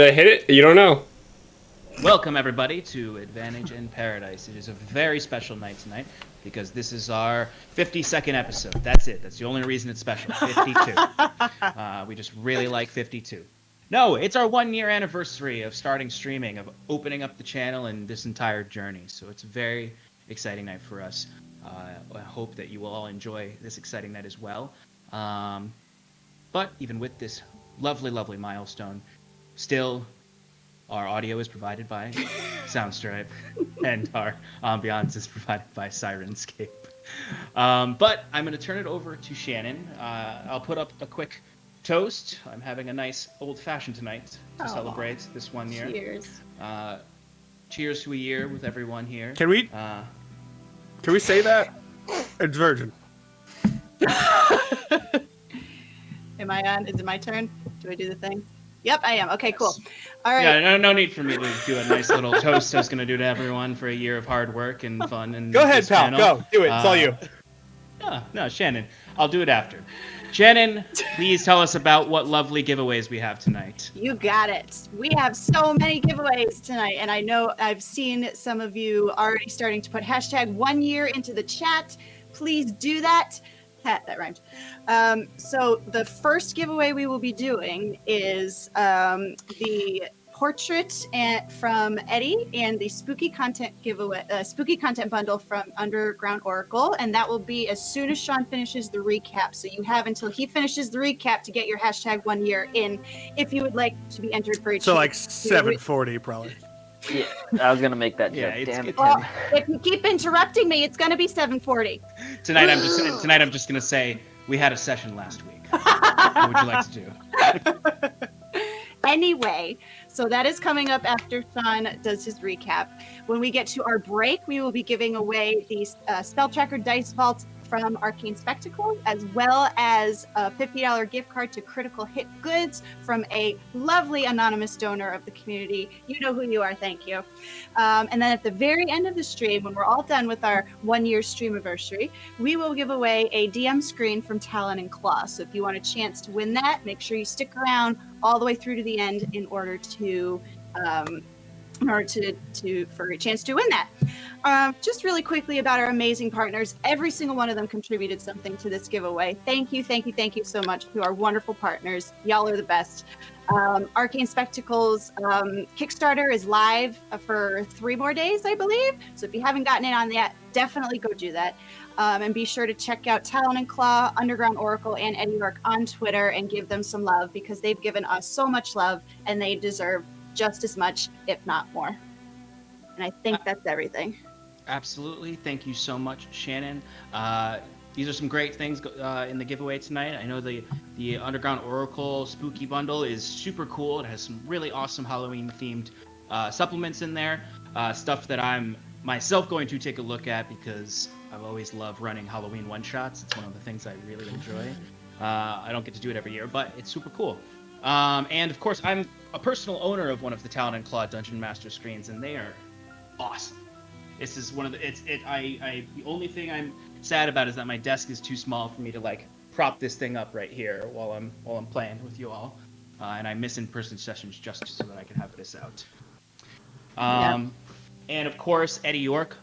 hit it? You don't know. Welcome, everybody, to Advantage in Paradise. It is a very special night tonight because this is our 52nd episode. That's it. That's the only reason it's special. 52. We just really like 52. No, it's our 1-year anniversary of starting streaming, of opening up the channel and this entire journey. So it's a very exciting night for us. I hope that you will all enjoy this exciting night as well. But even with this lovely, lovely milestone, still, our audio is provided by Soundstripe, and our ambiance is provided by Sirenscape. But I'm going to turn it over to Shannon. I'll put up a quick toast. I'm having a nice old-fashioned tonight to celebrate this 1 year. Cheers. Cheers to a year with everyone here. Can we say that? It's virgin. Am I on? Is it my turn? Do I do the thing? Yep, I am. Okay, cool. All right. Yeah, no need for me to do a nice little toast I was going to do to everyone for a year of hard work and fun. And go ahead, pal. Go. Do it. It's all you. No, Shannon. I'll do it after. Shannon, please tell us about what lovely giveaways we have tonight. You got it. We have so many giveaways tonight, and I know I've seen some of you already starting to put hashtag 1 year into the chat. Please do that. That rhymed. So the first giveaway we will be doing is the portrait from Eddie and the spooky content giveaway, spooky content bundle from Underground Oracle, and that will be as soon as Sean finishes the recap. So you have until he finishes the recap to get your hashtag 1 year in, if you would like to be entered for each. So like 7:40 probably. Yeah, I was gonna make that joke. Yeah, Damn it, well, Tim. if you keep interrupting me, it's gonna be 7:40. Tonight I'm just gonna say we had a session last week. What would you like to do? Anyway, so that is coming up after Sean does his recap. When we get to our break, we will be giving away the Spell Tracker Dice Vault from Arcane Spectacles, as well as a $50 gift card to Critical Hit Goods from a lovely anonymous donor of the community. You know who you are, thank you. And then at the very end of the stream, when we're all done with our 1 year stream anniversary, we will give away a DM screen from Talon and Claw. So if you want a chance to win that, make sure you stick around all the way through to the end in order to for a chance to win that. Just really quickly about our amazing partners. Every single one of them contributed something to this giveaway. Thank you so much to our wonderful partners. Y'all are the best. Arcane Spectacles Kickstarter is live for 3 more days, I believe. So if you haven't gotten in on that, definitely go do that. And be sure to check out Talon and Claw, Underground Oracle, and Eddie York on Twitter and give them some love, because they've given us so much love and they deserve just as much, if not more. And I think that's everything. Absolutely. Thank you so much, Shannon. These are some great things in the giveaway tonight. I know the Underground Oracle Spooky Bundle is super cool. It has some really awesome Halloween-themed supplements in there. Stuff that I'm myself going to take a look at, because I've always loved running Halloween one-shots. It's one of the things I really enjoy. I don't get to do it every year, but it's super cool. And of course, I'm a personal owner of one of the Talon and Claw Dungeon Master screens, and they are awesome. This is one of the. The only thing I'm sad about is that my desk is too small for me to like prop this thing up right here while I'm playing with you all, and I miss in-person sessions just so that I can have this out. And of course, Eddie York,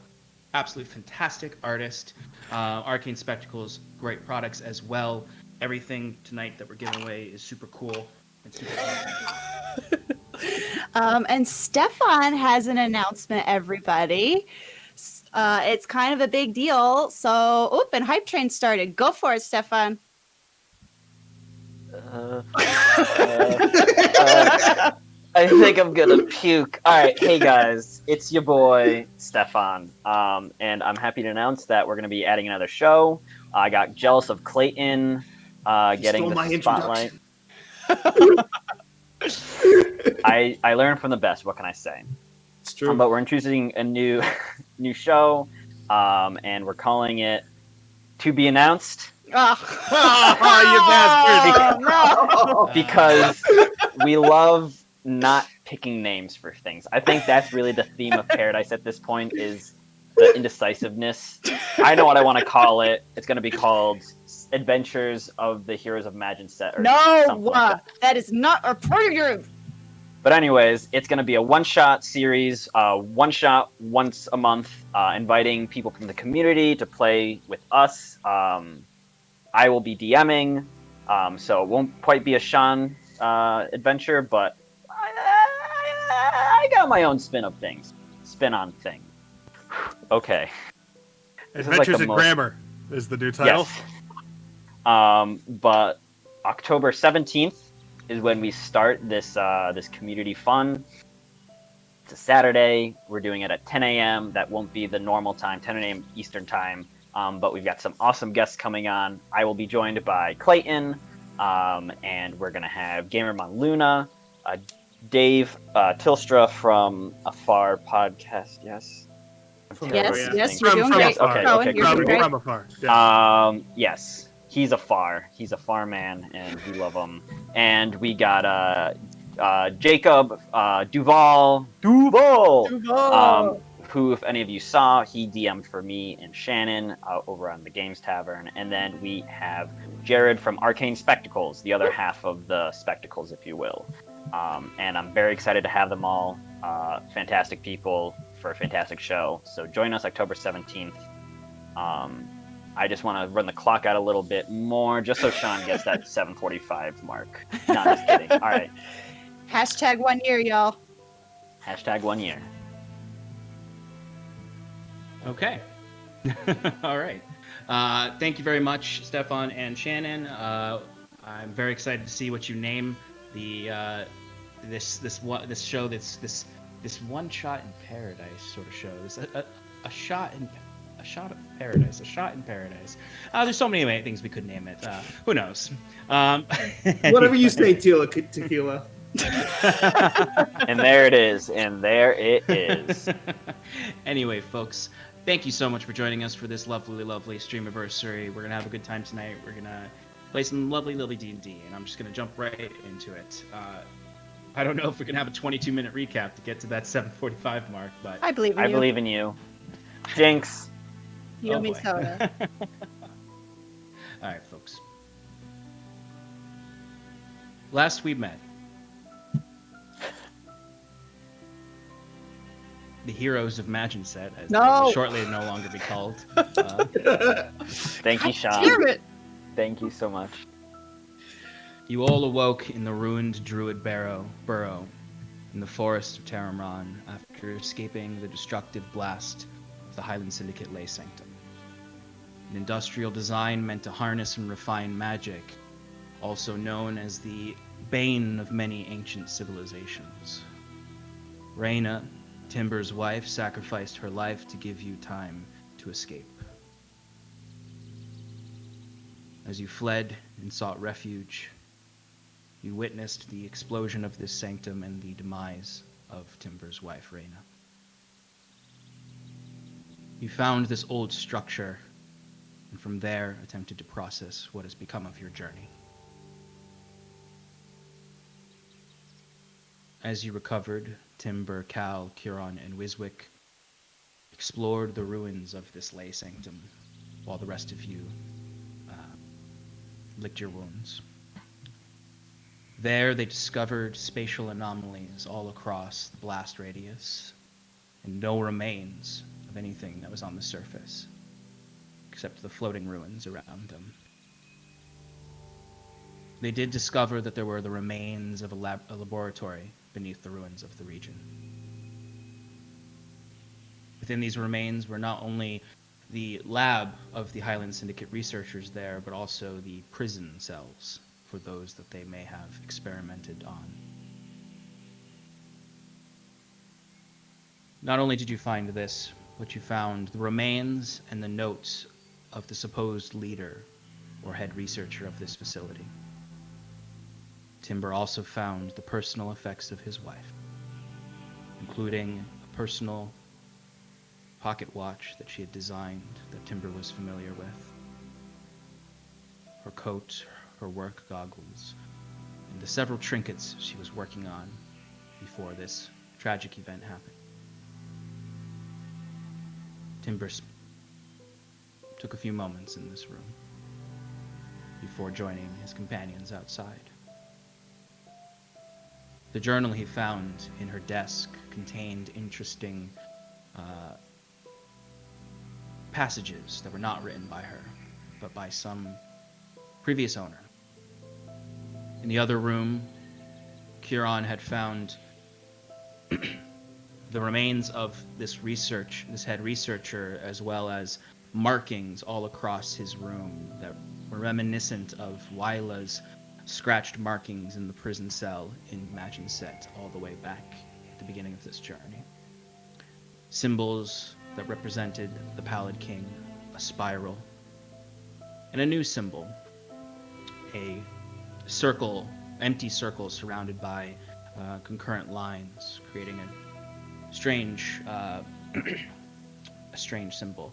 absolutely fantastic artist. Arcane Spectacles, great products as well. Everything tonight that we're giving away is super cool and super awesome. And Stefan has an announcement, everybody. It's kind of a big deal. So, and Hype Train started. Go for it, Stefan. I think I'm gonna puke. All right, hey guys, it's your boy Stefan, and I'm happy to announce that we're gonna be adding another show. I got jealous of Clayton getting the spotlight. I learned from the best. What can I say? It's true. But we're introducing a new show, and we're calling it To Be Announced. Oh, you bastard! No. Because we love not picking names for things. I think that's really the theme of Paradise at this point, is the indecisiveness. I know what I want to call it. It's going to be called Adventures of the Heroes of Magic Set. Or No, something like that is not appropriate. But anyways, it's going to be a one-shot series, one shot once a month, inviting people from the community to play with us. I will be DMing, so it won't quite be a Sean adventure, but I got my own spin on things. Okay. This is like Adventures the in most- Grammar is the new title. Yes. But October 17th is when we start this this community fun. It's a Saturday. We're doing it at 10 a.m. That won't be the normal time, 10 a.m. Eastern time. But we've got some awesome guests coming on. I will be joined by Clayton, and we're gonna have Gamermon Luna, Dave Tilstra from Afar Podcast. Yes. From Yes, yeah. yes, you're doing From great. afar. Okay, Rowan, okay, you're cool. doing great. From afar. Yeah. Yes, he's a far man, and we love him. And we got Jacob Duval, who, if any of you saw, he DM'd for me and Shannon over on the Games Tavern. And then we have Jared from Arcane Spectacles, the other half of the Spectacles, if you will. And I'm very excited to have them all. Fantastic people for a fantastic show. So join us October 17th. I just want to run the clock out a little bit more, just so Sean gets that 7:45 mark. No, I'm just kidding. All right. Hashtag 1 year, y'all. Hashtag 1 year. Okay. All right. Thank you very much, Stefan and Shannon. I'm very excited to see what you name the this show. This one shot in paradise sort of show. This a shot of paradise. A shot in paradise. There's so many things we could name it. Who knows? Whatever you say, Tequila. And there it is. Anyway, folks, thank you so much for joining us for this lovely, lovely streamiversary. We're gonna have a good time tonight. We're gonna play some lovely D&D, and I'm just gonna jump right into it. I don't know if we can have a 22-minute recap to get to that 7:45 mark, but I believe in you. I believe in you. Jinx. You owe Oh, me boy. soda. All right, folks. Last we met, the heroes of Magicset, as they will shortly no longer be called. Thank you, Sean. Damn it. Thank you so much. You all awoke in the ruined Druid burrow in the forest of Taramran after escaping the destructive blast of the Highland Syndicate Ley Sanctum. An industrial design meant to harness and refine magic, also known as the bane of many ancient civilizations. Reyna, Timber's wife, sacrificed her life to give you time to escape. As you fled and sought refuge, you witnessed the explosion of this sanctum and the demise of Timber's wife, Reyna. You found this old structure, and from there attempted to process what has become of your journey. As you recovered, Timber, Cal, Curon, and Wiswick explored the ruins of this ley sanctum, while the rest of you licked your wounds. There, they discovered spatial anomalies all across the blast radius, and no remains of anything that was on the surface, except the floating ruins around them. They did discover that there were the remains of a laboratory beneath the ruins of the region. Within these remains were not only the lab of the Highland Syndicate researchers there, but also the prison cells for those that they may have experimented on. Not only did you find this, but you found the remains and the notes of the supposed leader or head researcher of this facility. Timber also found the personal effects of his wife, including a personal pocket watch that she had designed that Timber was familiar with, her coat, her work goggles, and the several trinkets she was working on before this tragic event happened. Timber took a few moments in this room before joining his companions outside. The journal he found in her desk contained interesting passages that were not written by her, but by some previous owner. In the other room, Kieran had found the remains of this head researcher, as well as markings all across his room that were reminiscent of Wyla's scratched markings in the prison cell in Magicset all the way back at the beginning of this journey. Symbols that represented the Pallid King, a spiral, and a new symbol, a circle, empty circle surrounded by concurrent lines, creating a strange symbol,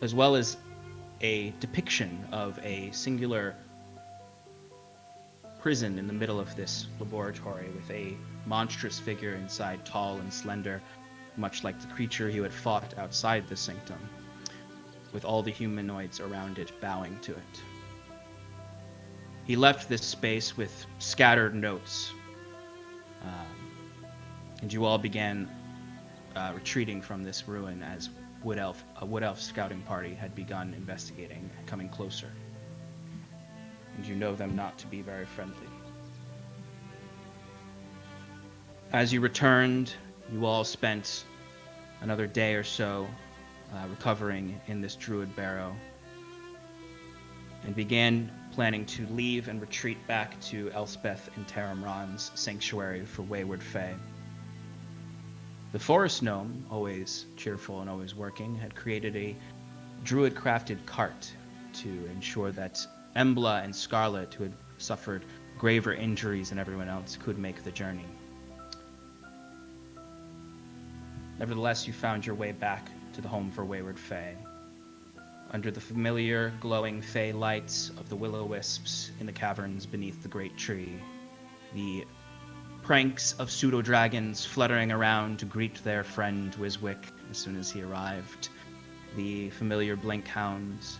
as well as a depiction of a singular prison in the middle of this laboratory with a monstrous figure inside, tall and slender, much like the creature he had fought outside the sanctum, with all the humanoids around it bowing to it. He left this space with scattered notes, and you all began retreating from this ruin as a wood elf scouting party had begun investigating and coming closer. And you know them not to be very friendly. As you returned, you all spent another day or so recovering in this druid barrow, and began planning to leave and retreat back to Elspeth and Taramran's sanctuary for wayward fae. The forest gnome, always cheerful and always working, had created a druid-crafted cart to ensure that Embla and Scarlet, who had suffered graver injuries than everyone else, could make the journey. Nevertheless, you found your way back to the home for wayward fae. Under the familiar glowing fae lights of the will-o-wisps in the caverns beneath the great tree, the pranks of pseudo-dragons fluttering around to greet their friend Wiswick as soon as he arrived, the familiar blink hounds,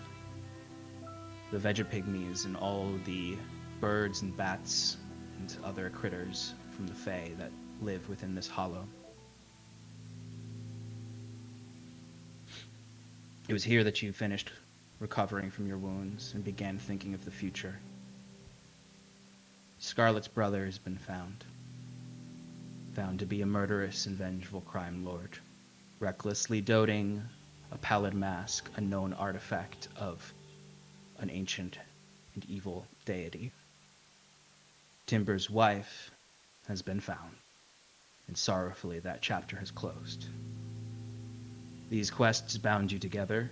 the vegapygmies, and all the birds and bats and other critters from the fae that live within this hollow. It was here that you finished recovering from your wounds and began thinking of the future. Scarlet's brother has been found to be a murderous and vengeful crime lord, recklessly doting a pallid mask, a known artifact of an ancient and evil deity. Timber's wife has been found, and sorrowfully that chapter has closed. These quests bound you together,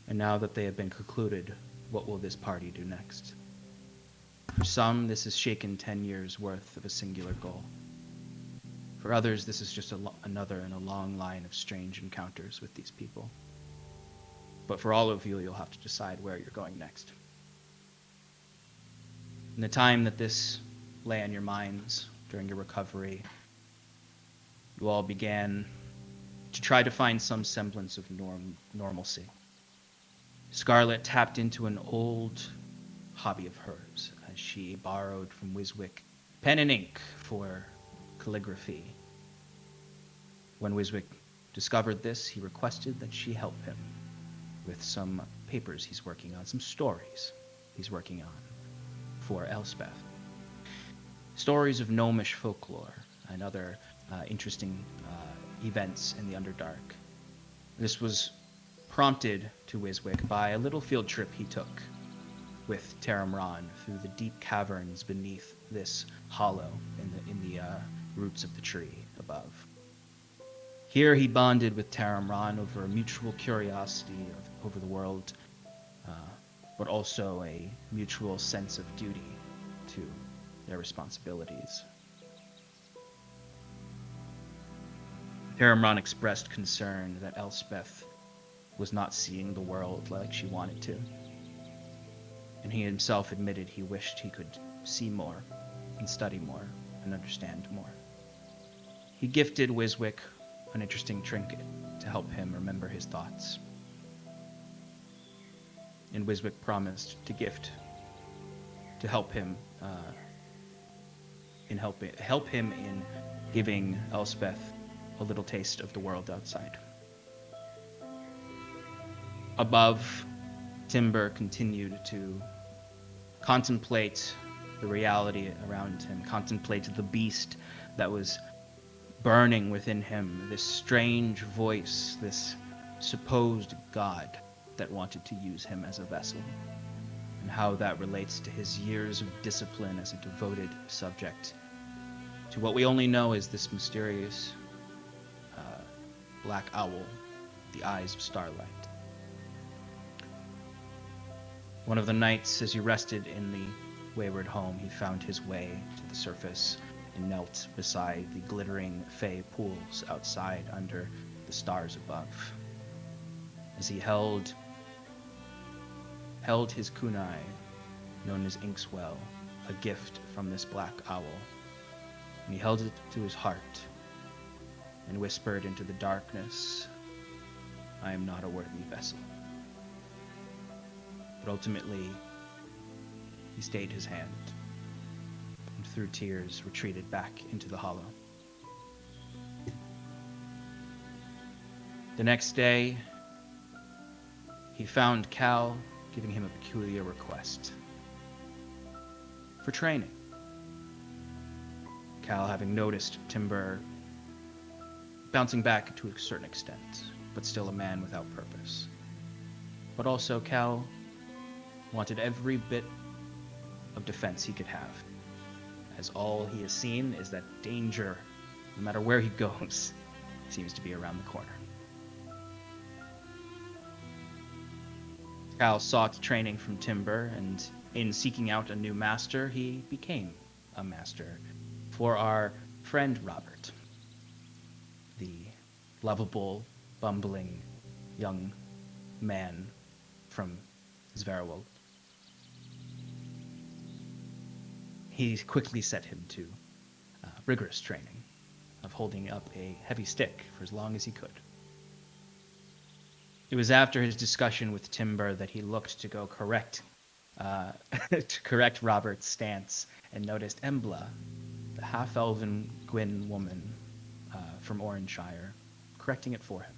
and now that they have been concluded, what will this party do next? For some, this has shaken 10 years' worth of a singular goal. For others, this is just another in a long line of strange encounters with these people. But for all of you, you'll have to decide where you're going next. In the time that this lay on your minds during your recovery, you all began to try to find some semblance of normalcy. Scarlet tapped into an old hobby of hers as she borrowed from Wiswick pen and ink for calligraphy. When Wiswick discovered this, he requested that she help him with some papers he's working on, some stories he's working on for Elspeth. Stories of gnomish folklore and other interesting events in the Underdark. This was prompted to Wiswick by a little field trip he took with Taramran through the deep caverns beneath this hollow in the roots of the tree above. Here he bonded with Taramran over a mutual curiosity over the world, but also a mutual sense of duty to their responsibilities. Taramran expressed concern that Elspeth was not seeing the world like she wanted to, and he himself admitted he wished he could see more and study more and understand more. He gifted Wiswick an interesting trinket to help him remember his thoughts, and Wiswick promised to help him help him in giving Elspeth a little taste of the world outside. Above, Timber continued to contemplate the reality around him, contemplate the beast that was burning within him, this strange voice, this supposed god that wanted to use him as a vessel, and how that relates to his years of discipline as a devoted subject to what we only know as this mysterious black owl, the eyes of starlight. One of the nights, as he rested in the wayward home, he found his way to the surface and knelt beside the glittering fey pools outside under the stars above. As he held his kunai, known as Inkswell, a gift from this black owl, and he held it to his heart and whispered into the darkness, "I am not a worthy vessel." But ultimately, he stayed his hand, and through tears retreated back into the hollow. The next day, he found Cal giving him a peculiar request for training. Cal, having noticed Timber bouncing back to a certain extent, but still a man without purpose. But also, Cal wanted every bit of defense he could have, as all he has seen is that danger, no matter where he goes, seems to be around the corner. Cal sought training from Timber, and in seeking out a new master, he became a master for our friend Robert, the lovable, bumbling young man from Zverwold. He quickly set him to rigorous training of holding up a heavy stick for as long as he could. It was after his discussion with Timber that he looked to go correct Robert's stance and noticed Embla, the half-elven Gwyn woman from Oranshire, correcting it for him.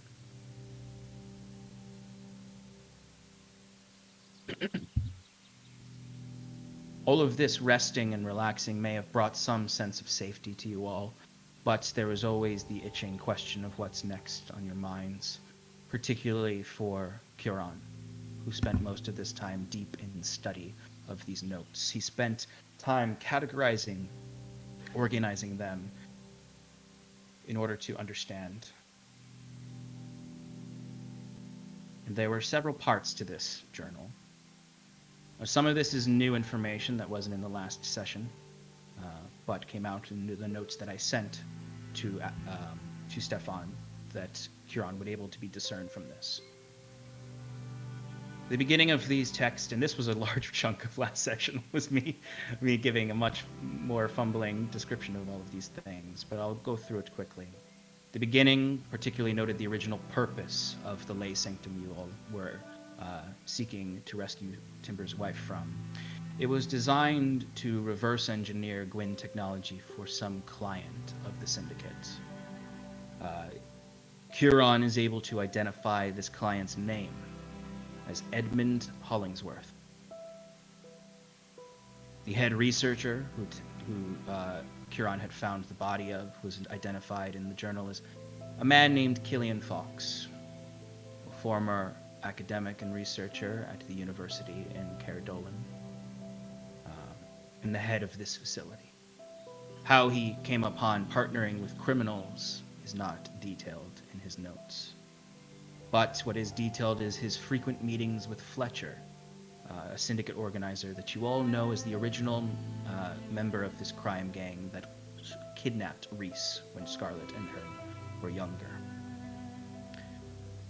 All of this resting and relaxing may have brought some sense of safety to you all, but there was always the itching question of what's next on your minds, particularly for Curon, who spent most of this time deep in study of these notes. He spent time categorizing, organizing them in order to understand. And there were several parts to this journal. Some of this is new information that wasn't in the last session, but came out in the notes that I sent to Stefan, that Huron would able to be discerned from this. The beginning of these texts, and this was a large chunk of last section, was me giving a much more fumbling description of all of these things, but I'll go through it quickly. The beginning particularly noted the original purpose of the lay sanctum you all were seeking to rescue Timber's wife from. It was designed to reverse engineer Gwyn technology for some client of the syndicate. Huron is able to identify this client's name as Edmund Hollingsworth. The head researcher who Huron had found the body of was identified in the journal as a man named Killian Fox, a former academic and researcher at the university in Caerdolan, and the head of this facility. How he came upon partnering with criminals is not detailed in his notes. But what is detailed is his frequent meetings with Fletcher, a syndicate organizer that you all know as the original member of this crime gang that kidnapped Reese when Scarlet and her were younger.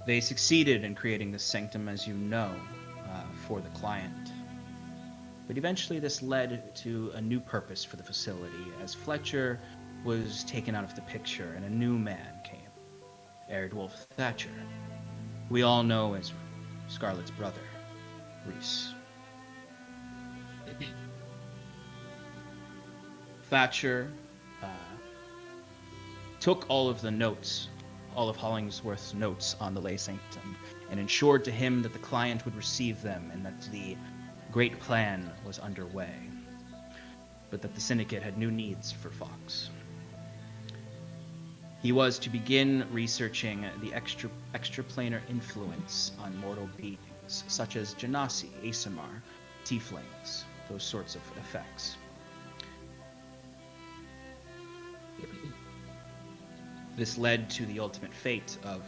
They succeeded in creating the sanctum, as you know, for the client. But eventually this led to a new purpose for the facility, as Fletcher was taken out of the picture and a new man came, Erdwulf Thatcher. We all know as Scarlet's brother, Reese. Thatcher took all of the notes, all of Hollingsworth's notes on the Lay Sanctum, and ensured to him that the client would receive them and that the great plan was underway, but that the Syndicate had new needs for Fox. He was to begin researching the extraplanar influence on mortal beings, such as Genasi, Asimar, Tieflings, those sorts of effects. This led to the ultimate fate of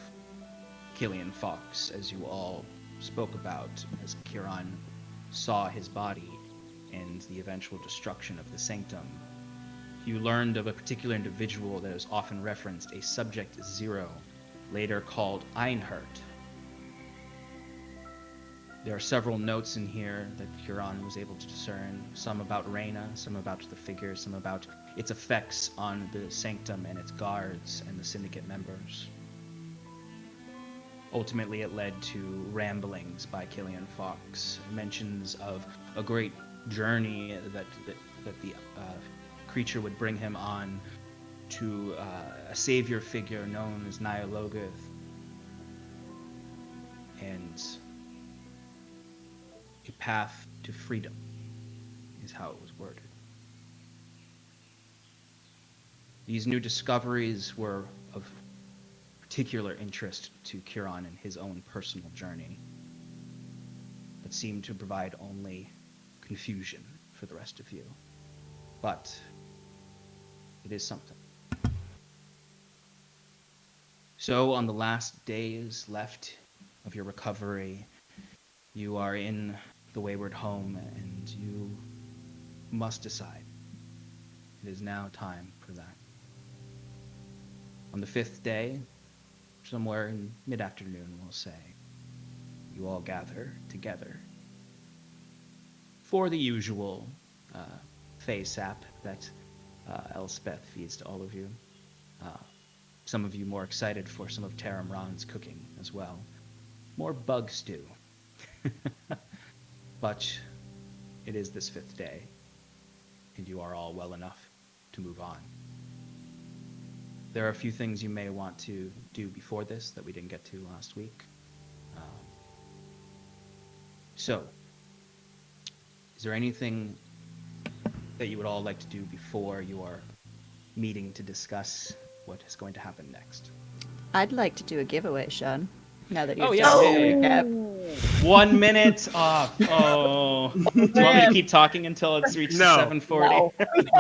Killian Fox, as you all spoke about, as Kiran saw his body and the eventual destruction of the Sanctum. You learned of a particular individual that is often referenced, a Subject Zero, later called Einhert. There are several notes in here that Kiran was able to discern, some about Reyna, some about the figure, some about its effects on the Sanctum and its guards and the Syndicate members. Ultimately, it led to ramblings by Killian Fox, mentions of a great journey that the creature would bring him on to a savior figure known as Nyalogoth, and a path to freedom is how it was worded. These new discoveries were of particular interest to Kiran in his own personal journey, but seemed to provide only confusion for the rest of you. But it is something. So on the last days left of your recovery, you are in the wayward home, and you must decide. It is now time for that. On the 5th day, somewhere in mid-afternoon, we'll say, you all gather together for the usual Fae-sap that Elspeth feeds to all of you. Some of you more excited for some of Taramran's cooking as well. More bug stew. But it is this 5th day, and you are all well enough to move on. There are a few things you may want to do before this that we didn't get to last week. So, is there anything that you would all like to do before your meeting to discuss what is going to happen next? I'd like to do a giveaway, Sean. Now that you've Oh, yeah. done Hey. the recap. 1 minute off. Oh. Do you want me to keep talking until it's reached No. 7:40?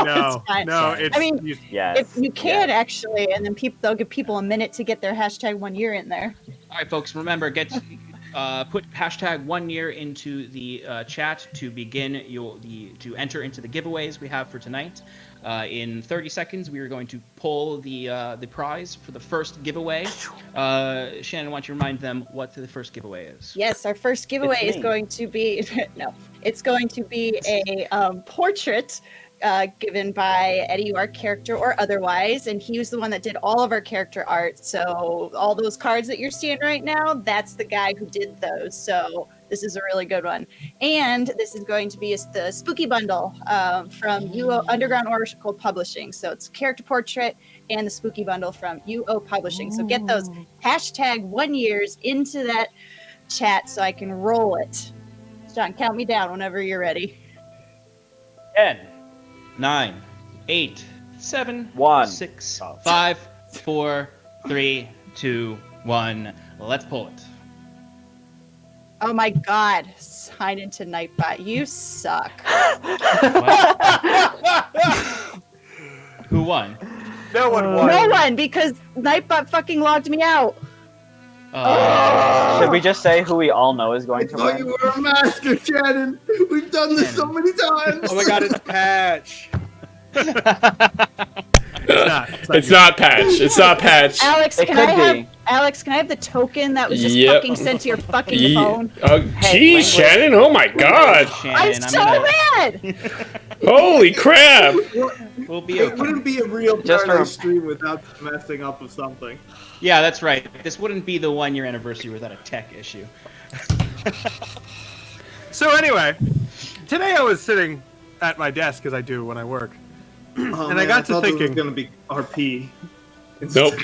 No, fine. no, it's. I mean, you- Yes. If you can, actually, and then they'll give people a minute to get their hashtag 1 year in there. All right, folks, remember, put hashtag 1 year into the chat to begin to enter into the giveaways we have for tonight. In 30 seconds, we are going to pull the prize for the first giveaway. Shannon, why don't you remind them what the first giveaway is? Yes, our first giveaway It's is me. going to be it's going to be a portrait given by Eddie, our character, or otherwise, and he was the one that did all of our character art. So all those cards that you're seeing right now, that's the guy who did those. So this is a really good one, and this is going to be the spooky bundle from UO Underground Oracle Publishing. So it's character portrait and the spooky bundle from UO Publishing. So get those hashtag 1 years into that chat so I can roll it. John, count me down whenever you're ready. 10, 9, 8, 7, 1. 6, 5, 4, 3, 2, 1. Let's pull it. Oh my God, sign into Nightbot. You suck. Who won? no one won. No one, because Nightbot fucking logged me out. Should we just say who we all know is going to thought you win? were a master, Shannon. We've done this so many times. Oh my God, it's Patch. It's not Patch. It's not Patch. Alex, It can I could have be. Alex? Can I have the token that was just Yep. fucking sent to your fucking Ye- phone? Hey, Geez, Shannon. Oh my God. I'm Shannon, so mad. Holy crap. We'll be It okay. wouldn't be a real Just for- Paradise stream without messing up with something. Yeah, that's right. This wouldn't be the 1 year anniversary without a tech issue. So anyway, today I was sitting at my desk, as I do when I work, And I got to thought thinking- this was gonna be RP. Nope.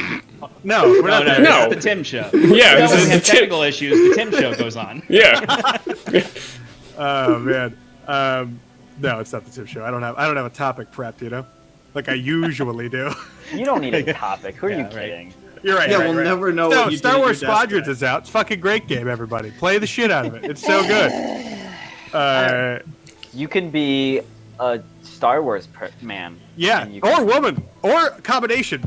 No, we're No, not no, there. No. it's the Tim show. Yeah, You know, this when is we the have Tim. technical issues. The Tim show goes on. Yeah. Oh man. No, it's not the Tim show. I don't have a topic prepped, you know, like I usually do. You don't need a topic. Who are Yeah, you right. kidding? You're right. Yeah, right, we'll right. never know No, what you Star did at Wars your desk Squadrons today. is out. It's a fucking great game, everybody. Play the shit out of it. It's so good. You can be a Star Wars man. Yeah, And you or can- woman, or combination.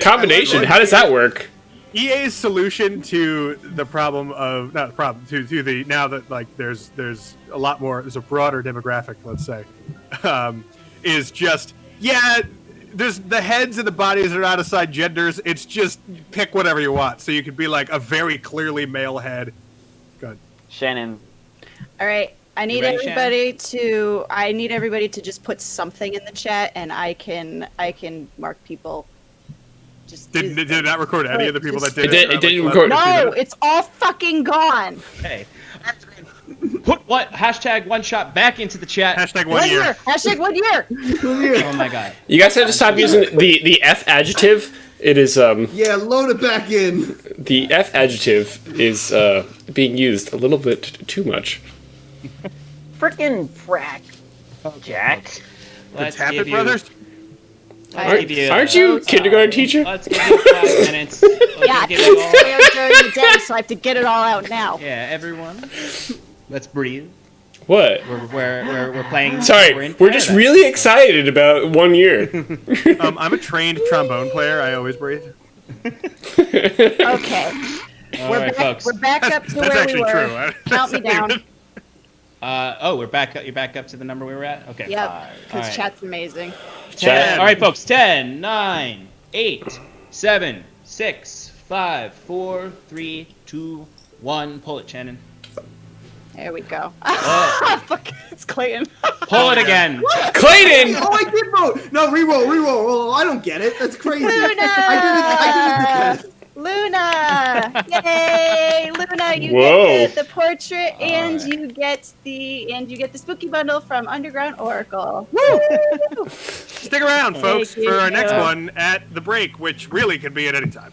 Combination. How does that work? EA's solution to the problem of not the problem to the now that like there's a lot more, there's a broader demographic, let's say, is just there's the heads and the bodies are not assigned genders. It's just pick whatever you want. So you could be like a very clearly male head. Good. Shannon. All right. I need ready, everybody to just put something in the chat, and I can mark people. Just Did it not record any of the people that did It didn't record. No, it's all fucking gone. Okay. Put what hashtag one shot back into the chat. Hashtag 1 year. Hashtag 1 year. Oh my god. You guys have to stop using the F adjective. It is Yeah, load it back in. the F adjective is being used a little bit too much. Frickin' frack. Jack. Let's Tap give it, you, brothers. I'll give you, Aren't you kindergarten teacher? Let's give you 5 minutes. Yeah, Give you all, it's during the day, so I have to get it all out now. yeah, everyone. Let's breathe. What? We're playing. Sorry, in we're just Paradise. really excited about 1 year. I'm a trained trombone player. I always breathe. Okay. All right, folks. We're back up to That's where actually we were. true. Count me down. We're back. You're back up to the number we were at. Okay. Yep, All because right. chat's amazing. 10. All right, folks. 10, 9, 8, 7, 6, 5, 4, 3, 2, 1. Pull it, Shannon. There we go. Oh. Fuck, it's Clayton. Pull it again. Clayton! Oh, I did vote. No, reroll. Oh, I don't get it. That's crazy. Luna! I did it. Luna! Yay! Luna, you Whoa. get the portrait, and right. you get the spooky bundle from Underground Oracle. Woo! Stick around, folks, Thank for our next you. one at the break, which really could be at any time.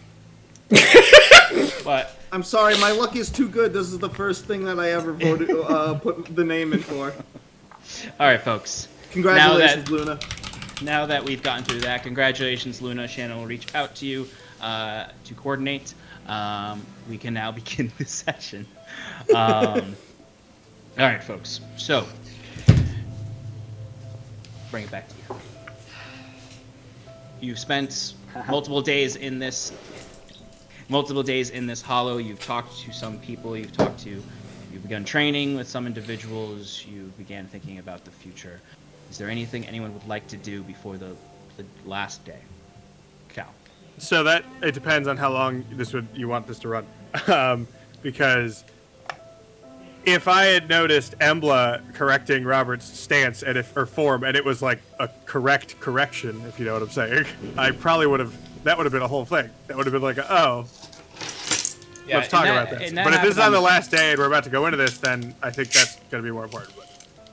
What? I'm sorry, my luck is too good. This is the first thing that I ever voted, put the name in for. All right, folks. Congratulations, Luna. Now that we've gotten through that, congratulations, Luna. Shannon will reach out to you to coordinate. We can now begin this session. All right, folks. So, bring it back to you. You've spent multiple days in this hollow. You've talked to some people. You've begun training with some individuals. You began thinking about the future. Is there anything anyone would like to do before the last day? Cal. So that it depends on how long you want this to run, because if I had noticed Embla correcting Robert's stance or form, and it was like a correct correction, if you know what I'm saying, I probably would have. That would have been a whole thing. That would have been like, Yeah, let's talk and about that- this. and that But if this is on happened the last day and we're about to go into this, then I think that's going to be more important. But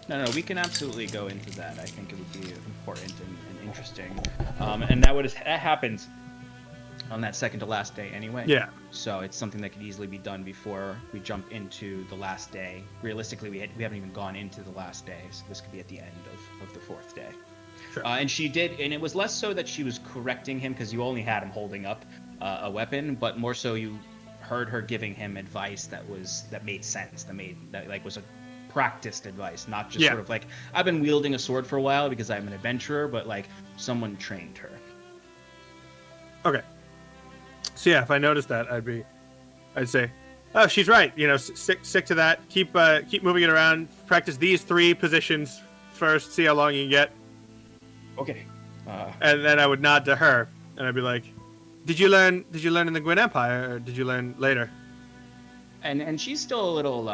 No, we can absolutely go into that. I think it would be important and interesting. And that happens on that second to last day anyway. yeah, So it's something that could easily be done before we jump into the last day. Realistically, we haven't even gone into the last day, so this could be at the end of the fourth day. Sure. And she did, and it was less so that she was correcting him because you only had him holding up a weapon, but more so you heard her giving him advice that made sense, that was a practiced advice, not just Yeah. sort of like, I've been wielding a sword for a while because I'm an adventurer, but like someone trained her. okay. So yeah, if I noticed that, I'd say, oh, she's right. You know, stick to that. Keep moving it around. Practice these 3 positions first. See how long you can get. Okay. And then I would nod to her, and I'd be like, "Did you learn in the Gwyn Empire, or did you learn later?" And she's still a little,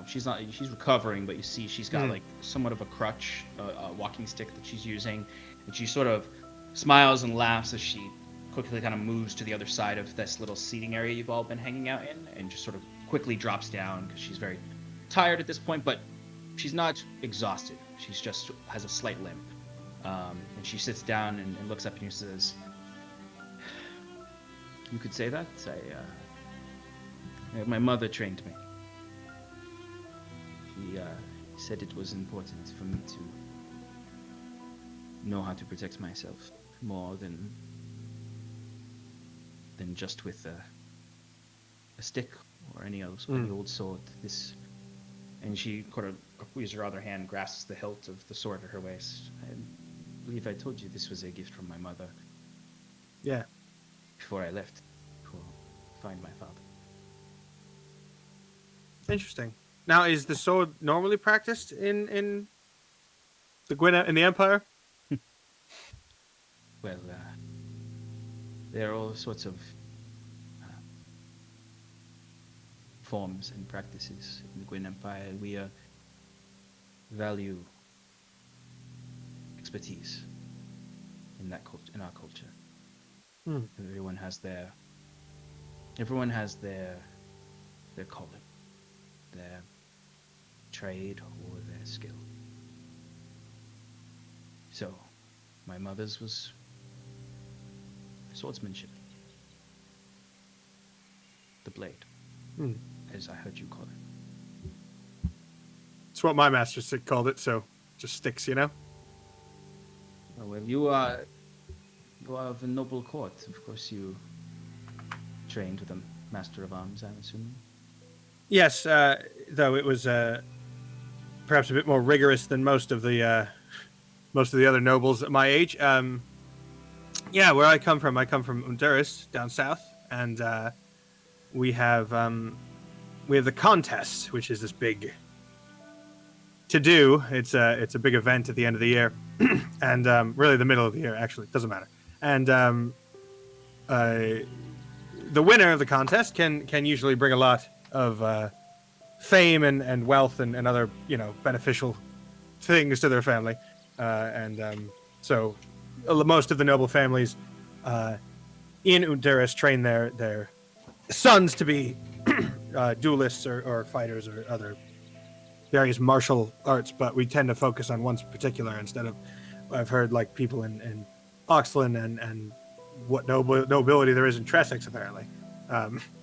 she's recovering, but you see she's got like somewhat of a crutch, a walking stick that she's using, and she sort of smiles and laughs as she quickly kind of moves to the other side of this little seating area you've all been hanging out in, and just sort of quickly drops down because she's very tired at this point, but she's not exhausted. She's just has a slight limp. And she sits down and looks up at you and says, "You could say that. My mother trained me. She said it was important for me to know how to protect myself more than just with a stick or any old sword. This." And she kind of, with her other hand, grasps the hilt of the sword at her waist. I believe I told you this was a gift from my mother. Yeah. Before I left to find my father. Interesting. Now, is the sword normally practiced in the in the Empire? Well, there are all sorts of forms and practices in the Gwyn Empire. We value expertise in that in our culture. Everyone has their calling, their trade, or their skill. So, my mother's was swordsmanship. The blade, as I heard you call it. It's what my master called it, so just sticks, you know? Oh, well, you are of a noble court. Of course, you trained with a master of arms, I'm assuming. Yes, though it was perhaps a bit more rigorous than most of the other nobles at my age. Yeah, where I come from Honduras, down south, and we have the contest, which is this big to do. It's a big event at the end of the year, and really the middle of the year. Actually, it doesn't matter. And the winner of the contest can usually bring a lot of fame and wealth and other beneficial things to their family, so most of the noble families in Honduras train their sons to be duelists or fighters or other various martial arts, but we tend to focus on one particular instead of, I've heard, like people in Oxland and what nobility there is in Tressex apparently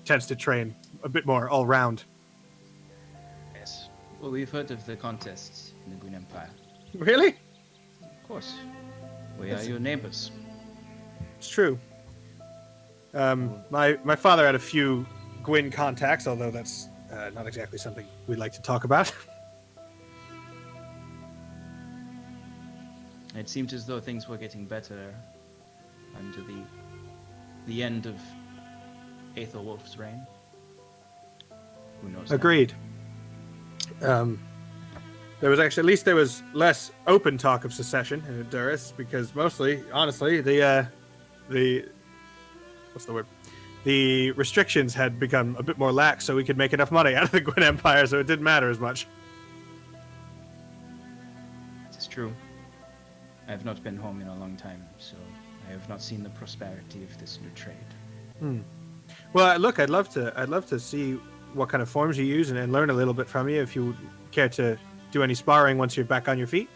tends to train a bit more all round. Yes. Well, we've heard of the contests in the Gwyn Empire. Really? Of course. We are your neighbors. It's true. My father had a few Gwyn contacts, although that's not exactly something we'd like to talk about. It seemed as though things were getting better under the end of Aethelwulf's reign. Who knows? Agreed. There was actually, at least there was less open talk of secession in Honduras, because mostly, honestly, the what's the word? The restrictions had become a bit more lax, so we could make enough money out of the Gwyn Empire, so it didn't matter as much. That is true. I have not been home in a long time, so I have not seen the prosperity of this new trade. Well, look, I'd love to see what kind of forms you use and learn a little bit from you if you would care to do any sparring once you're back on your feet.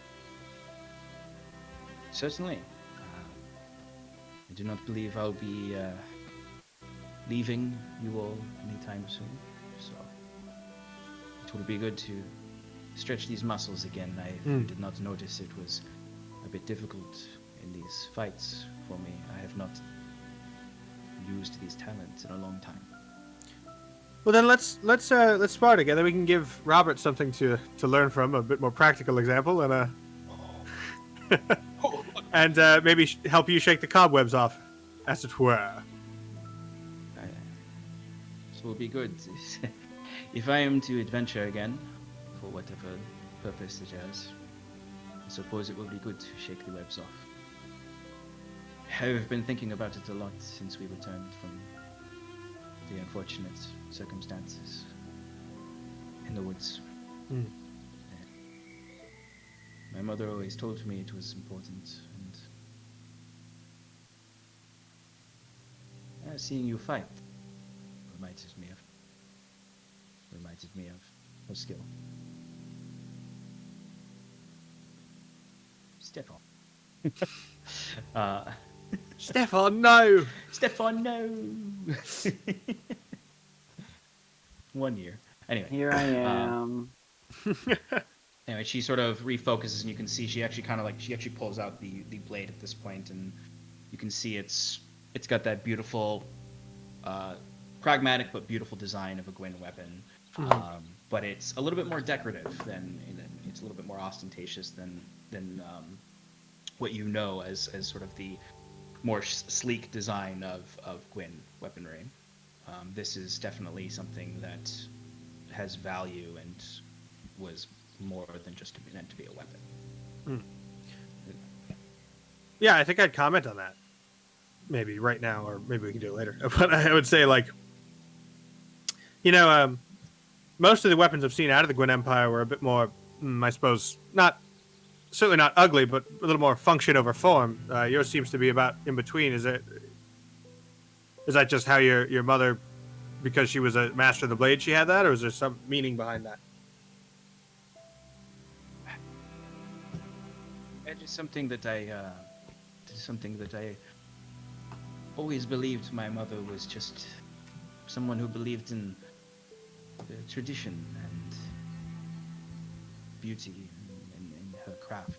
Certainly. I do not believe I'll be leaving you all anytime soon, so it would be good to stretch these muscles again. I did not notice it was a bit difficult in these fights for me. I have not used these talents in a long time. Well, then let's spar together. We can give Robert something to learn from, a bit more practical example, and maybe help you shake the cobwebs off, as it were. This will be good. If I am to adventure again, for whatever purpose it has, I suppose it will be good to shake the webs off. I've been thinking about it a lot since we returned from the unfortunate circumstances in the woods. My mother always told me it was important, and seeing you fight reminded me of her skill. Stefan. Stefan, no. Stefan, no. 1 year. Anyway. Here I am. Anyway, she sort of refocuses, and you can see she actually pulls out the blade at this point, and you can see it's got that beautiful, pragmatic but beautiful design of a Gwyn weapon. But it's a little bit more decorative than it's a little bit more ostentatious than what you know as sort of the more sleek design of Gwyn weaponry. This is definitely something that has value and was more than just meant to be a weapon. Yeah, I think I'd comment on that. Maybe right now, or maybe we can do it later. But I would say, like, most of the weapons I've seen out of the Gwyn Empire were a bit more, I suppose, certainly not ugly, but a little more function over form. Yours seems to be about in between. Is that just how your mother, because she was a master of the blade, she had that, or is there some meaning behind that? It is something that I always believed. My mother was just someone who believed in tradition and beauty in her craft.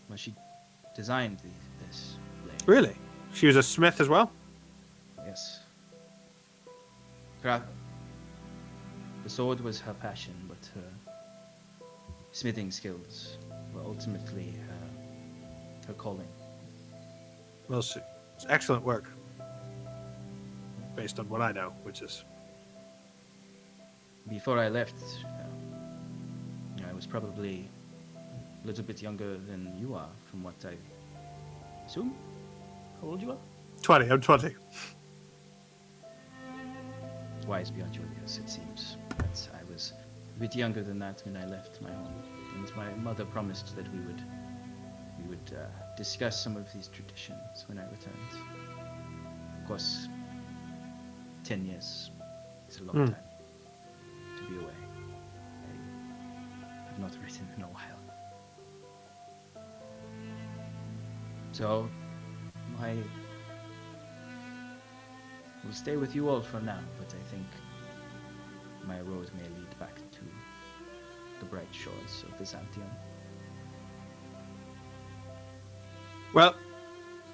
Well, she designed this blade. Really? She was a smith as well? Yes. Craft. The sword was her passion, but her smithing skills were ultimately her calling. Well, it's excellent work. Based on what I know, which is... Before I left, I was probably a little bit younger than you are, from what I assume. How old you are? 20. I'm 20. Wise beyond your years, it seems. But I was a bit younger than that when I left my home, and my mother promised that we would discuss some of these traditions when I returned. Of course, 10 years is a long time to be away. I have not written in a while. So, I will stay with you all for now, but I think my road may lead back to the bright shores of Byzantium. Well,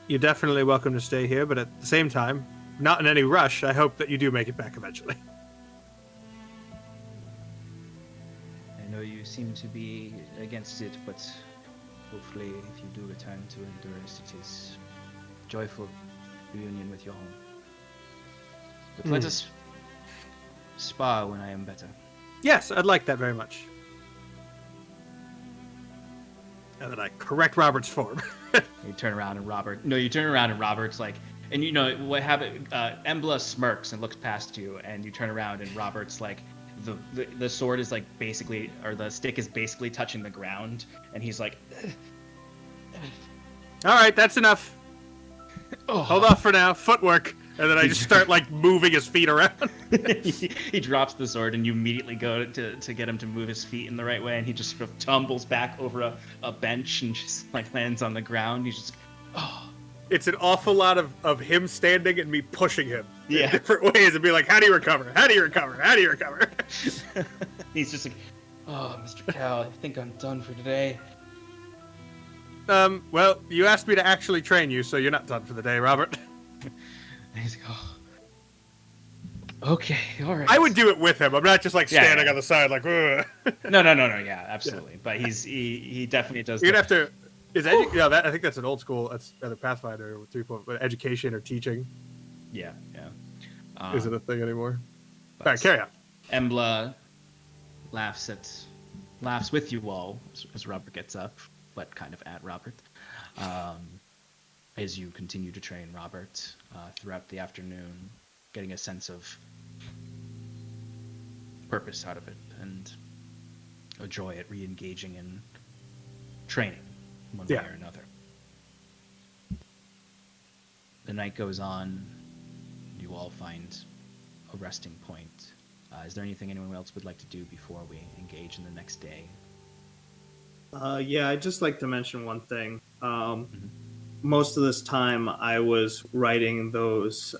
you're definitely welcome to stay here, but at the same time, not in any rush. I hope that you do make it back eventually. I know you seem to be against it, but hopefully if you do return to Honduras, it is joyful reunion with your home. But let us spar when I am better. Yes, I'd like that very much. And then I correct Robert's form. You turn around and Robert's like, and you know what happened? Embla smirks and looks past you, and you turn around and Robert's like, the sword is like basically, or the stick is basically touching the ground, and he's like, All right, that's enough. oh. Hold off for now. Footwork. And then I just start like moving his feet around. He drops the sword, and you immediately go to get him to move his feet in the right way, and he just sort of tumbles back over a bench and just like lands on the ground. He's just, oh. It's an awful lot of him standing and me pushing him in Yeah. different ways and be like, how do you recover? How do you recover? How do you recover? He's just like, oh, Mr. Cal, I think I'm done for today. Well, you asked me to actually train you, so you're not done for the day, Robert. And he's like, oh, okay, all right. I would do it with him. I'm not just like Yeah, standing yeah. on the side like, ugh. No, yeah, absolutely. But he definitely does. You're gonna have to. I think that's an old school. That's either Pathfinder or 3.0, but education or teaching. Yeah. Isn't a thing anymore. But All right, carry on. Embla laughs with you all as Robert gets up, but kind of at Robert. As you continue to train Robert throughout the afternoon, getting a sense of purpose out of it and a joy at re-engaging in training one way or another. The night goes on. You all find a resting point Is there anything anyone else would like to do before we engage in the next day? Yeah, I'd just like to mention one thing. Mhm. Most of this time, I was writing those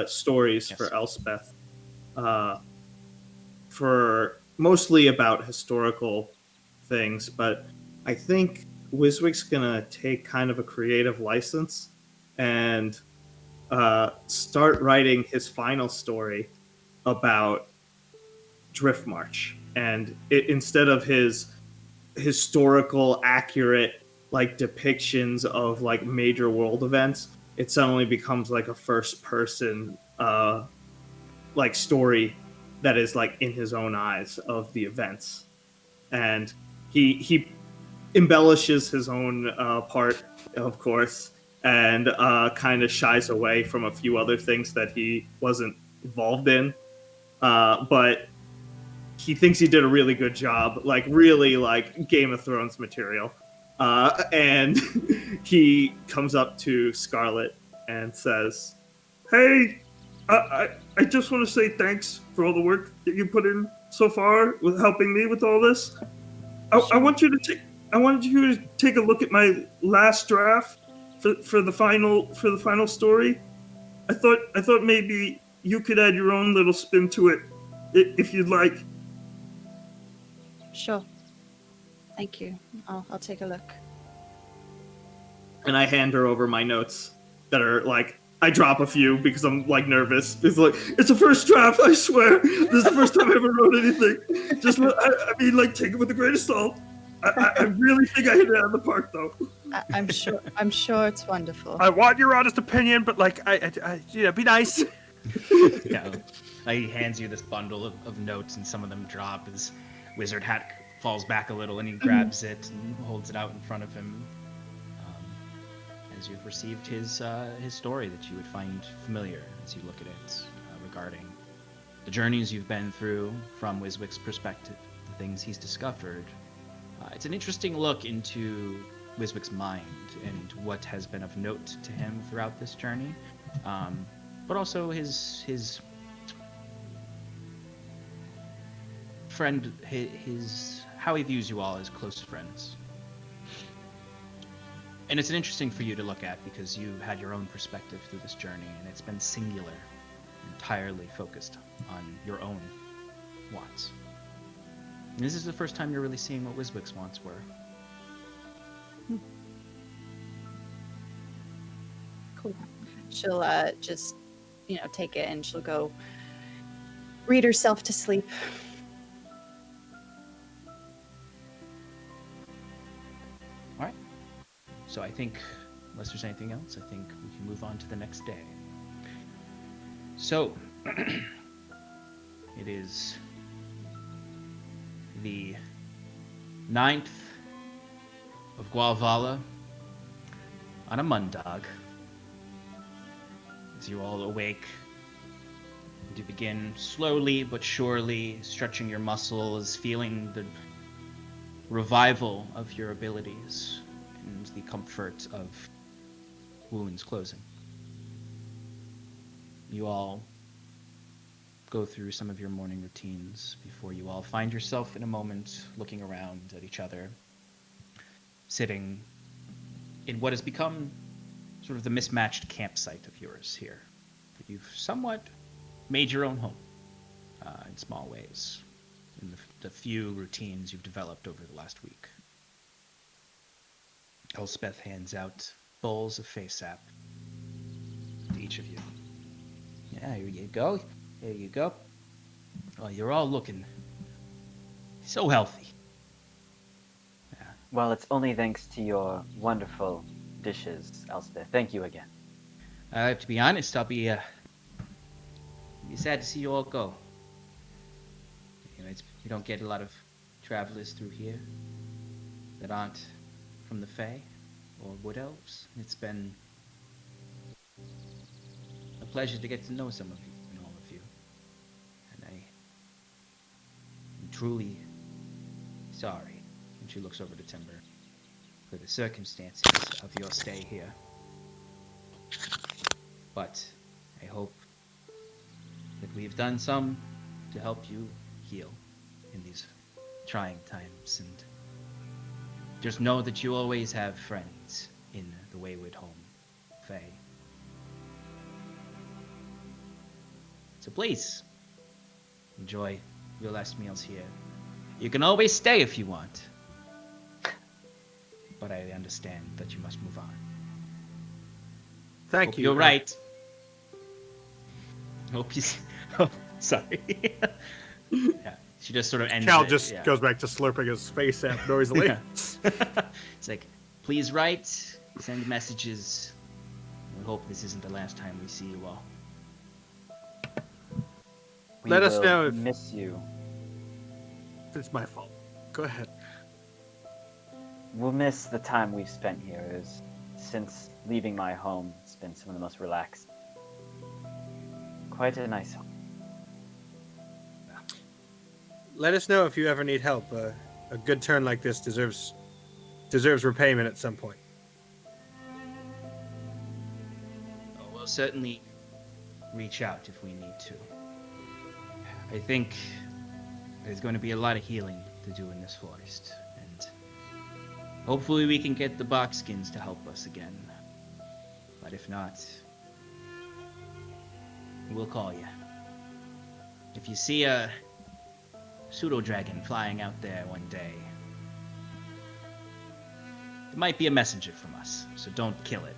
stories Yes. for Elspeth, uh, for mostly about historical things. But I think Wiswick's gonna take kind of a creative license and start writing his final story about Driftmarch, and instead of his historical accurate like depictions of like major world events, it suddenly becomes like a first person like story that is like in his own eyes of the events, and he embellishes his own part, of course, and kind of shies away from a few other things that he wasn't involved in, but he thinks he did a really good job, like really like Game of Thrones material. And he comes up to Scarlet and says, "Hey, I just want to say thanks for all the work that you put in so far with helping me with all this. I want you to take I wanted you to take a look at my last draft for the final story. I thought maybe you could add your own little spin to it if you'd like." Sure. Thank you. I'll take a look. And I hand her over my notes that are like, I drop a few because I'm like nervous. It's like, it's a first draft, I swear. This is the first time I ever wrote anything. Just, I mean, like, take it with a grain of salt. I really think I hit it out of the park, though. I'm sure. I'm sure it's wonderful. I want your honest opinion, but like, be nice. Yeah. He hands you this bundle of notes, and some of them drop as Wizard Hat falls back a little, and he grabs it and holds it out in front of him. As you've received his story that you would find familiar as you look at it, regarding the journeys you've been through from Wiswick's perspective, the things he's discovered. It's an interesting look into Wiswick's mind and what has been of note to him throughout this journey, but also his friend, his how he views you all as close friends. And it's an interesting for you to look at because you had your own perspective through this journey, and it's been singular, entirely focused on your own wants. And this is the first time you're really seeing what Wiswick's wants were. Cool. She'll just, take it and she'll go read herself to sleep. All right. So I think, unless there's anything else, I think we can move on to the next day. So, it is the 9th of Gualvala on a Mundag. As you all awake, you begin slowly but surely stretching your muscles, feeling the revival of your abilities and the comfort of wounds closing. You all go through some of your morning routines before you all find yourself in a moment looking around at each other, sitting in what has become sort of the mismatched campsite of yours here. But you've somewhat made your own home in small ways, in the few routines you've developed over the last week. Elspeth hands out bowls of face sap to each of you. Yeah, here you go. Here you go. Oh, you're all looking so healthy. Yeah. Well, it's only thanks to your wonderful dishes, Elspeth. Thank you again. To be honest, I'll be sad to see you all go. We don't get a lot of travelers through here that aren't from the Fae or Wood Elves. It's been a pleasure to get to know some of you and all of you. And I am truly sorry, and she looks over to Timber, for the circumstances of your stay here. But I hope that we've done some to help you heal in these trying times, and just know that you always have friends in the Wayward Home, Faye. So please, enjoy your last meals here. You can always stay if you want, but I understand that you must move on. Thank Hope you. you're right. Hope you. Oh, sorry. Yeah, she just sort of ends Cal it. just Yeah. goes back to slurping his face out noisily. Yeah. It's like, please write, send messages. We hope this isn't the last time we see you all. We Let us will know if- miss you. It's my fault. Go ahead. We'll miss the time we've spent here. Since leaving my home, it's been some of the most relaxed. Quite a nice home. Let us know if you ever need help. A good turn like this deserves repayment at some point. Oh, we'll certainly reach out if we need to. I think there's going to be a lot of healing to do in this forest, and hopefully we can get the Boxskins to help us again. But if not, we'll call you. If you see a pseudo-dragon flying out there one day, it might be a messenger from us, so don't kill it.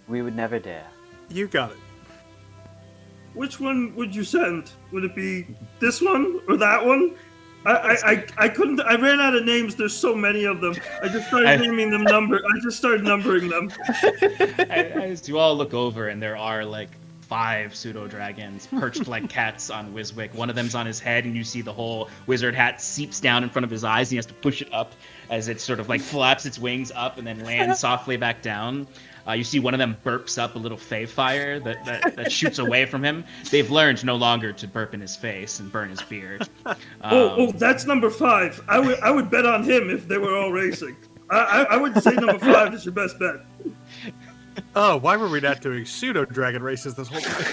We would never dare. You got it. Which one would you send? Would it be this one or that one? I couldn't. I ran out of names. There's so many of them. I just started naming them I just started numbering them. As you all look over, and there are like 5 pseudo-dragons perched like cats on Wiswick. One of them's on his head, and you see the whole wizard hat seeps down in front of his eyes, and he has to push it up as it sort of like flaps its wings up and then lands softly back down. You see one of them burps up a little fey fire that shoots away from him. They've learned no longer to burp in his face and burn his beard. That's number 5. I would bet on him if they were all racing. I would say number 5 is your best bet. Oh, why were we not doing pseudo-dragon races this whole time?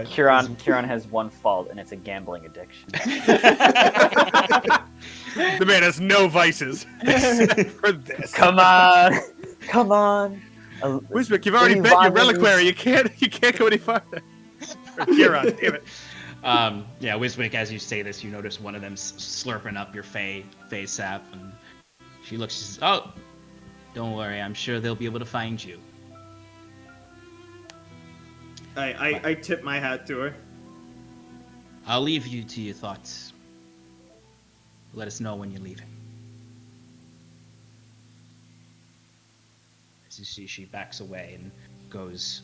Kieran has one fault, and it's a gambling addiction. The man has no vices except for this. Come on! Come on! Wiswick, you've already Any bet your violence? reliquary. You can't go any farther. Or Kieran, damn it. Yeah, Wiswick, as you say this, you notice one of them slurping up your fey sap, and she looks, she says, "Oh, don't worry, I'm sure they'll be able to find you." I tip my hat to her. I'll leave you to your thoughts. Let us know when you're leaving. As you see, she backs away and goes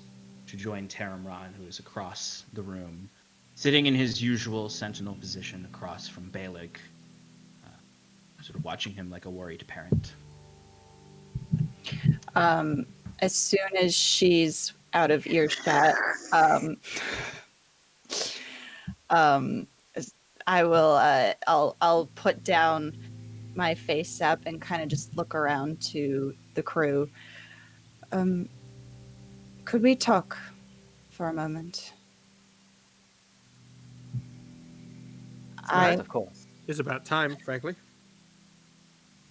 to join Taramron, who is across the room, sitting in his usual sentinel position across from Baelig, sort of watching him like a worried parent. As soon as she's out of earshot, I will. I'll put down my face up and kind of just look around to the crew. Could we talk for a moment? Of course. It's about time, frankly.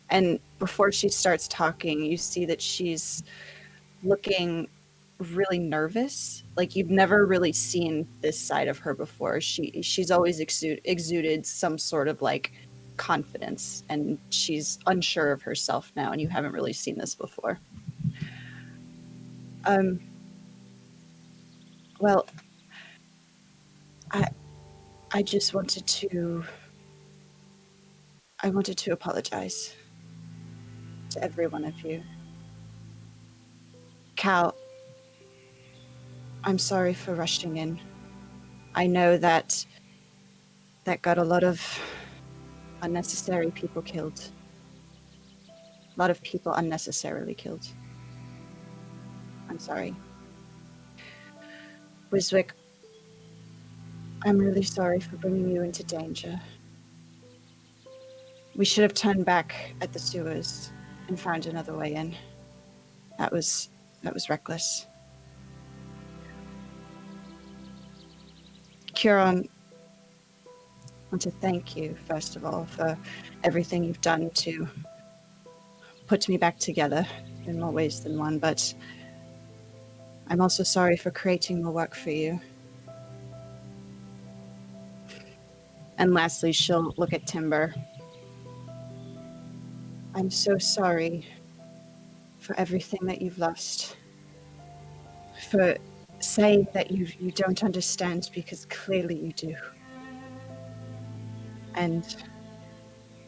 And before she starts talking, you see that she's looking really nervous. Like you've never really seen this side of her before. She's always exuded some sort of like confidence, and she's unsure of herself now, and you haven't really seen this before. Well, I just wanted to apologize to every one of you. Cal, I'm sorry for rushing in. I know that got a lot of unnecessary people killed. A lot of people unnecessarily killed. I'm sorry. Wiswick, I'm really sorry for bringing you into danger. We should have turned back at the sewers and found another way in. That was reckless. Kieran, I want to thank you, first of all, for everything you've done to put me back together in more ways than one, but I'm also sorry for creating more work for you. And lastly, she'll look at Timber. I'm so sorry for everything that you've lost. For saying that you don't understand, because clearly you do. And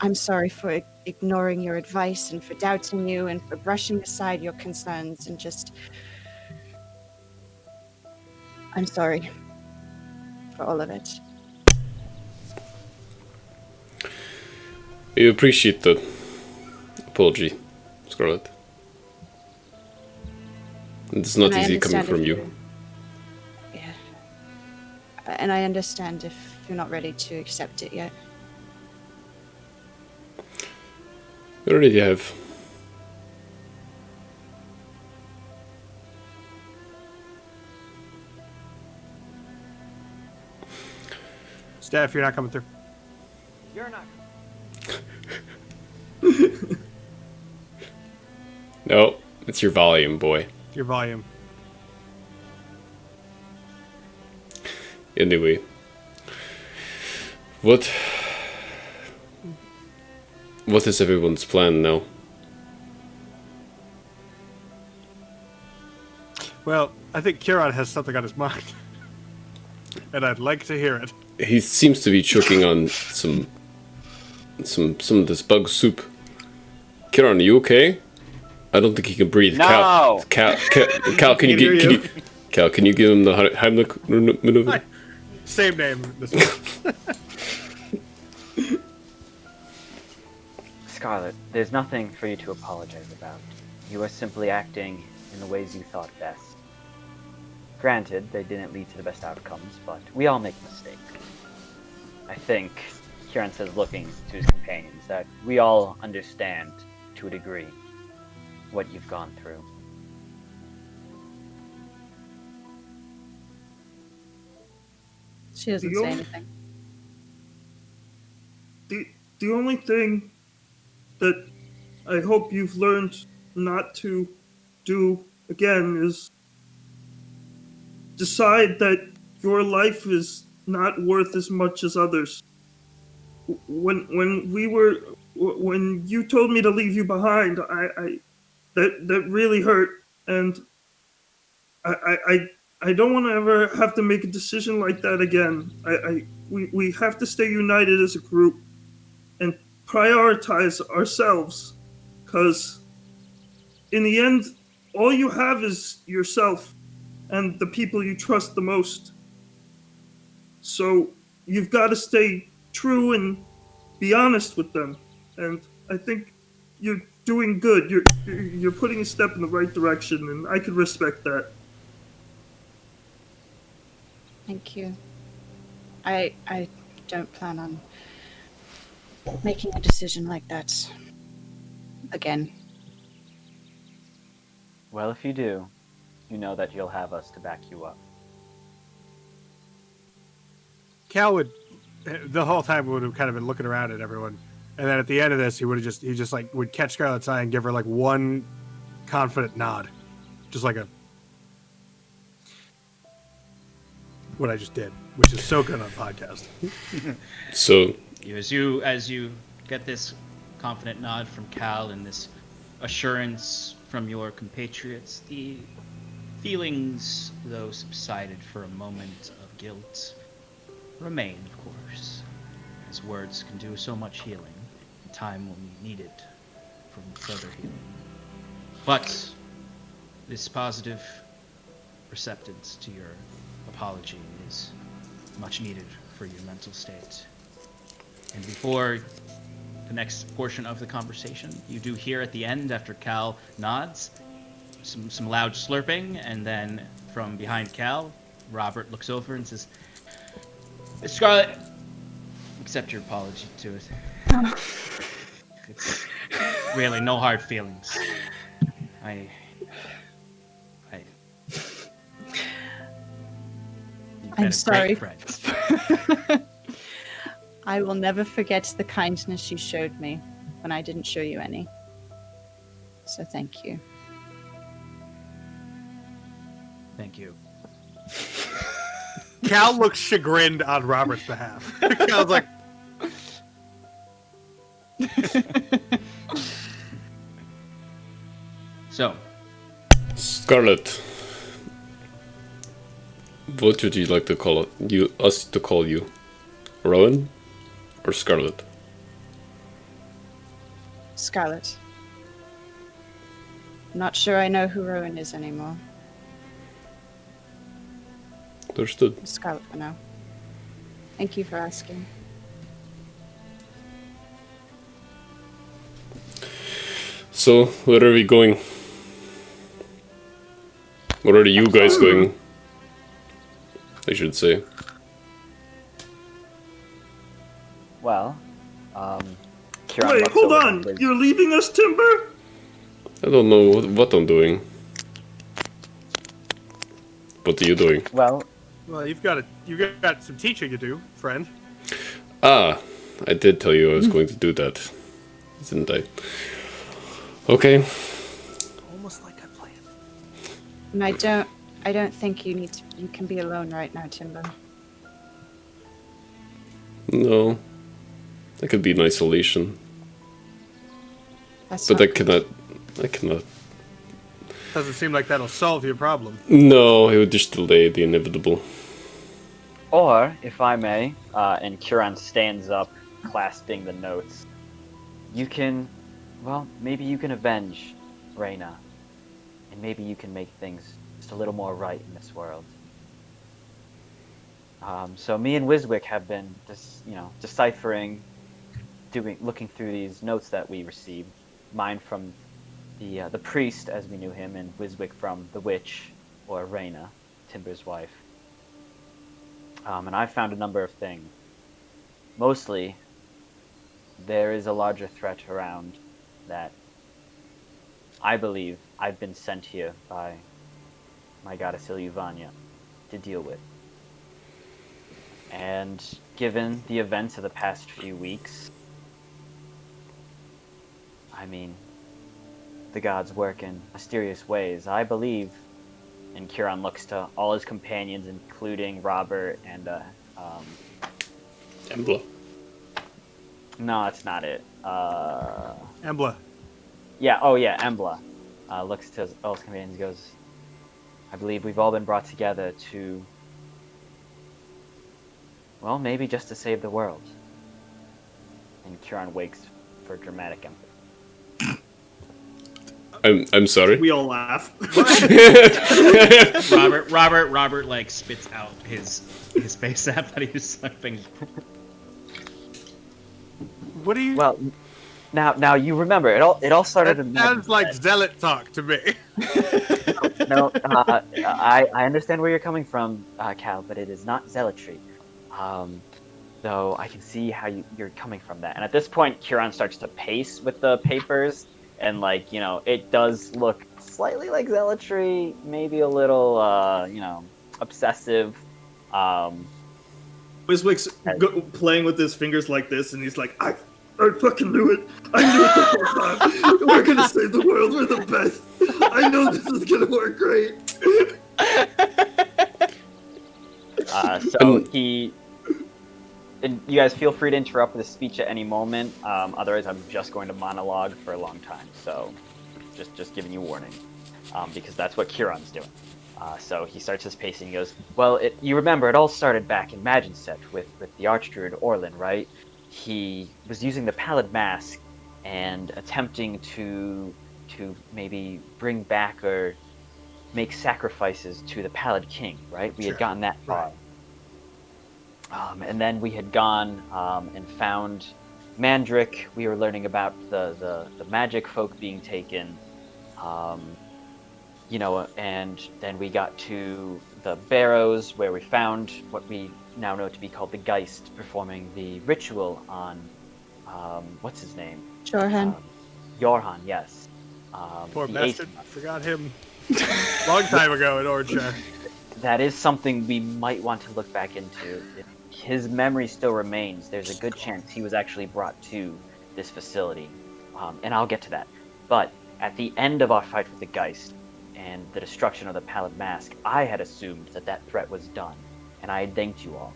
I'm sorry for ignoring your advice and for doubting you and for brushing aside your concerns and just... I'm sorry for all of it. We appreciate the apology, Scarlet. It's not And I easy coming understand from if you. Yeah. And I understand if you're not ready to accept it yet. We already have. Steph, you're not coming through. You're not. No, it's your volume, boy. Your volume. Anyway. What is everyone's plan now? Well, I think Kieran has something on his mind. And I'd like to hear it. He seems to be choking on some of this bug soup. Kieran, are you okay? I don't think he can breathe. No. Cal, can you give him the Heimlich maneuver? Same name. This one. Scarlet, there's nothing for you to apologize about. You are simply acting in the ways you thought best. Granted, they didn't lead to the best outcomes, but we all make mistakes. I think, Kieran says, looking to his companions, that we all understand, to a degree, what you've gone through. She doesn't say anything. The only thing that I hope you've learned not to do again is decide that your life is not worth as much as others. When you told me to leave you behind, that really hurt, and I don't want to ever have to make a decision like that again. We have to stay united as a group and prioritize ourselves, because in the end, all you have is yourself and the people you trust the most. So you've got to stay true and be honest with them. And I think you're doing good. You're putting a step in the right direction, and I can respect that. Thank you. I don't plan on making a decision like that again. Well, if you do, you know that you'll have us to back you up. Cal would, the whole time, would have kind of been looking around at everyone, and then at the end of this, he just like would catch Scarlet's eye and give her like one confident nod, just like what I just did, which is so good on podcast. So As you get this confident nod from Cal and this assurance from your compatriots, the feelings, though subsided for a moment of guilt, remain, of course, as words can do so much healing. Time will be needed for further healing. But this positive receptance to your apology is much needed for your mental state. And before the next portion of the conversation, you do hear at the end, after Cal nods, some loud slurping, and then from behind Cal, Robert looks over and says, Scarlet, accept your apology to it. It's really no hard feelings. You've been I'm a sorry. great friend. I will never forget the kindness you showed me when I didn't show you any. So thank you. Thank you. Cal looks chagrined on Robert's behalf. Cal's like, So, Scarlet. What would you like to call it? Us to call you? Rowan or Scarlet? Scarlet. Not sure I know who Rowan is anymore. Understood. Scarlet for now. Thank you for asking. So, where are we going? Where are you guys going? I should say. Well, Kieran Wait, looks hold over on. at Wiz- You're leaving us, Timber? I don't know what I'm doing. What are you doing? Well, well, you've got some teaching to do, friend. Ah, I did tell you I was going to do that, didn't I? Okay. Almost like I planned. And I don't think you can be alone right now, Timber. No. I could be in isolation. That's But not I cannot. Doesn't seem like that'll solve your problem. No, it would just delay the inevitable. or if I may, and Kieran stands up, clasping the notes. You can, well, maybe you can avenge Reyna, and maybe you can make things just a little more right in this world. So me and Wiswick have been, deciphering, looking through these notes that we received. Mine from the priest, as we knew him, and Wiswick from the witch, or Reyna, Timber's wife. And I found a number of things. Mostly, there is a larger threat around that I believe I've been sent here by my goddess Ilyuvania to deal with. And given the events of the past few weeks, I mean, the gods work in mysterious ways. I believe, and Kieran looks to all his companions, including Robert and, Embla. no, that's not it. Embla. Yeah, Embla. Looks to all his companions and goes, I believe we've all been brought together to, well, maybe just to save the world. And Kieran wakes for dramatic empathy. I'm sorry. We all laugh. Robert like spits out his face app that he was typing. What do you? Well, now you remember it all started. That in sounds like zealot talk to me. No, I understand where you're coming from, Cal, but it is not zealotry. Though I can see how you're coming from that. And at this point, Kieran starts to pace with the papers, and it does look slightly like zealotry, maybe a little, obsessive. Wiswick's playing with his fingers like this, and he's like, I fucking knew it. I knew it the whole time. We're gonna save the world. We're the best. I know this is gonna work great. And you guys feel free to interrupt with a speech at any moment. Otherwise, I'm just going to monologue for a long time. So, just giving you warning, because that's what Kieran's doing. So he starts his pacing. He goes, "Well, you remember it all started back in Maginset with the Archdruid Orlin, right? He was using the Pallid Mask and attempting to maybe bring back or make sacrifices to the Pallid King, right? We had gotten that far." Right. And then we had gone and found Mandrick. We were learning about the magic folk being taken, and then we got to the Barrows, where we found what we now know to be called the Geist, performing the ritual on, what's his name? Jorhan. Yorhan, yes. Poor the bastard. Ace- Forgot him. Long time ago in Orange. That is something we might want to look back into his memory still remains. There's a good chance he was actually brought to this facility, and I'll get to that. But at the end of our fight with the Geist and the destruction of the Pallid Mask, I had assumed that that threat was done, and I had thanked you all,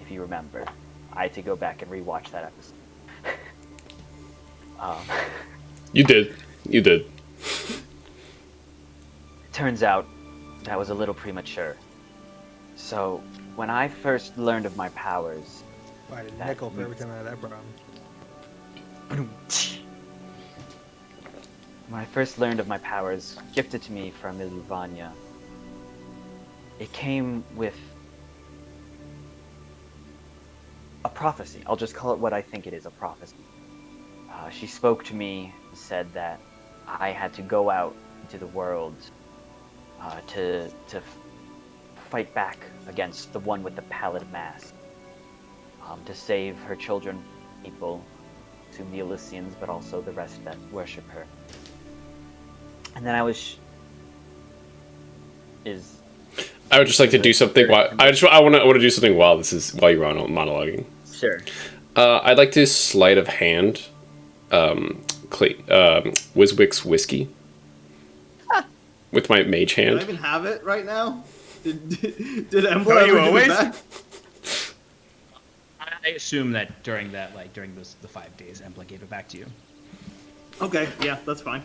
if you remember. I had to go back and rewatch that episode. You did. You did. Turns out that was a little premature. So, when I first learned of my powers... I had a nickel for every time I had that problem. When I first learned of my powers, gifted to me from Iluvania, it came with a prophecy. I'll just call it what I think it is, a prophecy. She spoke to me and said that I had to go out into the world to fight back against the one with the pallid mask, to save her children, people, to the Elysians, but also the rest that worship her. And then I would just like to do something while I want to do something while you're on monologuing. Sure. I'd like to sleight of hand Wiswick's whiskey with my mage Do I hand. even have it right now? Did Embla Don't you ever give always? it back? I assume that during the 5 days, Embla gave it back to you. Okay, yeah, that's fine.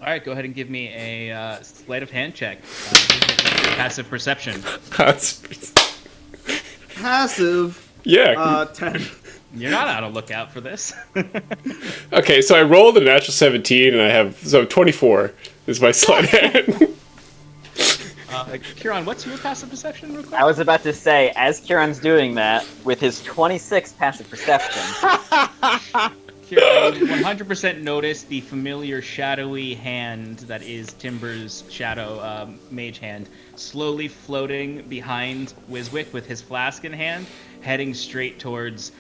All right, go ahead and give me a sleight of hand check. Passive perception. Passive, Yeah. 10. You're not on a lookout for this. Okay, so I rolled a natural 17, and I have 24 is my sleight of hand. Kieran, what's your passive perception real quick? I was about to say, as Kieran's doing that, with his 26 passive perception, Kieran, you 100% notice the familiar shadowy hand that is Timber's shadow mage hand slowly floating behind Wiswick with his flask in hand, heading straight towards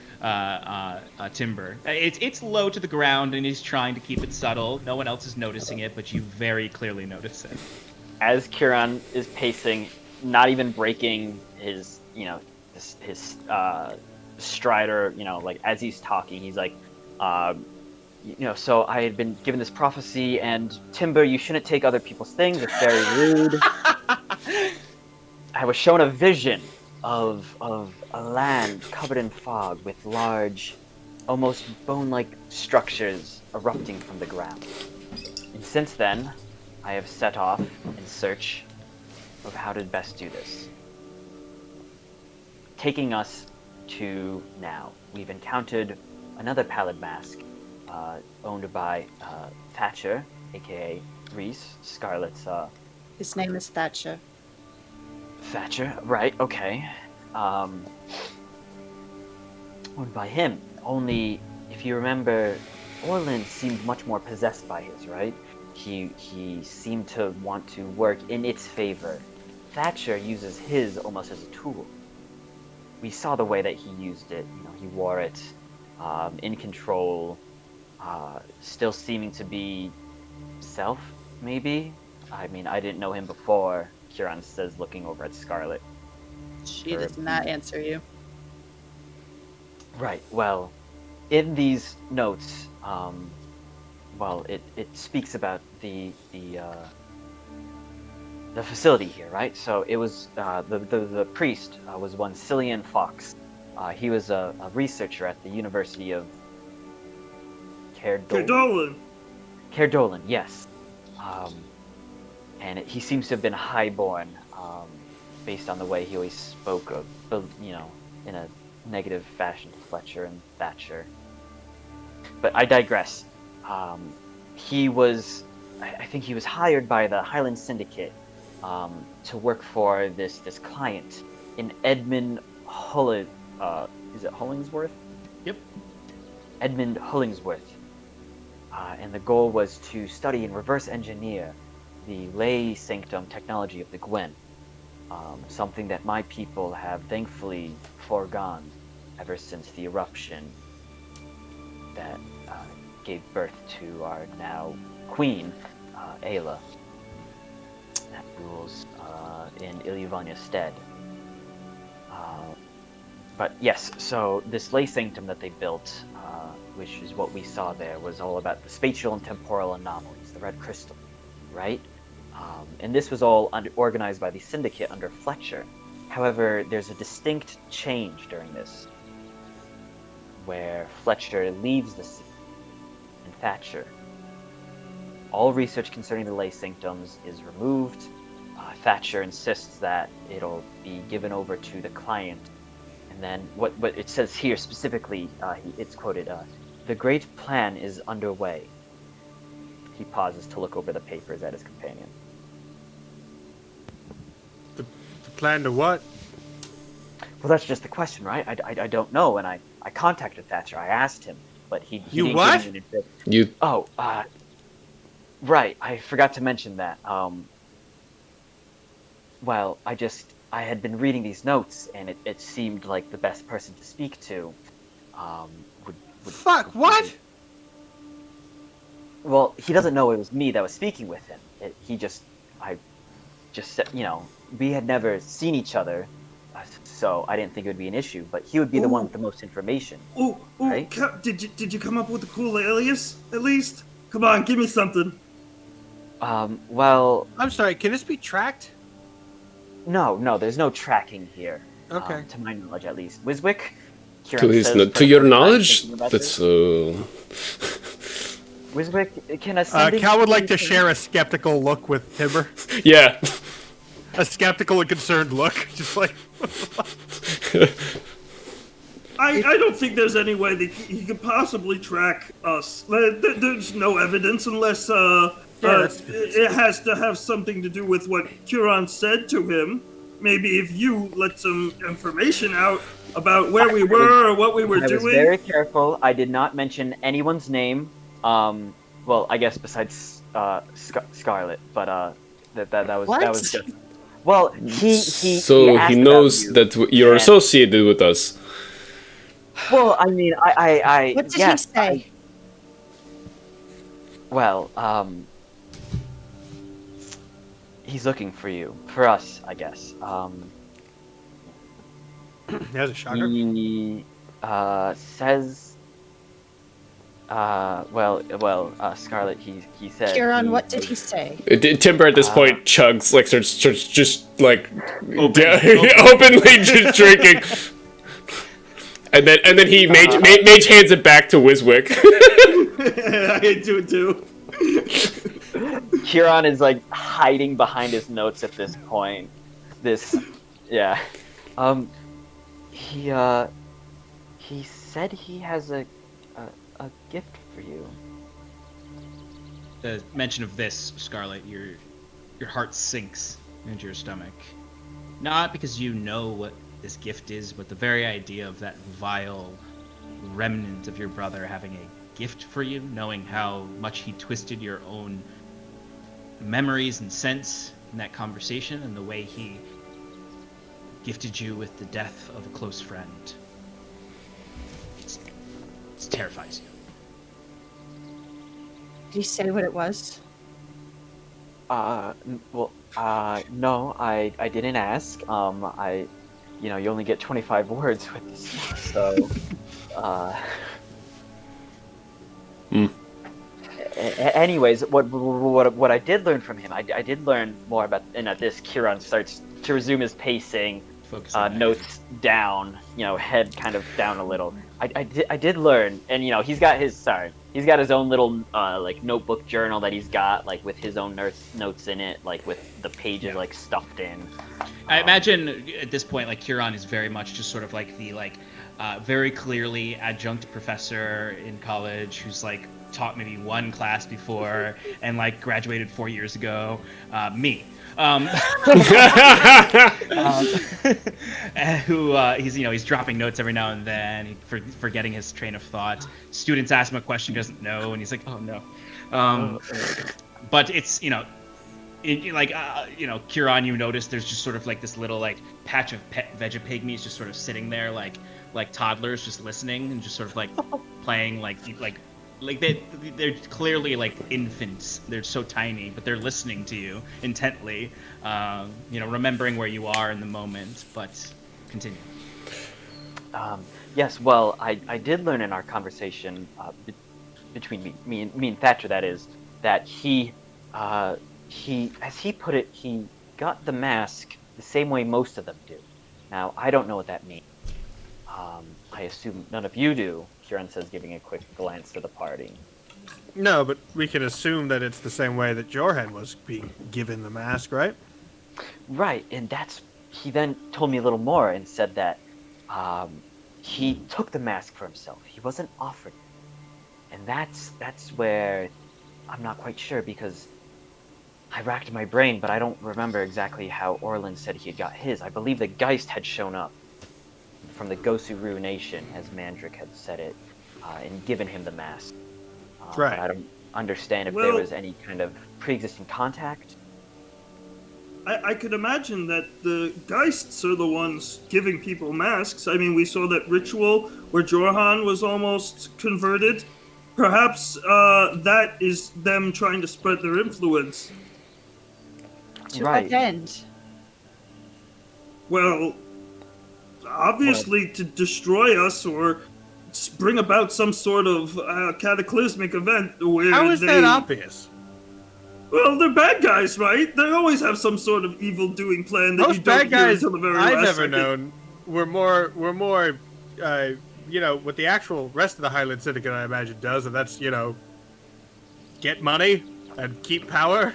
Timber. It's low to the ground and he's trying to keep it subtle. No one else is noticing it, but you very clearly notice it. as Kieran is pacing, not even breaking his, his strider, like as he's talking, he's like, so I had been given this prophecy, and Timber, you shouldn't take other people's things. It's very rude. I was shown a vision of a land covered in fog with large, almost bone-like structures erupting from the ground. And since then, I have set off in search of how to best do this. Taking us to now, we've encountered another pallid mask, owned by Thatcher, aka Reese, Scarlet's. His name is Thatcher. Thatcher, right? Okay. Owned by him. Only, if you remember, Orland seemed much more possessed by his, right? He seemed to want to work in its favor. Thatcher uses his almost as a tool. We saw the way that he used it. He wore it, in control, still seeming to be self, maybe? I mean, I didn't know him before, Kieran says, looking over at Scarlet. She does not answer you. Right, well, in these notes, it speaks about the facility here, right? So it was, the priest was one Cillian Fox. He was a researcher at the University of Caerdolan. Caerdolan, yes. And he seems to have been highborn, based on the way he always spoke of, in a negative fashion to Fletcher and Thatcher. But I digress. He was, I think he was hired by the Highland Syndicate to work for this client in Edmund is it Hollingsworth? Yep. Edmund Hollingsworth. And the goal was to study and reverse engineer the lay sanctum technology of the Gwen. Something that my people have thankfully foregone ever since the eruption that gave birth to our now queen, Ayla, that rules in Iluvania's stead. But yes, so this lay sanctum that they built, which is what we saw there, was all about the spatial and temporal anomalies, the red crystal, right? And this was all organized by the Syndicate under Fletcher. However, there's a distinct change during this, where Fletcher leaves the scene, and Thatcher. All research concerning the lay sanctums is removed. Thatcher insists that it'll be given over to the client. And then what it says here specifically, it's quoted, "The great plan is underway." He pauses to look over the papers at his companion. The plan to what? Well, that's just the question, right? I don't know, and I contacted Thatcher. I asked him, but he You didn't what? give me an You Oh, right. I forgot to mention that. Well, I had been reading these notes, and it seemed like the best person to speak to. Would Fuck, what? Well, he doesn't know it was me that was speaking with him. I just said, we had never seen each other, so I didn't think it would be an issue. But he would be the one with the most information. Oh, Right? Did you come up with a cool alias at least? Come on, give me something. Well, I'm sorry, can this be tracked? no, there's no tracking here. Okay. To my knowledge, at least. Wiswick? to your knowledge, that's Wiswick, can ascending... Cal would like to share a skeptical look with Timber. yeah. A skeptical and concerned look, just like. I don't think there's any way that he could possibly track us. There's no evidence unless it has to have something to do with what Curon said to him. Maybe if you let some information out about where we were or what we were doing. I was very careful. I did not mention anyone's name. Well, I guess besides Scarlet, but that was just. Well, he So he knows that you're associated with us. Well, I mean, I What did yes, he say? He's looking for you, for us, I guess. There's a shocker. He says. Scarlet, he said. Kieran, what did he say? Timber at this point chugs, like starts just like openly just drinking, and then he mage hands it back to Wiswick. I do too. Kieran is like hiding behind his notes at this point. Yeah. He said he has a gift for you. The mention of this, Scarlet, your heart sinks into your stomach. Not because you know what this gift is, but the very idea of that vile remnant of your brother having a gift for you, knowing how much he twisted your own memories and sense in that conversation, and the way he gifted you with the death of a close friend. It terrifies you. Did he say what it was? No, I didn't ask. You only get 25 words with this, so, Anyways, what I did learn from him, I did learn more about, and at this, Kieran starts to resume his pacing, notes down, head kind of down a little. I did learn, and he's got his own little like notebook journal that he's got like with his own notes in it, like with the pages like stuffed in. I imagine at this point, like Kieran is very much just sort of like the very clearly adjunct professor in college who's like taught maybe one class before and like graduated 4 years ago. Me. Who he's dropping notes every now and then, forgetting his train of thought. Students ask him a question he doesn't know, and he's like, "Oh no." But it's Kieran, you notice there's just sort of like this little like patch of pet vegapygmies just sort of sitting there like toddlers just listening and just sort of like playing like they're clearly like infants. They're so tiny, but they're listening to you intently, remembering where you are in the moment. But continue. Yes, well, I did learn in our conversation between me and Thatcher, that is, that he, as he put it, he got the mask the same way most of them do. Now, I don't know what that means. I assume none of you do, Kieran says, giving a quick glance to the party. No, but we can assume that it's the same way that Jorhan was being given the mask, right? Right, and he then told me a little more and said that he took the mask for himself. He wasn't offered it. And that's where I'm not quite sure, because I racked my brain, but I don't remember exactly how Orlin said he had got his. I believe the Geist had shown up from the Gosuru Nation, as Mandrick had said it, and given him the mask. Right. I don't understand if there was any kind of pre-existing contact. I could imagine that the Geists are the ones giving people masks. I mean, we saw that ritual where Jorhan was almost converted. Perhaps that is them trying to spread their influence. To Right. what end? Well, obviously to destroy us or bring about some sort of cataclysmic event where How is that obvious? Well, they're bad guys, right? They always have some sort of evil-doing plan that you Most don't bad hear guys until the very I've last ever second. known were more, what the actual rest of the Highland Syndicate, I imagine, does, and that's, get money and keep power.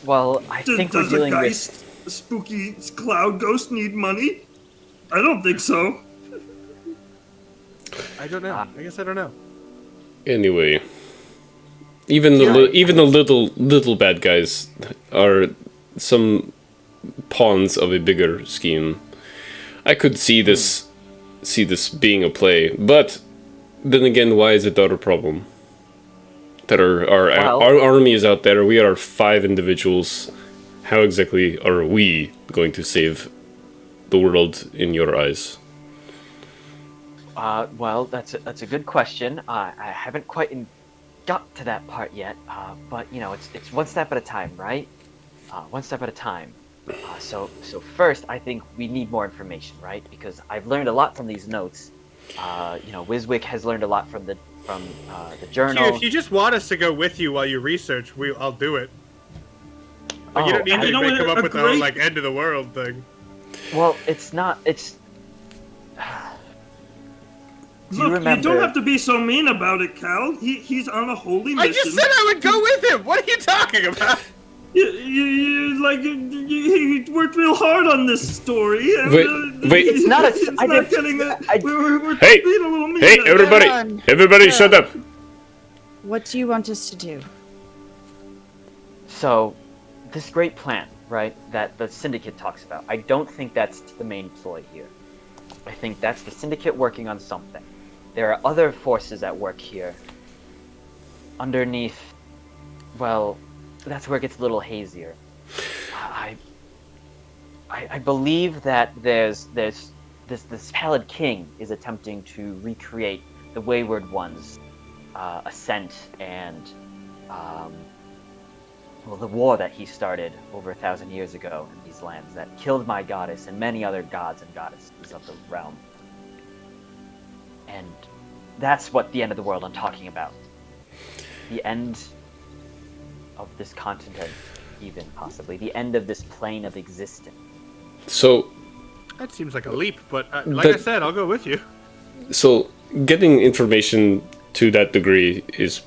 Well, I think we're Does a dealing with... Geist, a spooky cloud ghost, need money? I don't think so. I don't know. I guess I don't know. Anyway, even the little bad guys are some pawns of a bigger scheme. I could see this being a play, but then again, why is it not a problem? That our army is out there. We are 5 individuals. How exactly are we going to save the world in your eyes? Well, that's a good question. I haven't quite got to that part yet, but it's one step at a time, right? One step at a time. So first, I think we need more information, right? Because I've learned a lot from these notes. Wiswick has learned a lot from the journal. Q, if you just want us to go with you while you research, I'll do it. But you don't need to come up with the whole end of the world thing. Well, it's not. It's. Look, you don't have to be so mean about it, Cal. He's on a holy mission. I just said I would go with him. What are you talking about? He worked real hard on this story. And, wait. It's not a. We're Hey, being a little mean. hey, everybody! on. Everybody, shut up! What do you want us to do? So, this great plan, right, that the Syndicate talks about, I don't think that's the main ploy here. I think that's the Syndicate working on something. There are other forces at work here. Underneath, well, that's where it gets a little hazier. I believe that there's this Pallid King is attempting to recreate the Wayward One's ascent and the war that he started over 1,000 years ago in these lands that killed my goddess and many other gods and goddesses of the realm. And that's what the end of the world I'm talking about. The end of this continent, even possibly. The end of this plane of existence. So, That seems like a leap, but I said, I'll go with you. So, getting information to that degree is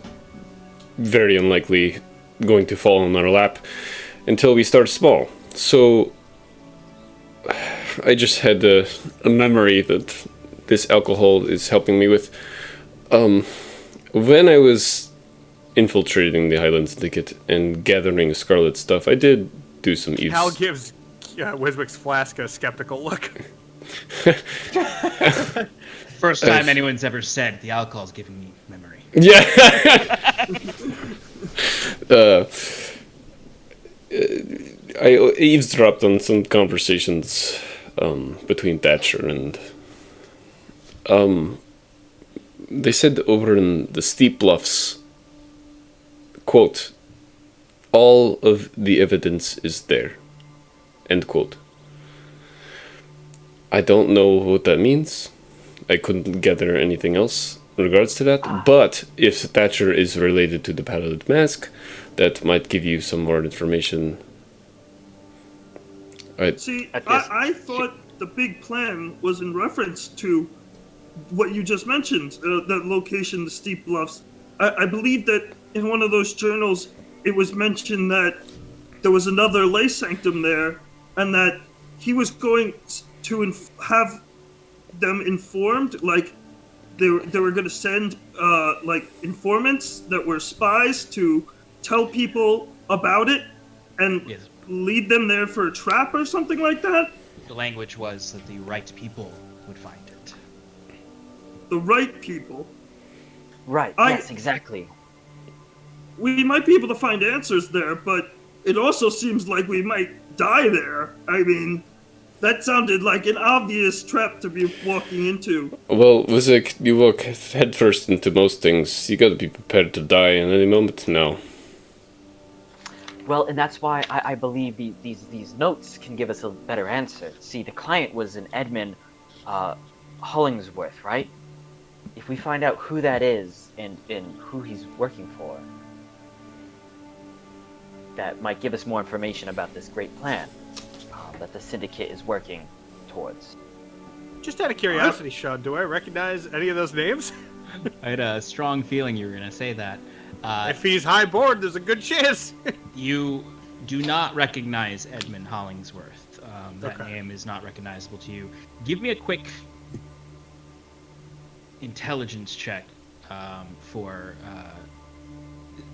very unlikely going to fall on our lap until we start small. So, I just had a memory that this alcohol is helping me with. When I was infiltrating the Highland Syndicate and gathering Scarlet stuff, I did do some eavesdropping. Hal gives Wiswick's flask a skeptical look. First time anyone's ever said the alcohol's giving me memory. Yeah. I eavesdropped on some conversations between Thatcher and they said over in the steep bluffs, quote, all of the evidence is there, end quote. I don't know what that means. I couldn't gather anything else in regards to that. But if Thatcher is related to the Paladin Mask, that might give you some more information. See, At this- I thought the big plan was in reference to what you just mentioned, the location, the steep bluffs. I believe that in one of those journals, it was mentioned that there was another lay sanctum there, and that he was going to have them informed, like they were going to send like informants that were spies to tell people about it and Yes. lead them there for a trap or something like that. The language was that the right people would find it. The right people. Right. I- Yes, exactly. We might be able to find answers there, but it also seems like we might die there. I mean, that sounded like an obvious trap to be walking into. Well, Wizik, you walk headfirst into most things. You gotta be prepared to die in any moment now. Well, and that's why I believe these notes can give us a better answer. See, the client was an Edmund Hollingsworth, right? If we find out who that is and who he's working for, that might give us more information about this great plan that the Syndicate is working towards. Just out of curiosity, Sean, do I recognize any of those names? I had a strong feeling you were going to say that. If he's highborn, there's a good chance. You do not recognize Edmund Hollingsworth. That Okay. name is not recognizable to you. Give me a quick intelligence check for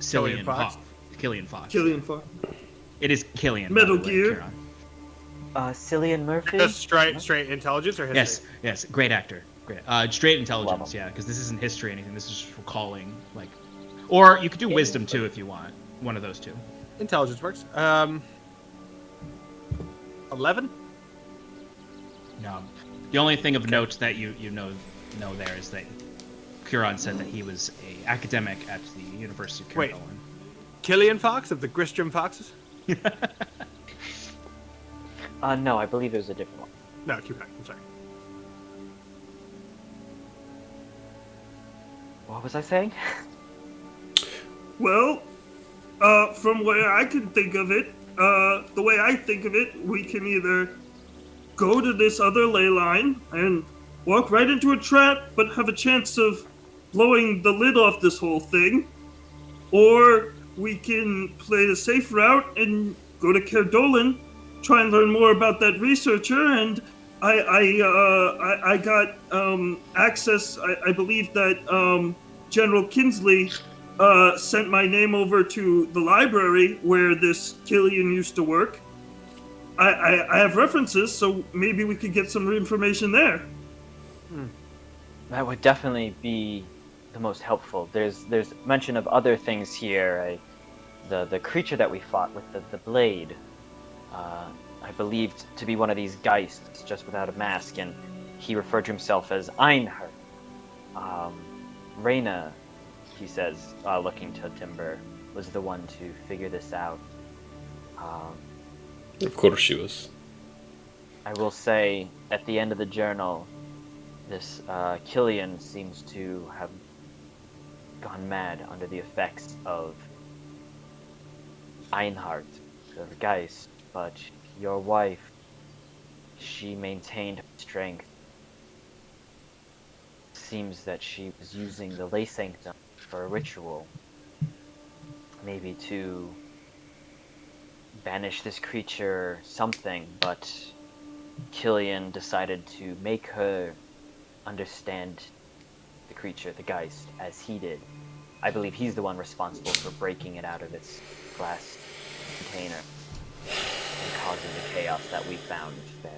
Killian Cillian Fox? Killian Fox. Killian Fox. It is Killian. Metal by the way, Gear. Kieran. Cillian Murphy? Just straight intelligence or history? Yes, great actor. Great. Straight intelligence, Love him. yeah, because this isn't history or anything. This is just recalling, like, or you could do wisdom too if you want. One of those two. Intelligence works. 11? No. The only thing of note that you know there is that Huron said that he was a academic at the University of Wait. Carolina. Killian Fox of the Gristrum Foxes? No, I believe it was a different one. No, keep going. I'm sorry. What was I saying? Well, from where I can think of it, the way I think of it, we can either go to this other ley line and walk right into a trap, but have a chance of blowing the lid off this whole thing, or we can play the safe route and go to Kerdolan, try and learn more about that researcher, and I got access. I believe that General Kinsley sent my name over to the library where this Killian used to work. I have references, so maybe we could get some information there. That would definitely be the most helpful. There's mention of other things here. The creature that we fought with the blade, I believed to be one of these geists, just without a mask, and he referred to himself as Einhard. Reyna, he says, looking to Timber, was the one to figure this out. Of course she was. I will say, at the end of the journal, this Killian seems to have gone mad under the effects of Einhard, the Geist, but your wife, she maintained her strength. Seems that she was using the Lay Sanctum for a ritual, maybe to banish this creature, something, but Killian decided to make her understand the creature, the Geist, as he did. I believe he's the one responsible for breaking it out of its glass container and causing the chaos that we found there.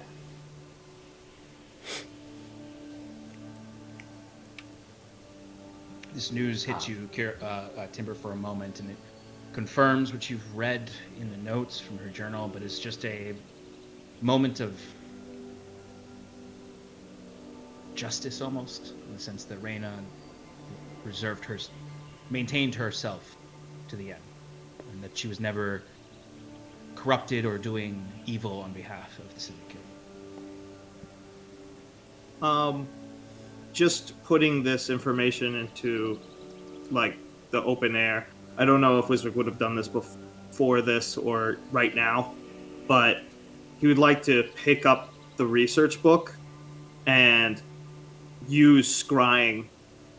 This news hits you, Timber, for a moment, and it confirms what you've read in the notes from her journal, but it's just a moment of justice, almost, in the sense that Reyna maintained herself to the end, and that she was never corrupted or doing evil on behalf of the Syndicate. just putting this information into like the open air. I don't know if Wiswick would have done this before this or right now, but he would like to pick up the research book and use scrying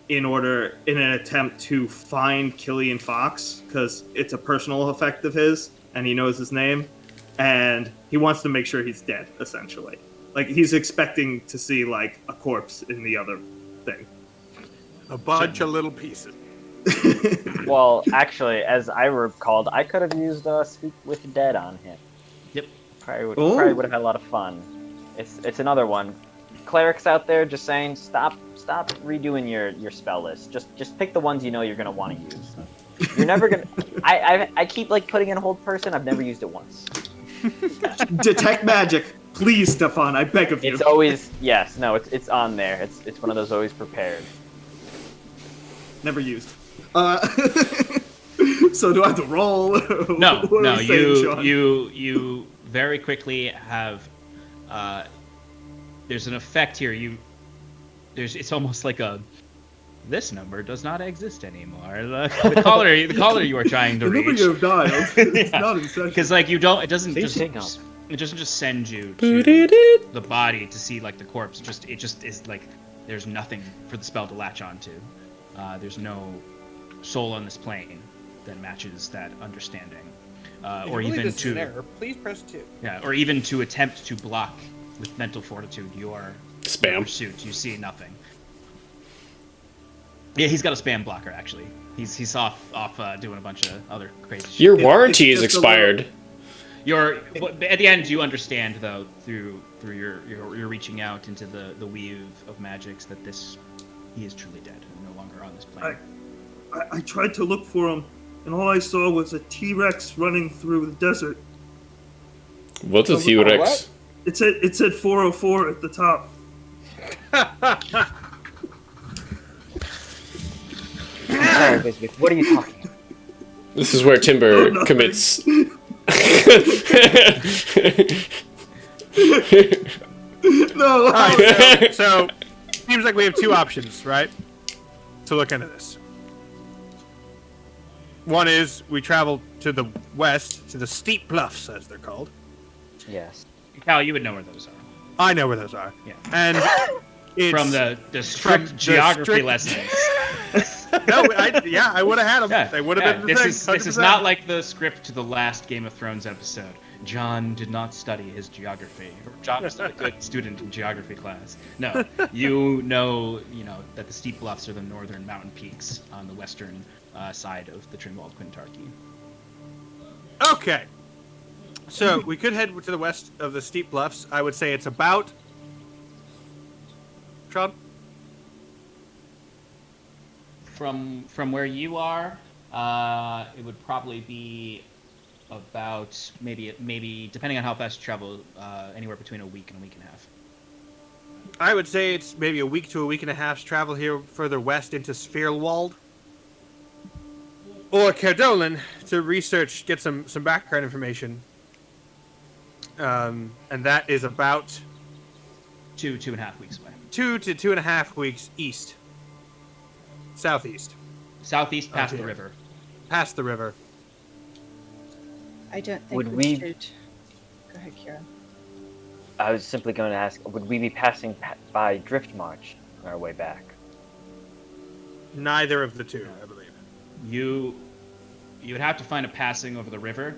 in an attempt to find Killian Fox, because it's a personal effect of his and he knows his name, and he wants to make sure he's dead, essentially. Like, he's expecting to see like a corpse in the other thing. A bunch of little pieces. Well, actually, as I recalled, I could have used Speak with the Dead on him. Yep. Probably would have had a lot of fun. It's another one. Clerics out there, just saying, stop redoing your spell list. Just pick the ones you know you're gonna want to use. You're never gonna. I keep like putting in Hold Person. I've never used it once. Detect magic, please, Stefan. I beg of you. It's always it's on there. It's one of those always prepared. Never used. So do I have to roll? No, What are we saying, Sean? you very quickly have. There's an effect here. It's almost like this number does not exist anymore. The caller you are trying to the reach. number you have dialed. It's Yeah. not in session. Because like you don't, it doesn't Please just hang on. it doesn't just send you to the body to see like the corpse. It just is like there's nothing for the spell to latch onto. There's no soul on this plane that matches that understanding, or even this is an to error, please press 2. yeah, or even to attempt to block with mental fortitude your Spam. pursuit. You see nothing. Yeah, he's got a spam blocker actually. He's off doing a bunch of other crazy shit. Your warranty is just a little- expired. At the end, you understand though through your reaching out into the weave of magics that he is truly dead and no longer on this plane. I tried to look for him, and all I saw was a T-Rex running through the desert. What's a T-Rex? It said 404 at the top. Sorry, Bisbee, what are you talking about? This is where Timber nothing. commits. No. All right, so seems like we have 2 options, right? To look into this. One is we travel to the west, to the steep bluffs, as they're called. Yes. Cal, you would know where those are. I know where those are. Yeah. And it's From the strict the geography strict- lessons. no, I would have had them. Yeah, They would have been the this thing. is 100%. not like the script to the last Game of Thrones episode. John did not study his geography. Or John was not a good student in geography class. No, you know that the steep bluffs are the northern mountain peaks on the western side of the Trinwald Quintarchy. Okay. So we could head to the west of the steep bluffs. I would say it's about. Sean? From where you are, it would probably be about maybe depending on how fast you travel, anywhere between a week and a week and a half. I would say it's maybe a week to a week and a half's travel here further west into Spherelwald. Or Cardolan to research, get some background information. And that is about 2.5 weeks away. 2 to 2.5 weeks east. Southeast. Southeast past the dear. river. Past the river. I don't think Would we we- should. Go ahead, Kira. I was simply going to ask, would we be passing by Driftmarch on our way back? Neither of the two, I believe. You would have to find a passing over the river,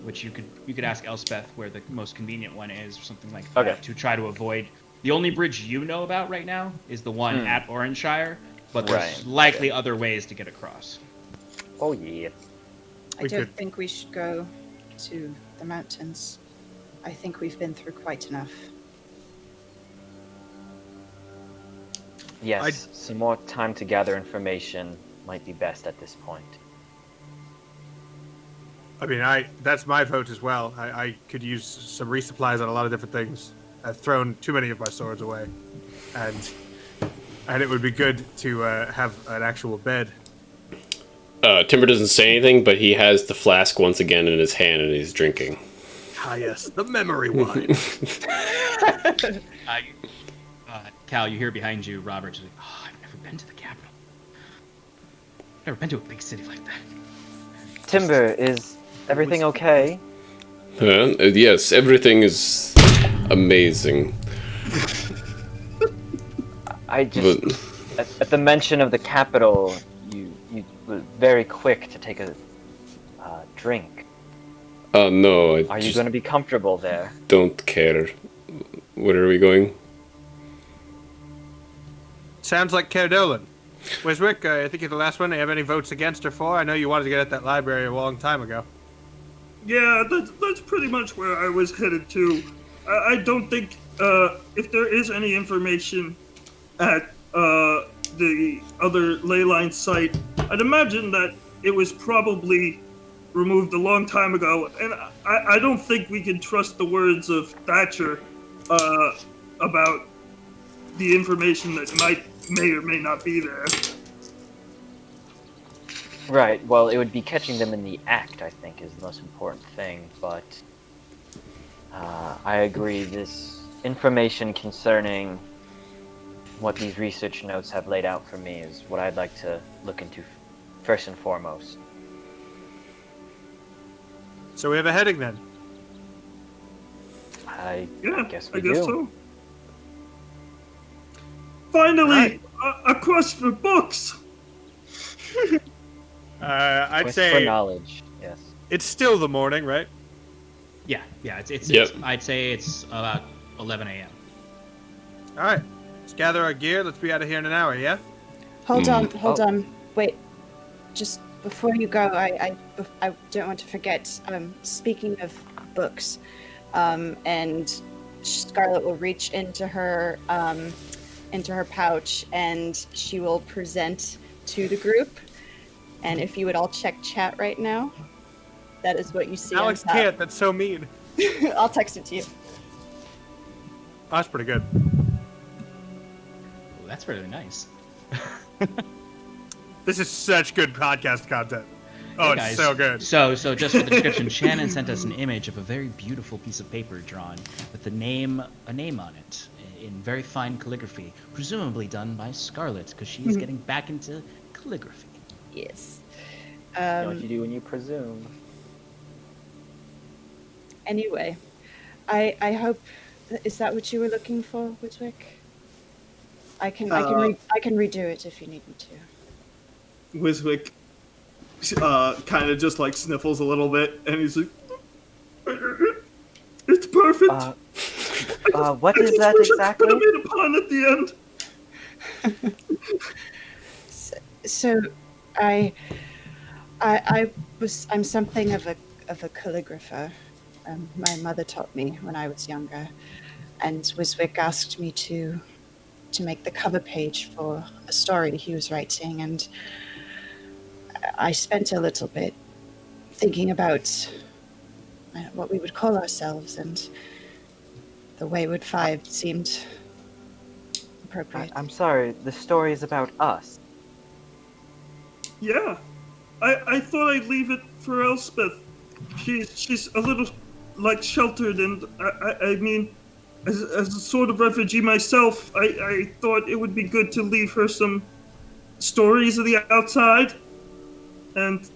which you could ask Elspeth where the most convenient one is, or something like that, Okay. to try to avoid. The only bridge you know about right now is the one at Oranshire, but there's Right. likely other ways to get across. Oh yeah. I We don't could- think we should go to the mountains. I think we've been through quite enough. Yes, some more time to gather information might be best at this point. I mean, that's my vote as well. I could use some resupplies on a lot of different things. I've thrown too many of my swords away, and it would be good to have an actual bed. Timber doesn't say anything, but he has the flask once again in his hand and he's drinking. Ah, yes, the memory wine. Cal, you hear behind you, Robert, just like, oh, I've never been to the capital. Never been to a big city like that. Timber, is everything okay? Yes, everything is amazing. I just, at the mention of the capital, you were very quick to take a drink. No, I Are you just going to be comfortable there? don't care. Where are we going? Sounds like Caerdolan. Wiswick, I think you're the last one. Do you have any votes against or for? I know you wanted to get at that library a long time ago. Yeah, that's pretty much where I was headed to. I don't think if there is any information at the other leyline site, I'd imagine that it was probably removed a long time ago, and I don't think we can trust the words of Thatcher about the information that may or may not be there. Right, well, it would be catching them in the act, I think, is the most important thing, but I agree, this information concerning what these research notes have laid out for me is what I'd like to look into first and foremost. So we have a heading then. I guess we I guess do. so. Finally, Right. a quest for books. I'd Quest say for knowledge, yes. it's still the morning, right? Yeah, it's Yep. I'd say it's about 11 a.m. All right. Let's gather our gear. Let's be out of here in an hour, yeah? Hold Oh. on. Wait. Just before you go, I don't want to forget, speaking of books, and Scarlet will reach into her pouch and she will present to the group. And if you would all check chat right now, that is what you see. Alex on top. can't. That's so mean. I'll text it to you. Oh, that's pretty good. Well, that's really nice. This is such good podcast content. Oh, Hey, it's guys. so good. So just for the description, Shannon sent us an image of a very beautiful piece of paper drawn with a name on it in very fine calligraphy, presumably done by Scarlet because she is getting back into calligraphy. Yes. You know what you do when you presume. Anyway, I hope. Is that what you were looking for, Wiswick? I can redo it if you need me to. Wiswick kind of just like sniffles a little bit, and he's like, It's perfect. What is that I exactly? could have made a pun at the end. So, I'm something of a calligrapher. My mother taught me when I was younger, and Wiswick asked me to make the cover page for a story he was writing, and I spent a little bit thinking about what we would call ourselves, and the Wayward Five seemed appropriate. I'm sorry, the story is about us. Yeah, I thought I'd leave it for Elspeth. She's a little like sheltered, and I mean, as a sort of refugee myself, I thought it would be good to leave her some stories of the outside. And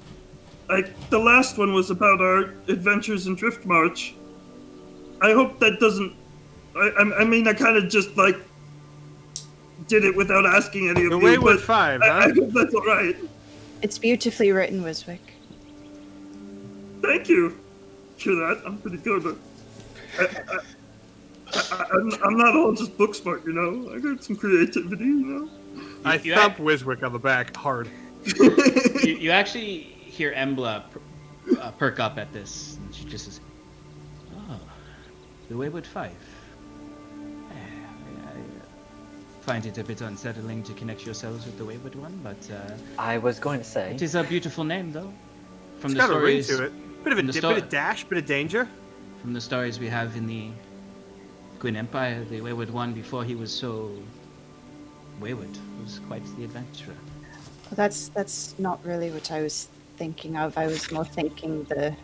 the last one was about our adventures in Drift March. I hope that doesn't. I mean, I kind of just like did it without asking any of The you. Wayward but Five, huh? I hope that's all right. It's beautifully written, Wiswick. Thank you for that. I'm pretty good. I'm not all just book smart, you know. I got some creativity, you know. I You thump Wiswick on the back hard. You actually hear Embla perk up at this, and she just says, "Oh, the Wayward Five. I find it a bit unsettling to connect yourselves with the Wayward One, but I was going to say. it is a beautiful name, though. From It's the got a ring stories, to it. Bit of a from the bit of dash, bit of danger. from the stories we have in the Gwyn Empire, the Wayward One, before he was so wayward, was quite the adventurer. Well, that's not really what I was thinking of. I was more thinking the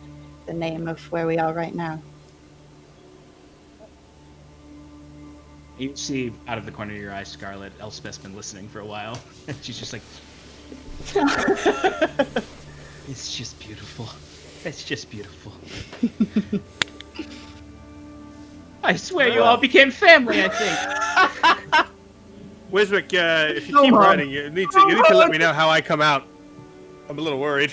name of where we are right now. You see out of the corner of your eye, Scarlet, Elspeth's been listening for a while. And she's just like, it's just beautiful. It's just beautiful. I swear you all became family, I think. Wiswick, if you keep running, you need to let me know how I come out. I'm a little worried.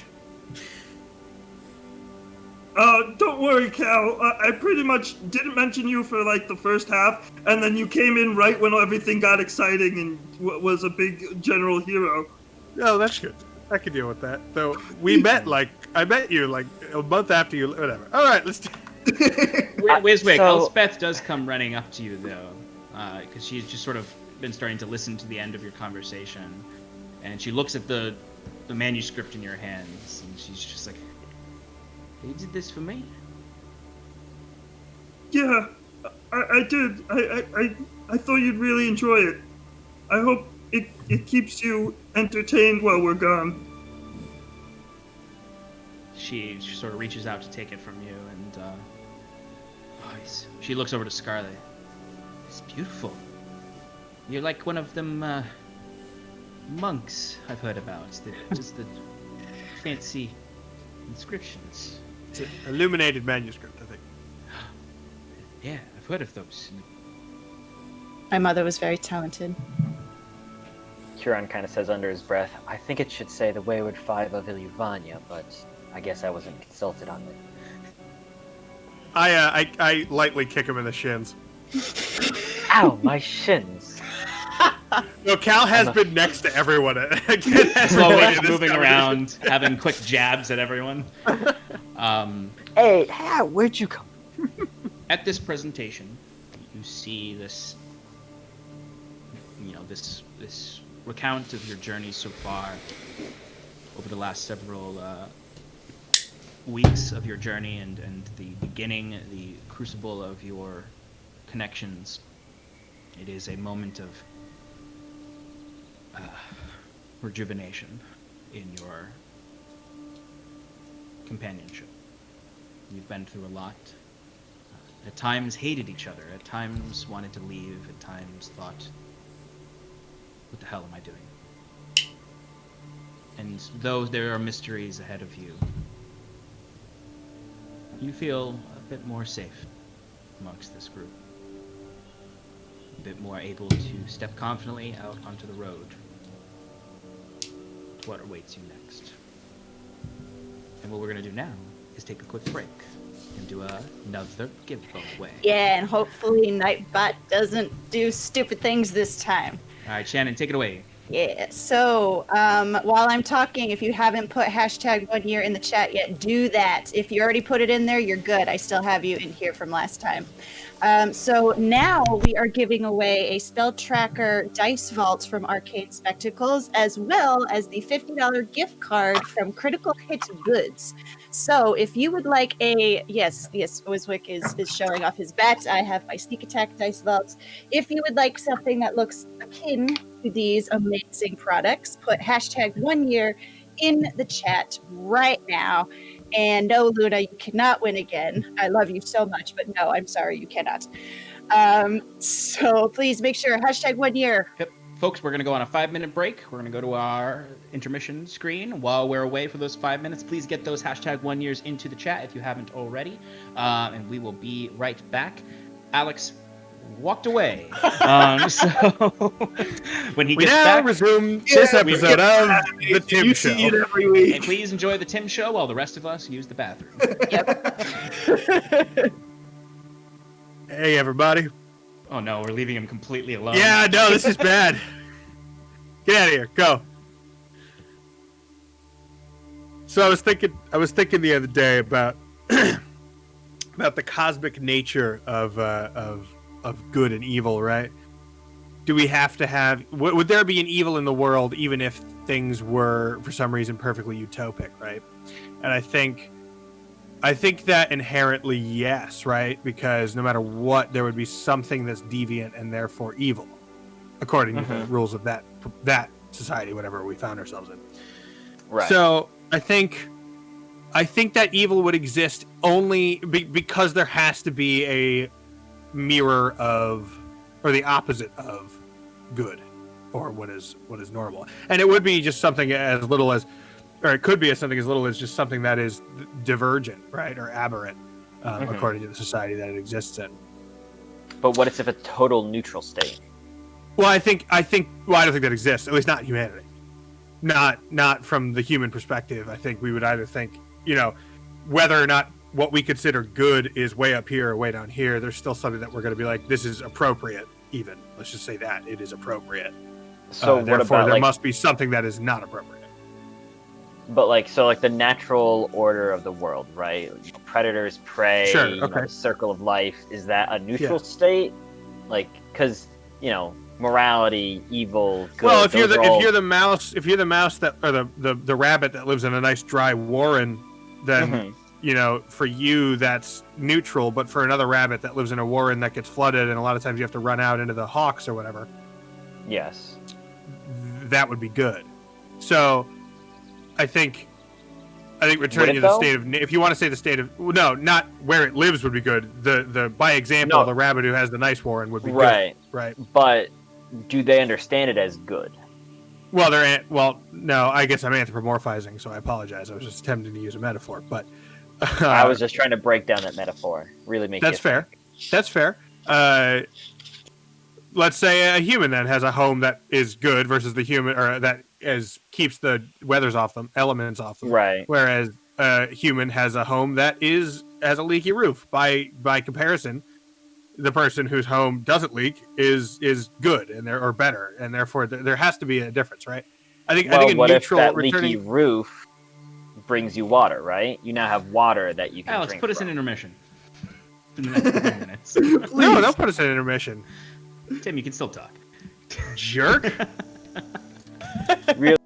Don't worry, Cal. I pretty much didn't mention you for like the first half, and then you came in right when everything got exciting and was a big general hero. Oh, that's good. I can deal with that. So I met you like a month after you. Whatever. All right, let's. Wiswick, So- Elspeth does come running up to you though, because she's just sort of been starting to listen to the end of your conversation, and she looks at the manuscript in your hands, and she's just like, "You did this for me?" Yeah, I did. I thought you'd really enjoy it. I hope it keeps you entertained while we're gone. She sort of reaches out to take it from you, and she looks over to Scarlet. It's beautiful. You're like one of them monks I've heard about. Just the fancy inscriptions. It's an illuminated manuscript, I think. Yeah, I've heard of those. My mother was very talented. Huron kind of says under his breath, I think it should say the Wayward Five of Ilyuvania, but I guess I wasn't consulted on it. I lightly kick him in the shins. Ow, my shins. No, Cal has been next to everyone. Slowly just moving around, having quick jabs at everyone. Hey, where'd you come? At this presentation, you see this, this recount of your journey so far over the last several weeks of your journey and the beginning, the crucible of your connections. It is a moment of rejuvenation in your companionship. You've been through a lot. At times hated each other, at times wanted to leave, at times thought, what the hell am I doing? And though there are mysteries ahead of you, you feel a bit more safe amongst this group. A bit more able to step confidently out onto the road to what awaits you next. And what we're going to do now is take a quick break and do another giveaway. Yeah, and hopefully Nightbot doesn't do stupid things this time. All right, Shannon, take it away. Yeah, so while I'm talking, if you haven't put hashtag 1 year in the chat yet, do that. If you already put it in there, you're good. I still have you in here from last time. So now we are giving away a spell tracker dice vault from Arcane Spectacles, as well as the $50 gift card from Critical Hit Goods. So if you would like yes, Wiswick is showing off his bet. I have my sneak attack dice vaults. If you would like something that looks akin to these amazing products, put hashtag 1 year in the chat right now. And no, Luna, you cannot win again. I love you so much, but no, I'm sorry, you cannot. So please make sure hashtag 1 year. Yep. Folks, we're going to go on a 5-minute break. We're going to go to our intermission screen. While we're away for those 5 minutes, please get those hashtag 1 years into the chat if you haven't already. And we will be right back. Alex walked away. So when he gets back, resume this episode of the Tim Show. See it every week. and please enjoy the Tim Show while the rest of us use the bathroom. Hey, everybody. Oh no, we're leaving him completely alone. Yeah, no, this is bad. Get out of here. Go. So I was thinking the other day about about the cosmic nature of good and evil, right? Do we have to have? Would there be an evil in the world even if things were for some reason perfectly utopic, right? And I think that inherently yes, right? Because no matter what, there would be something that's deviant and therefore evil, according to the rules of that society, whatever we found ourselves in. Right. So I think that evil would exist only because there has to be a mirror of, or the opposite of good, or what is normal. And it would be just something as little as, or it could be something as little as just something that is divergent, right, or aberrant, according to the society that it exists in. But what if it's a total neutral state? Well, I don't think that exists. At least not in humanity. Not from the human perspective. I think we would either think, whether or not what we consider good is way up here or way down here, there's still something that we're going to be like, this is appropriate. Even let's just say that it is appropriate. So what therefore, about there must be something that is not appropriate. But so the natural order of the world, right? Predators, prey, Sure, okay. The circle of life. Is that a neutral state? Like, because morality, evil, good. Well, if you're the mouse that, or the rabbit that lives in a nice dry warren, then for you that's neutral. But for another rabbit that lives in a warren that gets flooded, and a lot of times you have to run out into the hawks or whatever. Yes. That would be good. So, I think returning to the state of, if you want to say the state of, no, not where it lives would be good. The by example, the rabbit who has the nice warren would be good. Right. But do they understand it as good? Well, no, I guess I'm anthropomorphizing, so I apologize. I was just attempting to use a metaphor, but I was just trying to break down that metaphor. Really make that's fair. That's fair. Let's say a human then has a home that is good versus the human, or that keeps the elements off them. Right. Whereas a human has a home that has a leaky roof. By comparison, the person whose home doesn't leak is good or better, and therefore there has to be a difference, right? I think a what neutral if that leaky roof brings you water, right? You now have water that you can Alex, drink put us from. in intermission. In the next 10 minutes. No, don't put us in intermission. Tim, you can still talk. Jerk. Really?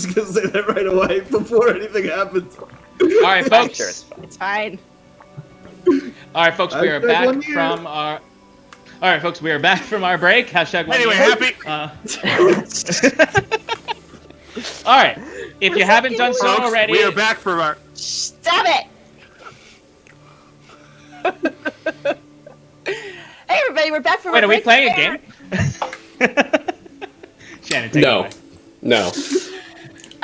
just gonna say that right away before anything happens. All right, folks. Sure, it's fine. It's fine. All right, folks. We are Hashtag back 1 year. from our. All right, folks. We are back from our break. Hashtag one Anyway, year. happy. All right. If you haven't done so Folks, already, we are back from our. Stop it! Hey, everybody, we're back from Wait, our are we break. playing a game? Shannon, take it No. away. No. All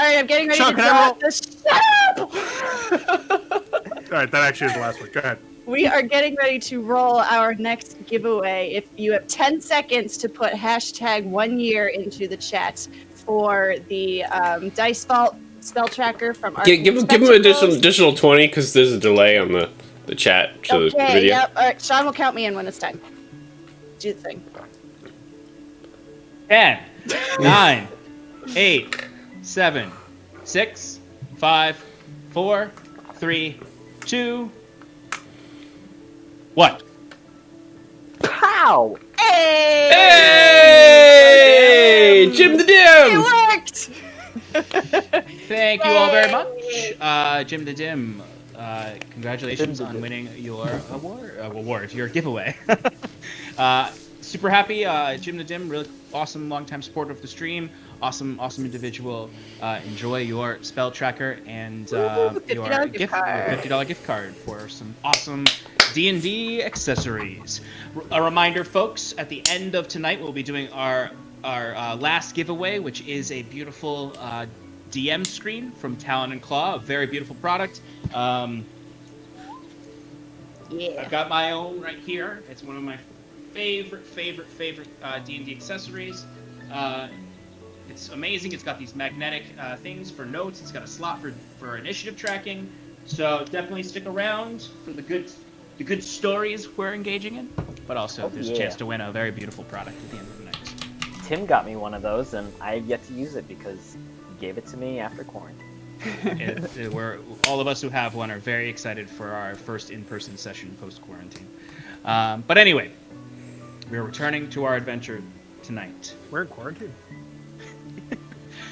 right, I'm getting ready Sean, to can I draw roll? this. Shut up! All right, that actually is the last one. Go ahead. We are getting ready to roll our next giveaway. If you have 10 seconds to put hashtag 1 year into the chat for the Dice Vault spell tracker from Arcane Give him Spectacles. additional 20 because there's a delay on the chat. So the Okay, video. yep. All right, Sean will count me in when it's time. Do the thing. 10, 9, 8, 7, 6, 5, 4, 3, 2, 1. Pow! Hey! Hey! Jim the It Dim! worked! Thank you all very much. Jim the Dim, congratulations on winning your award, your giveaway. Super happy. Jim the Dim, really awesome longtime supporter of the stream. Awesome individual. Enjoy your spell tracker and your $50 gift card. $50 gift card for some awesome D&D accessories. A reminder, folks, at the end of tonight we'll be doing our last giveaway, which is a beautiful DM screen from Talon and Claw, a very beautiful product. Yeah. I've got my own right here. It's one of my favorite D&D accessories. It's amazing. It's got these magnetic things for notes. It's got a slot for initiative tracking. So definitely stick around for the good stories we're engaging in. But also, there's a chance to win a very beautiful product at the end of the night. Tim got me one of those, and I have yet to use it because he gave it to me after quarantine. We're all of us who have one are very excited for our first in-person session post-quarantine. But anyway, we're returning to our adventure tonight. We're in quarantine.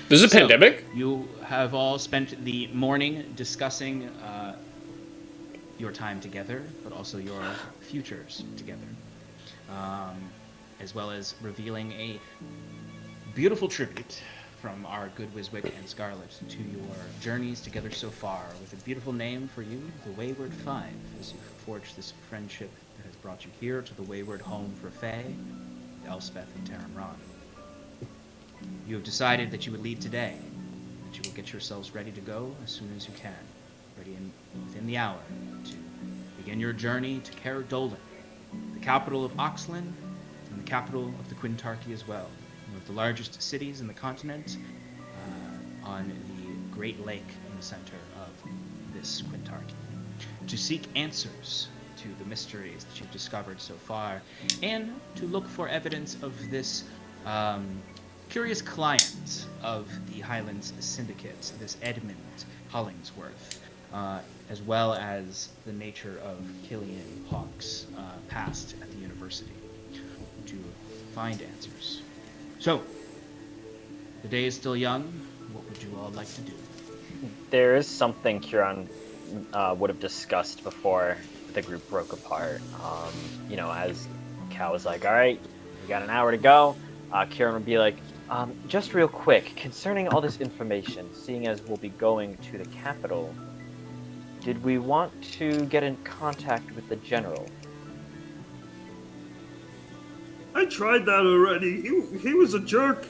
There's a pandemic? You have all spent the morning discussing your time together, but also your futures together, as well as revealing a beautiful tribute from our good Wiswick and Scarlet to your journeys together so far, with a beautiful name for you, the Wayward Five, as you forged this friendship that has brought you here to the wayward home for Fae, Elspeth, and Taramron. You have decided that you would leave today, that you will get yourselves ready to go as soon as you can, ready within the hour to begin your journey to Caer Dolan, the capital of Oxlin, and the capital of the Quintarchy as well, one of the largest cities in the continent, on the Great Lake in the center of this Quintarchy, to seek answers to the mysteries that you've discovered so far, and to look for evidence of this curious client of the Highlands Syndicate, this Edmund Hollingsworth, as well as the nature of Killian Hawk's past at the university, to find answers. So, the day is still young. What would you all like to do? There is something Kieran would have discussed before the group broke apart. As Cal was like, all right, we got an hour to go. Kieran would be like, just real quick, concerning all this information, seeing as we'll be going to the capital, did we want to get in contact with the general? I tried that already. He was a jerk.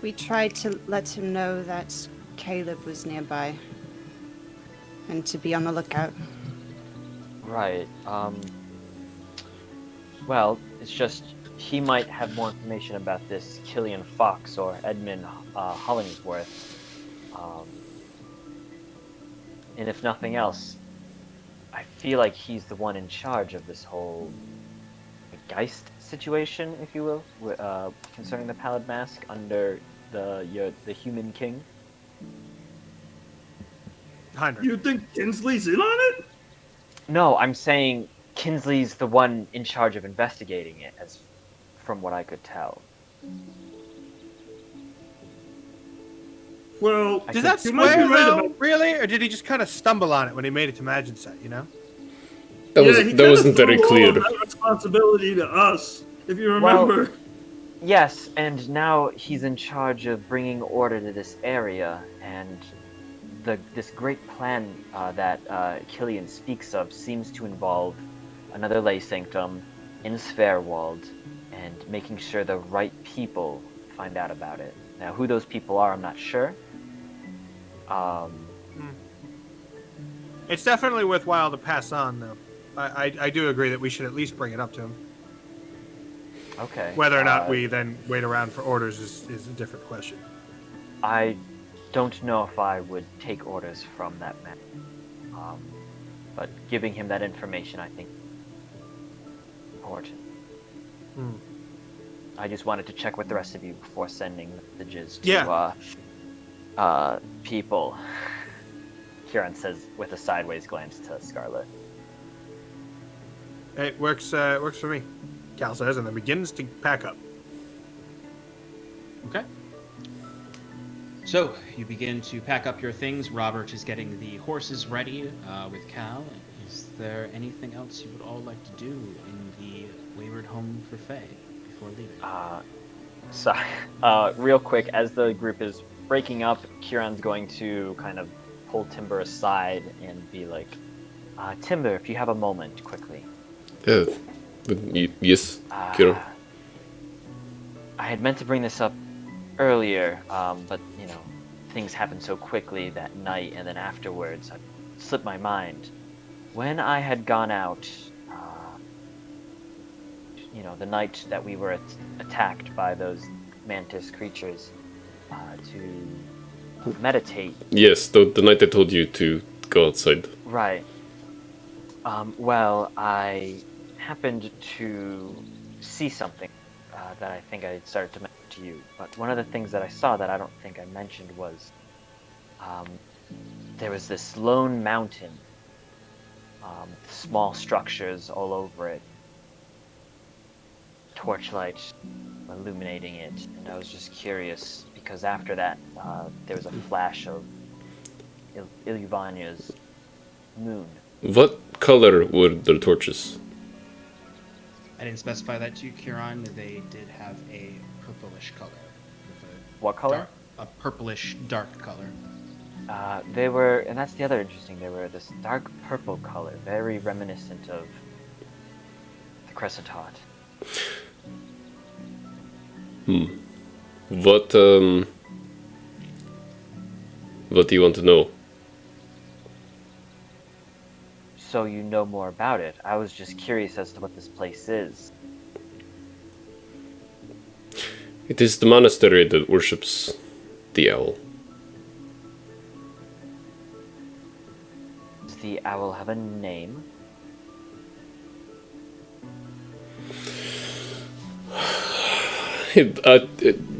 We tried to let him know that Caleb was nearby and to be on the lookout. Right. Well, it's just he might have more information about this Killian Fox or Edmund Hollingsworth. And if nothing else, I feel like he's the one in charge of this whole Geist situation, if you will, concerning the Pallid Mask under the Human King. Heinrich. You think Kinsley's in on it? No, I'm saying Kinsley's the one in charge of investigating it, as from what I could tell. Well, Does that you might be square right though, about- really, or did he just kind of stumble on it when he made it to Magin set? You know? That he wasn't kinda very threw all clear. of that responsibility to us, if you remember. Yes, and now he's in charge of bringing order to this area, and this great plan that Killian speaks of seems to involve another lay sanctum in Spherewald, and making sure the right people find out about it. Now, who those people are, I'm not sure. It's definitely worthwhile to pass on, though. I do agree that we should at least bring it up to him. Okay. Whether or not we then wait around for orders is a different question. I don't know if I would take orders from that man. But giving him that information, I think, important. I just wanted to check with the rest of you before sending messages to people. Kieran says with a sideways glance to Scarlet. It works for me, Cal says, and then begins to pack up. Okay. So you begin to pack up your things. Robert is getting the horses ready with Cal. Is there anything else you would all like to do in the Wayward Home for Fae before leaving? Sorry. Real quick, as the group is breaking up, Kieran's going to kind of pull Timber aside and be like, Timber, if you have a moment, quickly. Yes, Kieran. I had meant to bring this up earlier, but, you know, things happened so quickly that night, and then afterwards, I slipped my mind. When I had gone out, you know, the night that we were attacked by those mantis creatures, to meditate. Yes, the night I told you to go outside. Right. Well, I happened to see something that I think I started to mention to you. But one of the things that I saw that I don't think I mentioned was there was this lone mountain, small structures all over it, torchlight illuminating it, and I was just curious because after that there was a flash of Ilyvanya's moon. What color were the torches? I didn't specify that to you, Kieran. They did have a purplish color. What color? A purplish dark color. They were, and that's the other interesting, they were this dark purple color, very reminiscent of the Crescent Heart. What do you want to know? So you know more about it. I was just curious as to what this place is. It is the monastery that worships the owl. Does the owl have a name?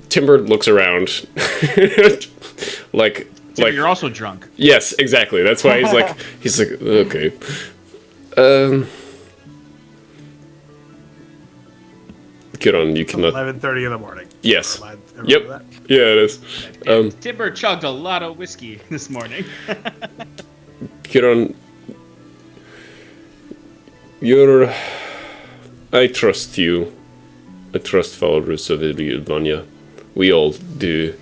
Timber looks around. like You're also drunk. Yes, exactly. That's why he's like okay. Get on, you cannot. 11:30 in the morning. Yes. Everyone Yep. that? Yeah, it is. Timber chugged a lot of whiskey this morning. Get on. I trust you. I trust followers of Ilyvania. We all do.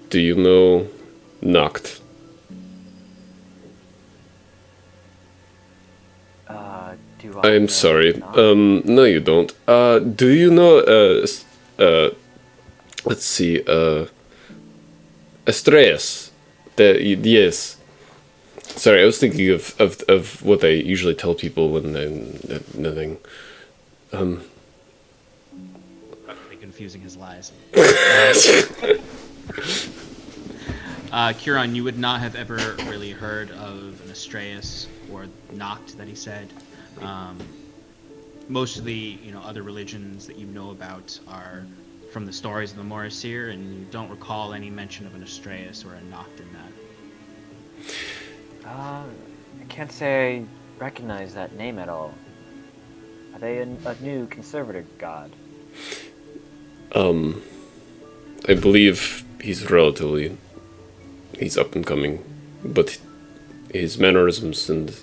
Do you know Nacht? Do I'm know sorry. not? No, you don't. Do you know? Let's see. Estrellas. Yes. Sorry, I was thinking of what I usually tell people when I'm nothing. Probably confusing his lies. Kieran, you would not have ever really heard of an Astraeus or Noct that he said. Most of the other religions that you know about are from the stories of the Morrisir, and you don't recall any mention of an Astraeus or a Noct in that. I can't say I recognize that name at all. Are they a new conservator god? I believe he's up and coming, but his mannerisms and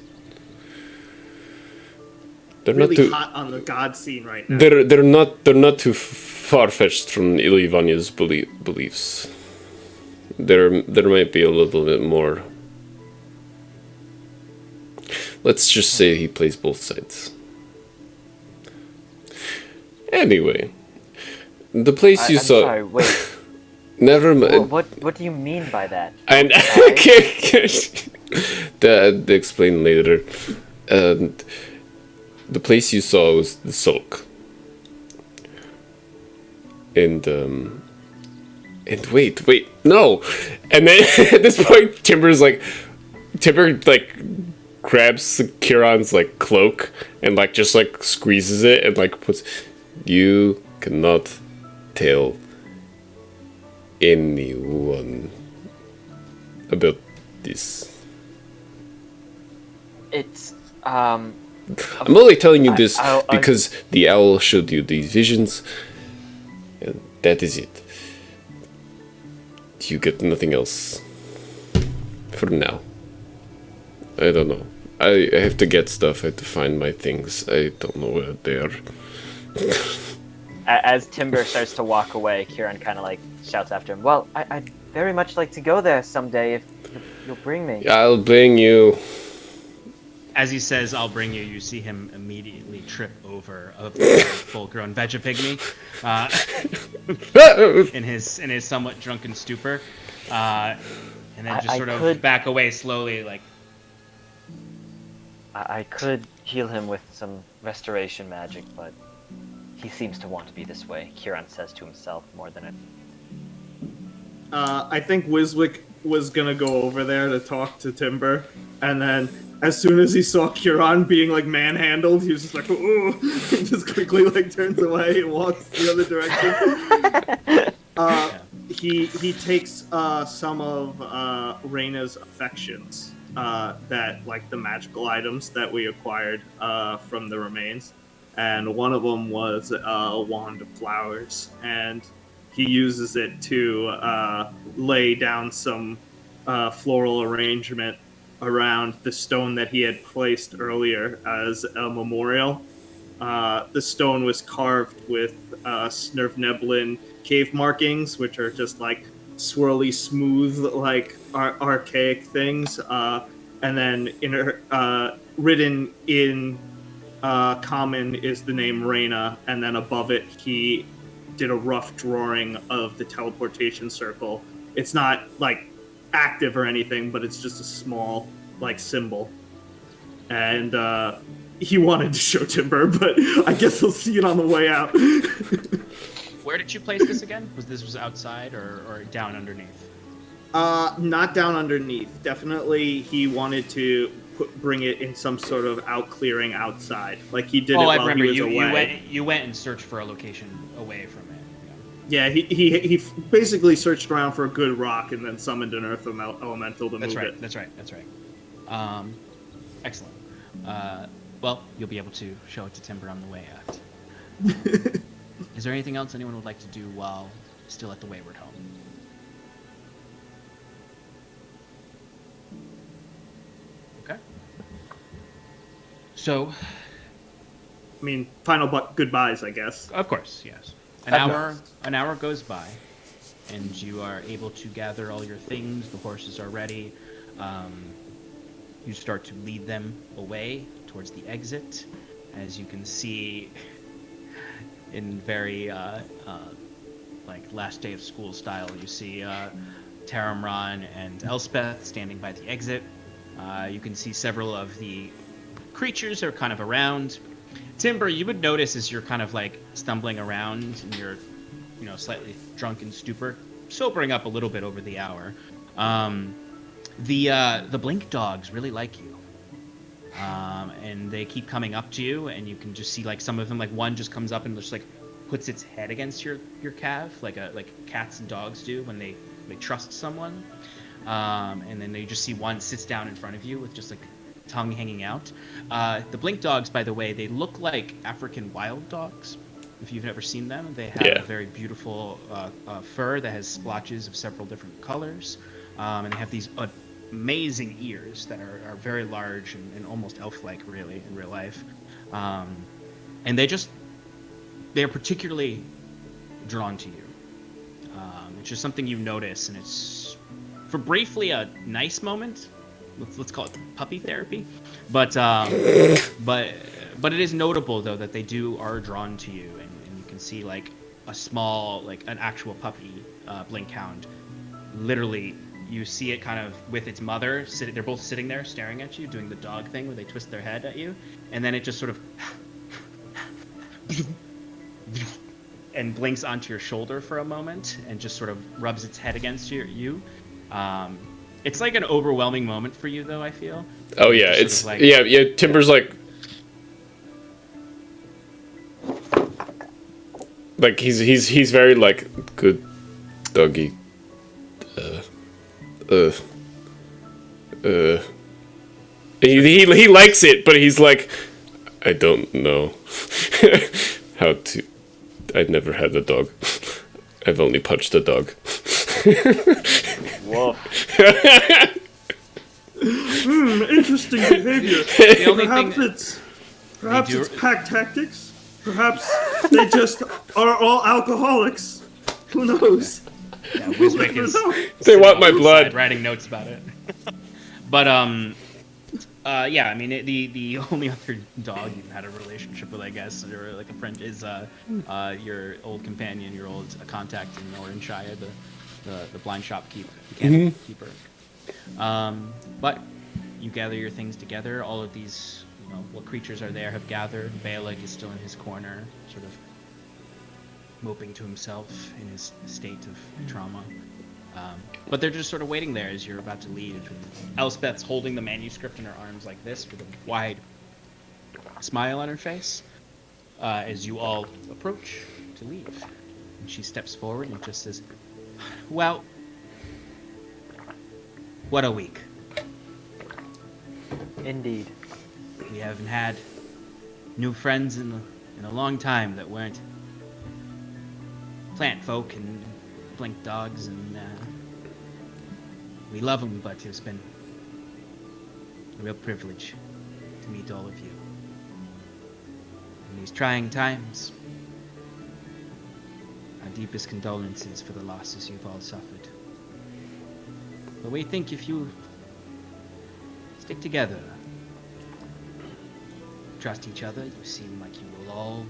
they're Really not too hot on the god scene right now. they're not too far fetched from Ivanya's beliefs. There might be a little bit more. Let's just say he plays both sides. Anyway, the place you I'm saw. sorry, wait. Never mind. What do you mean by that? And that explain later. And the place you saw was the sulk. And wait, no. And then at this point, Timber grabs Kieran's like cloak and just squeezes it and puts. You cannot tell anyone about this. It's I'm only telling you this I- because the owl showed you these visions, and that is it. You get nothing else for now. I don't know. I have to get stuff. I have to find my things. I don't know where they are. As Timber starts to walk away, Kieran kind of shouts after him. Well, I'd very much like to go there someday if you'll bring me. I'll bring you. As he says, "I'll bring you," you see him immediately trip over a full-grown Vegapygmy in his somewhat drunken stupor, and then just sort of back away slowly, I could heal him with some restoration magic, but he seems to want to be this way, Kieran says to himself more than it. I think Wiswick was gonna go over there to talk to Timber, and then as soon as he saw Kieran being manhandled, he was just ooh, and just quickly turns away and walks the other direction. He takes some of Reyna's affections, that the magical items that we acquired from the remains, and one of them was a wand of flowers, and he uses it to lay down some floral arrangement around the stone that he had placed earlier as a memorial. The stone was carved with Snurvneblin cave markings, which are just swirly, smooth, archaic things. And then written in common is the name Reyna, and then above it he did a rough drawing of the teleportation circle. It's not active or anything, but it's just a small symbol. And he wanted to show Timber, but I guess he'll see it on the way out. Where did you place this again? Was this outside or down underneath? Not down underneath. Definitely, he wanted to bring it in some sort of clearing outside, he did it while I remember. he was away. You went and searched for a location away from it. Yeah, he basically searched around for a good rock and then summoned an earth elemental to move it. That's right. Excellent. Well, you'll be able to show it to Timber on the way out. Is there anything else anyone would like to do while still at the Wayward Home? Okay. So, I mean, final goodbyes, I guess. of course, yes. An hour goes by, and you are able to gather all your things. The horses are ready. You start to lead them away towards the exit. As you can see, in very last day of school style, you see Taramron and Elspeth standing by the exit. You can see several of the creatures are kind of around. Timber, you would notice as you're kind of stumbling around in your, slightly drunken stupor, sobering up a little bit over the hour. The blink dogs really like you. And they keep coming up to you, and you can just see some of them, one just comes up and just puts its head against your calf, like cats and dogs do when they trust someone. And then you just see one sits down in front of you with just tongue hanging out. The blink dogs, by the way, they look like African wild dogs. if you've never seen them. They have a very beautiful fur that has splotches of several different colors, and they have these amazing ears that are very large and almost elf-like, really, in real life. And they're particularly drawn to you. It's just something you notice, and it's for briefly a nice moment. Let's call it puppy therapy, but it is notable though that they are drawn to you, and you can see like a small, like an actual puppy blink hound. Literally, you see it kind of with its mother sitting. They're both sitting there staring at you, doing the dog thing where they twist their head at you, and then it just sort of and blinks onto your shoulder for a moment and just sort of rubs its head against you. It's like an overwhelming moment for you, though, I feel. Oh, yeah. It's like... Yeah, Timber's like he's very like, good doggy. He likes it, but he's like, I don't know how to. I'd never had a dog. I've only punched a dog. Whoa. Interesting behavior. Perhaps it's pack tactics. Perhaps they just are all alcoholics. Who knows? Yeah, Wiswick is. They want my blood. Writing notes about it. But yeah, I mean, the only other dog you've had a relationship with, I guess, or like a friend, is your old companion, your old contact in Oranshire, the blind shopkeeper. But you gather your things together. All of these, what creatures are there have gathered. Baelig is still in his corner, sort of moping to himself in his state of trauma. But they're just sort of waiting there as you're about to leave. Elspeth's holding the manuscript in her arms like this with a wide smile on her face as you all approach to leave. And she steps forward and just says, well, what a week. Indeed. We haven't had new friends in a long time that weren't plant folk and blink dogs, and we love them, but it's been a real privilege to meet all of you. In these trying times, our deepest condolences for the losses you've all suffered. But we think if you stick together, trust each other, you seem like you will all,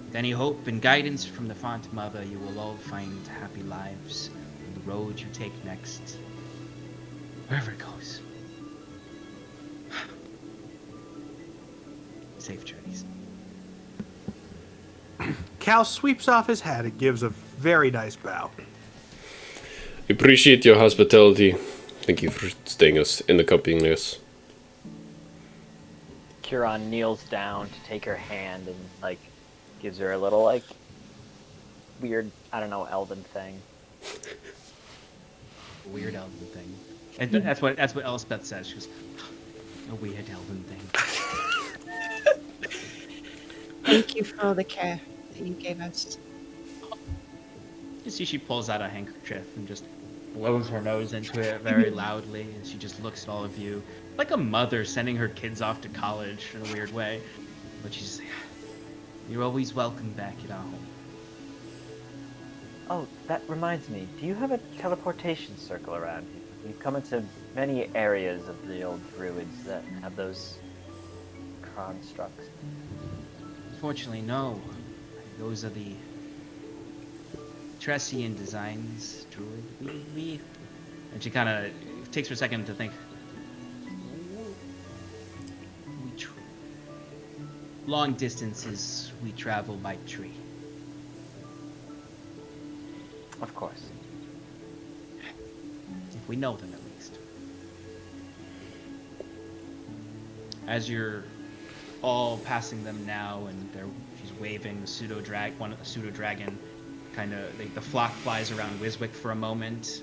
with any hope and guidance from the Font Mother, you will all find happy lives on the road you take next, wherever it goes. Safe journeys. Cal sweeps off his hat and gives a very nice bow. Appreciate your hospitality. Thank you for staying us in accompanying us. Curon kneels down to take her hand and gives her a little weird, I don't know, elven thing. Weird elven thing. And that's what Elspeth says. She goes, a weird elven thing. Thank you for all the care that you gave us. You see she pulls out a handkerchief and just blows her nose into it very loudly, and she just looks at all of you like a mother sending her kids off to college in a weird way. But she's like, you're always welcome back at our home. Oh, that reminds me. Do you have a teleportation circle around you? We've come into many areas of the old druids that have those constructs. Unfortunately, no. Those are the Tressian designs, druid. We... And she kind of takes her a second to think. Long distances, we travel by tree. Of course. If we know them, at least. As you're all passing them now, and she's waving the pseudo-dragon, kind of, the flock flies around Wiswick for a moment,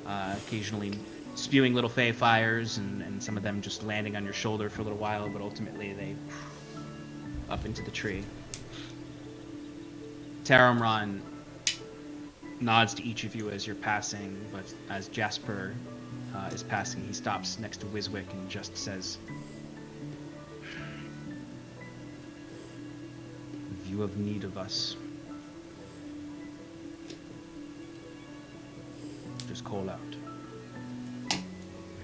occasionally spewing little fey fires, and some of them just landing on your shoulder for a little while, but ultimately they up into the tree. Taramron nods to each of you as you're passing, but as Jasper is passing, he stops next to Wiswick and just says, "If you have need of us, just call out. I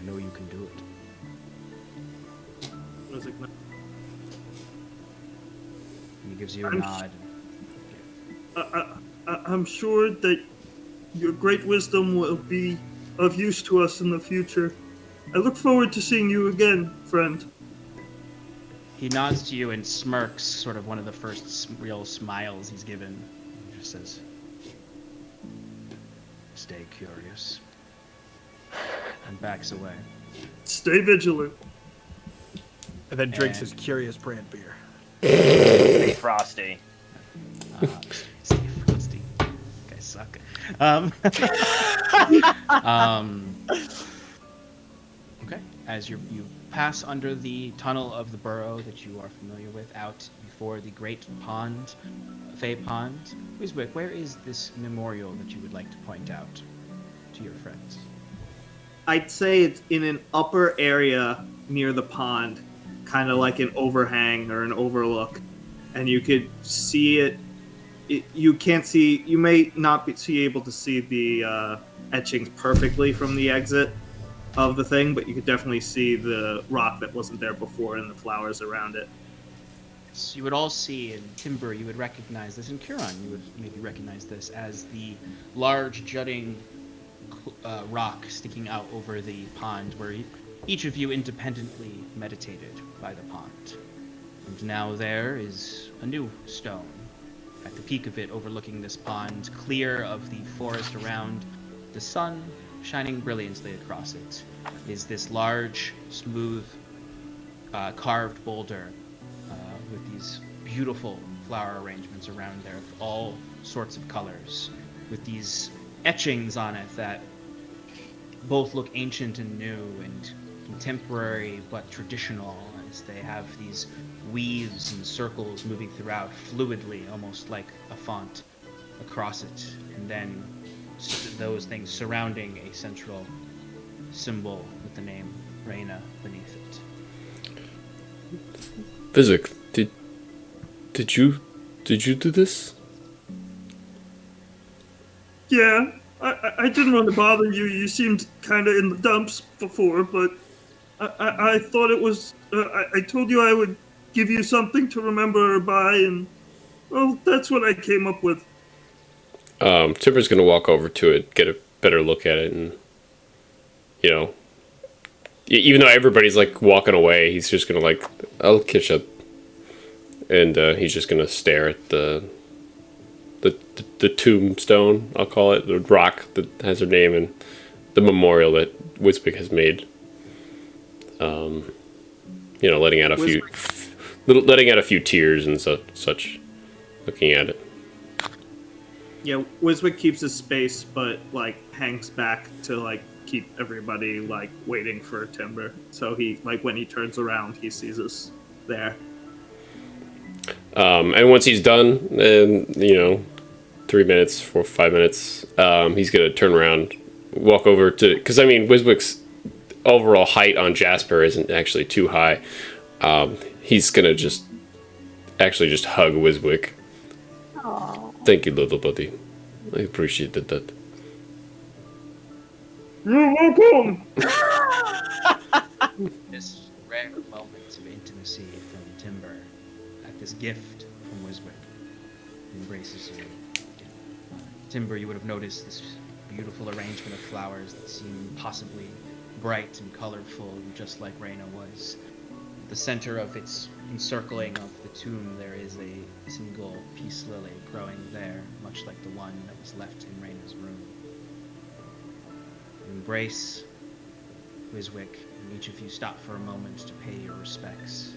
know you can do it." Wiswick, no. And he gives you a nod. I'm sure that your great wisdom will be of use to us in the future. I look forward to seeing you again, friend. He nods to you and smirks, sort of one of the first real smiles he's given. He just says, "Stay curious," and backs away. Stay vigilant. And then drinks his Curious brand beer. Stay frosty. Stay frosty. You guys suck. Okay. As you pass under the tunnel of the burrow that you are familiar with, out before the great pond, Fey Pond, Wiswick, where is this memorial that you would like to point out to your friends? I'd say it's in an upper area near the pond, kind of like an overhang or an overlook, and you could see it. You can't see. You may not be able to see the etchings perfectly from the exit of the thing, but you could definitely see the rock that wasn't there before and the flowers around it. So you would all see in Timber, you would recognize this, in Curon, you would maybe recognize this as the large jutting rock sticking out over the pond where each of you independently meditated by the pond. And now there is a new stone at the peak of it, overlooking this pond, clear of the forest around, the sun shining brilliantly across it, is this large, smooth, carved boulder with these beautiful flower arrangements around there of all sorts of colors, with these etchings on it that both look ancient and new and contemporary but traditional, as they have these weaves and circles moving throughout fluidly, almost like a font across it, and then those things surrounding a central symbol with the name Reina beneath it. Wiswick, did you do this? Yeah, I didn't want to bother you. You seemed kind of in the dumps before, but I thought it was... I told you I would give you something to remember by, and, well, that's what I came up with. Timber's gonna walk over to it, get a better look at it, and, you know, even though everybody's, like, walking away, he's just gonna, like, I'll catch up. And he's just gonna stare at the tombstone, I'll call it, the rock that has her name, and the memorial that Wiswick has made. You know, letting out a few tears and such, looking at it. Yeah, Wiswick keeps his space, but like hangs back to like keep everybody like waiting for Timber. So he like when he turns around, he sees us there. And once he's done, and you know, 3 minutes, 5 minutes, he's gonna turn around, walk over to, because I mean, Wiswick's overall height on Jasper isn't actually too high. He's gonna just hug Wiswick. Aww. Thank you, little buddy. I appreciated that. You're welcome! This rare moment of intimacy from Timber, at this gift from Wiswick, embraces you. Timber, you would have noticed this beautiful arrangement of flowers that seem possibly bright and colorful, just like Reina was. At the center of its encircling of the tomb, there is a single peace lily growing there, much like the one that was left in Reina's room. You embrace Wiswick, and each of you stop for a moment to pay your respects.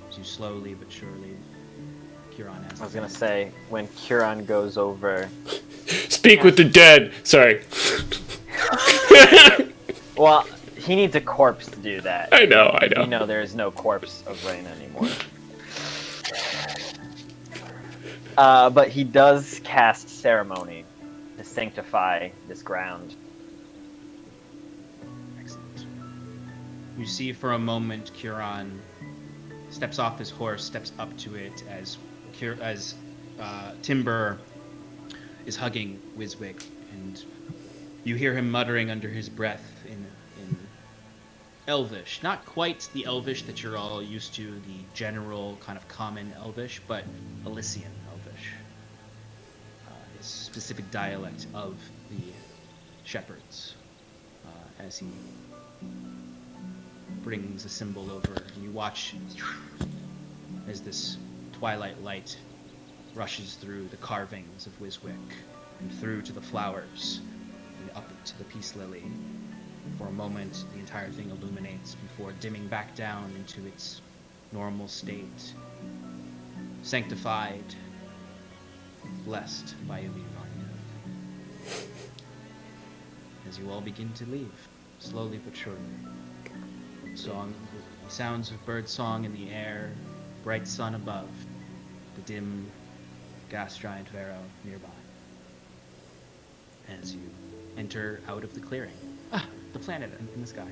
As you slowly but surely, Curon has. I was gonna say, when Curon goes over... Speak with the dead! Sorry. Well, he needs a corpse to do that. I know. You know there is no corpse of Reina anymore. But he does cast ceremony to sanctify this ground. Excellent. You see for a moment Curon steps off his horse, steps up to it as Timber is hugging Wiswick, and you hear him muttering under his breath in Elvish. Not quite the Elvish that you're all used to, the general kind of common Elvish, but Elysian Elvish. His specific dialect of the shepherds. As he brings a symbol over, and you watch as this twilight light rushes through the carvings of Wiswick and through to the flowers and up to the peace lily. For a moment, the entire thing illuminates before dimming back down into its normal state, sanctified, blessed by Illuminati. As you all begin to leave, slowly but surely. Sounds of bird song in the air, bright sun above, the dim gas giant Vero nearby. As you enter out of the clearing. The planet in the sky.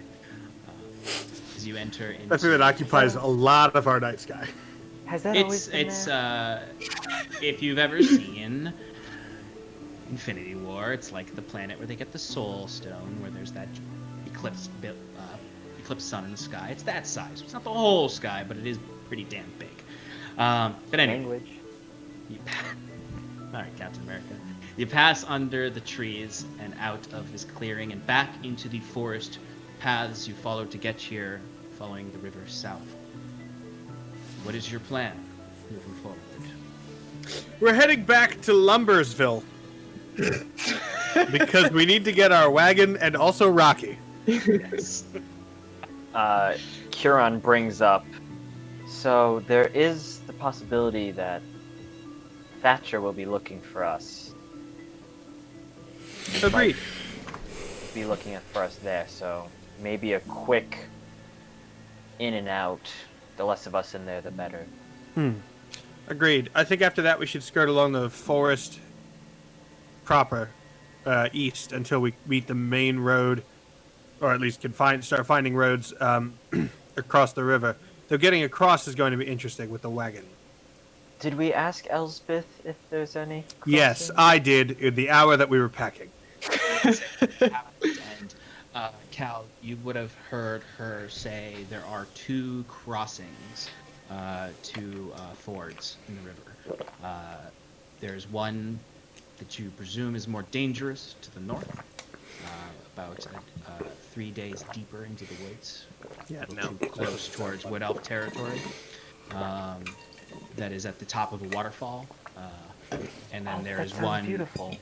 As you enter into... That thing that occupies a lot of our night sky. Has that always been there? If you've ever seen Infinity War, it's like the planet where they get the Soul Stone, where there's that eclipse sun in the sky. It's that size. It's not the whole sky, but it is pretty damn big. But anyway. Language. All right, Captain America. You pass under the trees and out of this clearing and back into the forest paths you followed to get here, following the river south. What is your plan moving forward? We're heading back to Lumbersville. Because we need to get our wagon and also Rocky. Yes. Curon brings up, so there is the possibility that Thatcher will be looking for us. Agreed. Be looking for us there, so maybe a quick in and out. The less of us in there, the better. Agreed. I think after that we should skirt along the forest proper, east, until we meet the main road, or at least can start finding roads across the river. Though getting across is going to be interesting with the wagon. Did we ask Elsbeth if there's any crossing? Yes, I did in the hour that we were packing. And Cal, you would have heard her say there are two crossings to fords in the river. There's one that you presume is more dangerous to the north, about 3 days deeper into the woods. Yeah, Too close towards Wood Elf territory. That is at the top of a waterfall. And then there is one beautiful.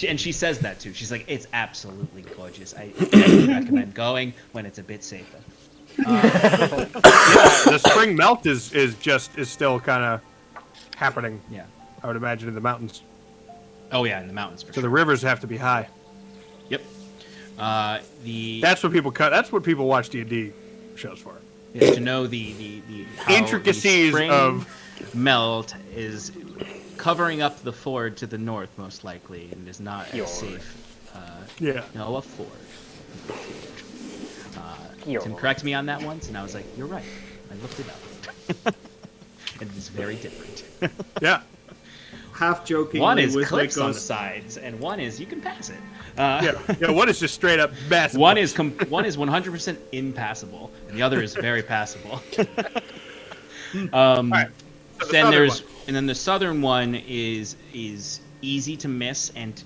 And she says that too. She's like, it's absolutely gorgeous. I recommend going when it's a bit safer. The spring melt is still kind of happening. Yeah. I would imagine in the mountains. Oh yeah, in the mountains for So sure. the rivers have to be high. Yep. That's what people cut. That's what people watch D&D shows for. To know the how Intricacies the spring of melt is covering up the ford to the north, most likely, and is not as safe. Yeah. No, a ford. Tim corrected me on that once, and I was like, "You're right." I looked it up, and it's very different. Yeah. Half joking. One is clips on the sides, and one is you can pass it. Yeah. One is just straight up massive. One is 100% impassable, and the other is very passable. All right. So Then the southern one is easy to miss, and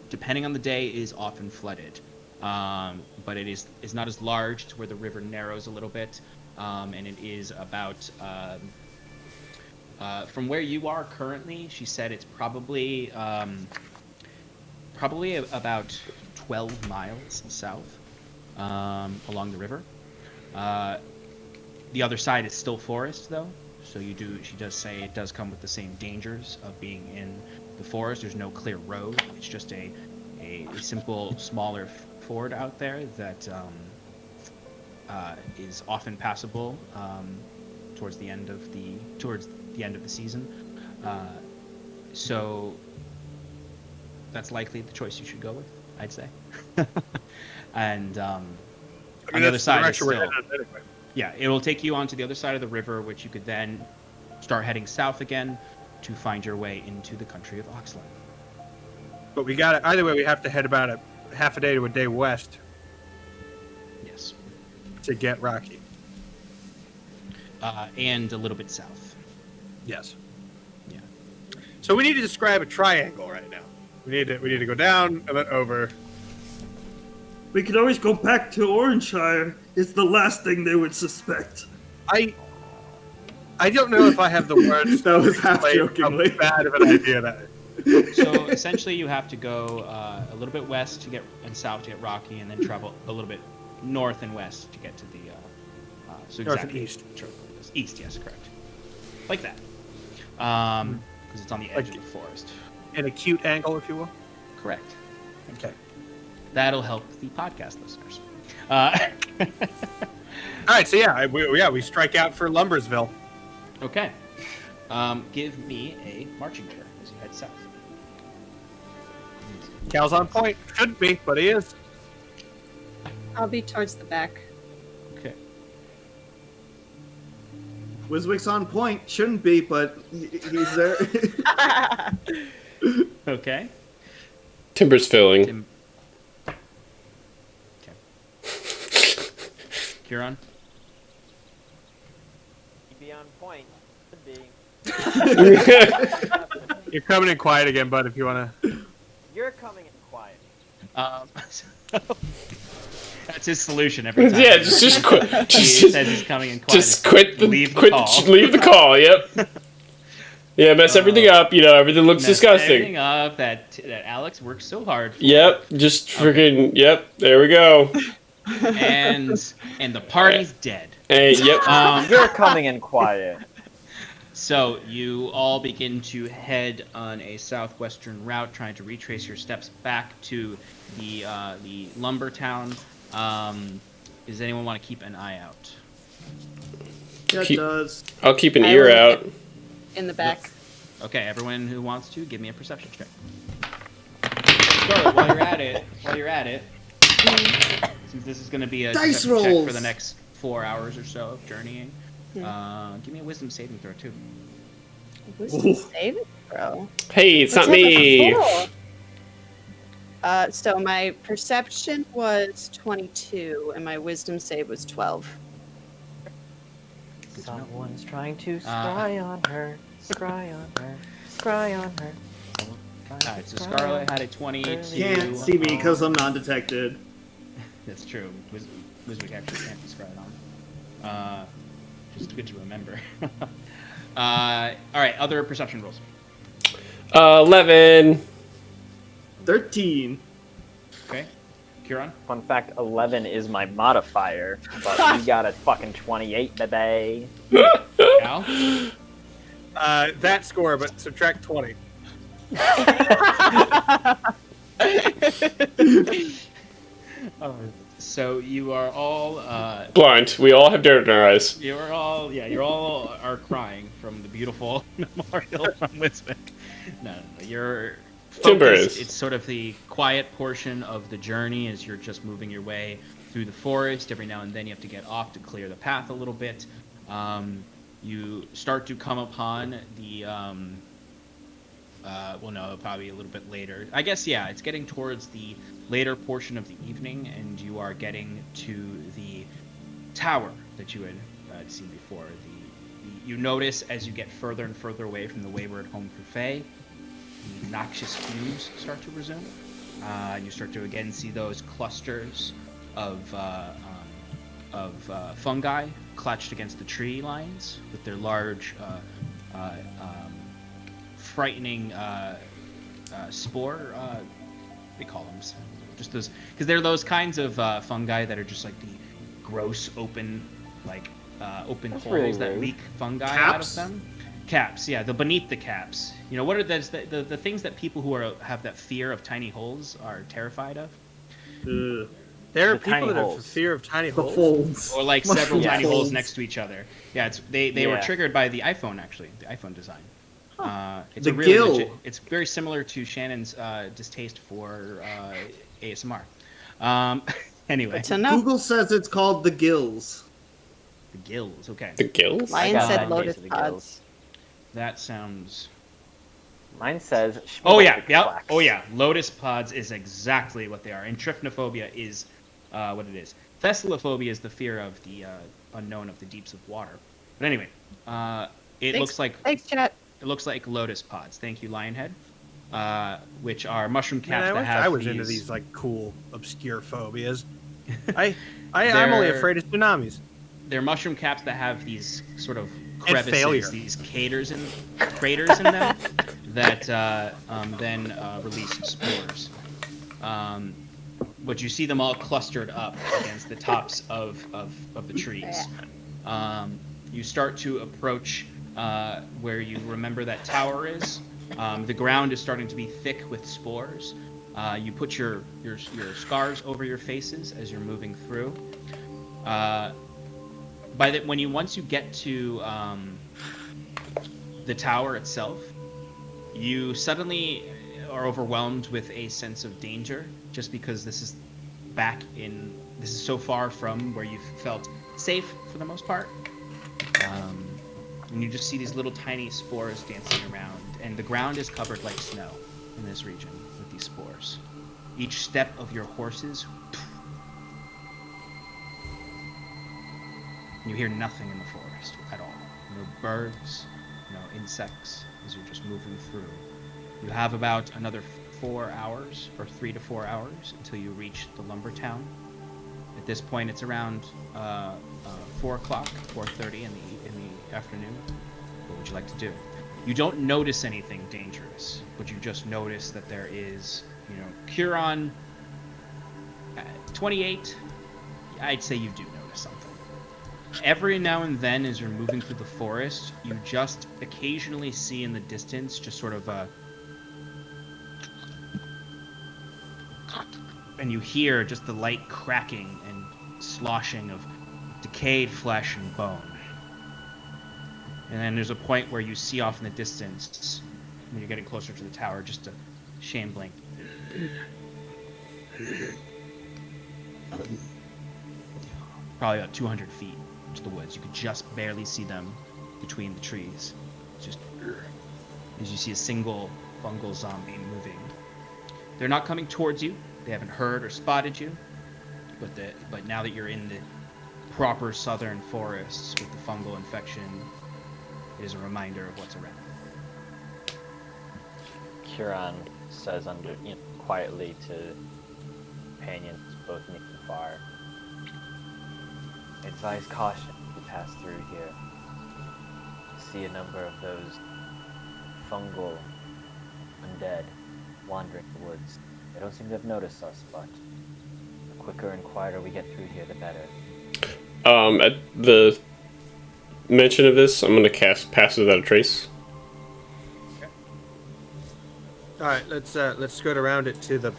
depending on the day, is often flooded. But it is not as large to where the river narrows a little bit, and it is about from where you are currently. She said it's probably about 12 miles south along the river. The other side is still forest, though. So she does say it does come with the same dangers of being in the forest. There's no clear road. It's just a simple, smaller ford out there that is often passable towards the end of the season. So that's likely the choice you should go with, I'd say. And on the other side, it's still, yeah, it will take you onto the other side of the river, which you could then start heading south again to find your way into the country of Oxland. But we got it. Either way, we have to head about a half a day to a day west. Yes. To get Rocky. And a little bit south. Yes. Yeah. So we need to describe a triangle right now. We need to go down and then over. We could always go back to Orangeshire. It's the last thing they would suspect. I don't know if I have the words. That was half how jokingly. bad of an idea that is. So essentially, you have to go a little bit west to get and south to get Rocky, and then travel a little bit north and west to get to the. So North exactly and east. East, yes, correct. Like that. Because it's on the edge of the forest. An acute angle, if you will. Correct. Okay. That'll help the podcast listeners. All right. So yeah, we strike out for Lumbersville. Okay. Give me a marching order as you head south. Cal's on point. Shouldn't be, but he is. I'll be towards the back. Okay. Wiswick's on point. Shouldn't be, but he's there. Okay. Timber's filling. Okay. Kieran? Be on point. Should be. You're coming in quiet again, bud. If you wanna. You're coming in quiet. That's his solution every time. Yeah, just quit. He says he's coming in quiet. Just quit the leave the call. Leave the call. Yep. Yeah, mess everything up. You know, everything looks Mess disgusting. Everything up that Alex worked so hard for. Yep, just freaking. Yep, there we go. And the party's dead. Hey, yep. You're coming in quiet. So you all begin to head on a southwestern route, trying to retrace your steps back to the lumber town. Does anyone want to keep an eye out? Yeah, it does. I'll keep an ear out. In the back. Okay, everyone who wants to, give me a perception check. Scarlet, while you're at it, since this is going to be a Dice perception check rolls. for the next 4 hours or so of journeying, give me a wisdom saving throw too. Wisdom saving throw. Hey, it's What's not me. So my perception was 22, and my wisdom save was 12. Someone's trying to scry on her. Scry on her. Scry on her. Alright, so Scarlet had a 22. Can't see me because I'm non-detected. That's true. Wiswick actually can't be scried on. Just good to remember. Alright, other perception rolls. 11. 13. Okay. Kieran? Fun fact, 11 is my modifier, but we got a fucking 28, baby. Al? That score, but subtract 20. So you are all Blind. We all have dirt in our eyes. you all are crying from the beautiful memorial from Wiswick. No, you're Timber focused. is. It's sort of the quiet portion of the journey as you're just moving your way through the forest. Every now and then you have to get off to clear the path a little bit. You start to come upon the well, no, probably a little bit later. I guess, yeah, it's getting towards the later portion of the evening, and you are getting to the tower that you had seen before. You notice as you get further and further away from the wayward home for Fae, the noxious fumes start to resume. And you start to again see those clusters of fungi clutched against the tree lines with their large, frightening spore. They call them just those, because they're those kinds of fungi that are just like the gross open holes really that rude. leak fungi Caps? out of them. Caps, yeah, the beneath the caps. You know, what are those? The things that people who have that fear of tiny holes are terrified of, Ugh. There are The people tiny that have holes. fear of tiny The holes. folds. or like Mushroom several tiny holes folds. next to each other. Yeah, they were Yeah. triggered by the iPhone, actually, the iPhone design. It's The a really gill. it's very similar to Shannon's distaste for ASMR. Anyway, Good to know. Google says it's called the gills. the gills. Okay, The gills? Lion got said that lotus case of the pods. gills. that sounds. Mine says. Oh yeah, yeah. Schmibelflax. Oh yeah, lotus pods is exactly what they are, and trypnophobia is what it is. Thessaliophobia is the fear of the unknown of the deeps of water. But anyway, it looks like Thanks, chat. it looks like lotus pods. Thank you, Lionhead. Which are mushroom Man, caps I that wish have I was these. into these like cool, obscure phobias. I'm only They're- afraid of tsunamis. They're mushroom caps that have these sort of failure. crevices, these craters in them that then release spores. But you see them all clustered up against the tops of the trees. You start to approach where you remember that tower is. The ground is starting to be thick with spores. You put your scars over your faces as you're moving through. Once you get to the tower itself, you suddenly are overwhelmed with a sense of danger, just because this is so far from where you've felt safe for the most part. And you just see these little tiny spores dancing around, and the ground is covered like snow in this region with these spores. Each step of your horses, you hear nothing in the forest at all. No birds, no insects, as you're just moving through. You have about another 4 hours, or 3 to 4 hours, until you reach the lumber town. At this point, it's around 4 o'clock, 4:30 in the afternoon. What would you like to do? You don't notice anything dangerous, but you just notice that there is, Curon 28. I'd say you do notice something. Every now and then, as you're moving through the forest, you just occasionally see in the distance just sort of and you hear just the light cracking and sloshing of decayed flesh and bone. And then there's a point where you see off in the distance, when you're getting closer to the tower, just a shambling. Probably about 200 feet to the woods. You could just barely see them between the trees. Just as you see a single fungal zombie moving. They're not coming towards you. They haven't heard or spotted you. But now that you're in the proper southern forests with the fungal infection, it is a reminder of what's around. Curon says quietly to companions both near and far. Advise caution as you pass through here. See a number of those fungal undead wandering the woods. They don't seem to have noticed us, but the quicker and quieter we get through here, the better. At the mention of this, I'm gonna cast Pass Without a Trace. All right, let's skirt around it to the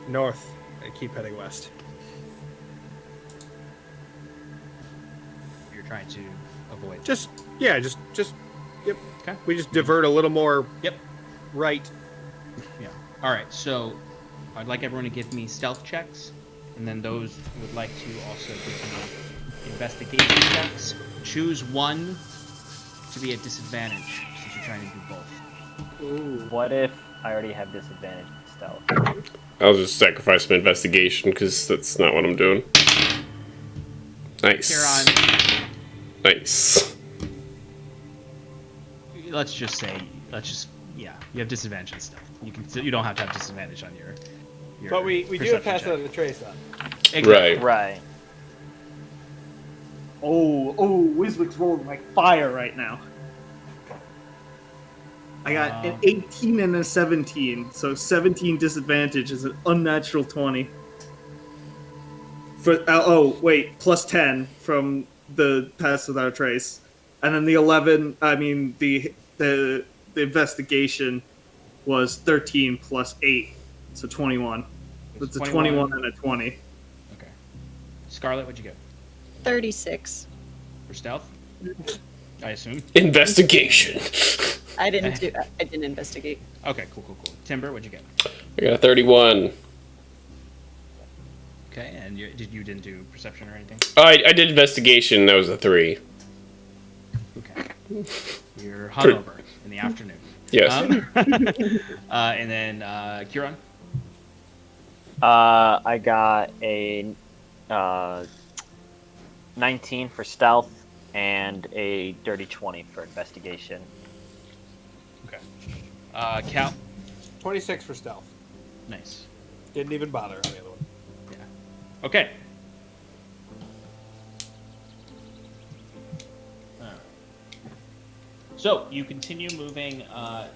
north and keep heading west. You're trying to avoid. Yep. Okay. We just divert a little more. Yep. Right. Yeah. All right. So, I'd like everyone to give me stealth checks, and then those who would like to also give me investigation checks. Choose one to be at disadvantage, since you're trying to do both. Ooh. What if I already have disadvantage in stealth? I'll just sacrifice some investigation because that's not what I'm doing. Nice. Curon, Nice. you have disadvantage on stealth. You don't have to have disadvantage on your But we do perception have pass check. without a trace on. Exactly. Right. Right. Oh, Wiswick's rolling like fire right now. I got an 18 and a 17, so 17 disadvantage is an unnatural 20. Plus 10 from the pass without a trace, and then the 11. I mean the investigation was 13 plus 8, so 21. It's a 21 and a 20. Okay. Scarlet, what'd you get 36. for stealth? I assume. Investigation. I didn't investigate. Okay, cool. Timber, what'd you get? I got a 31. Okay, and you didn't do perception or anything? I did investigation. That was a 3. Okay. You're hungover in the afternoon. Yes. And then Kieran? I got a 19 for stealth and a dirty 20 for investigation. Okay. Cal? 26 for stealth. Nice. Didn't even bother on the other one. Yeah. Okay. Alright. So, you continue moving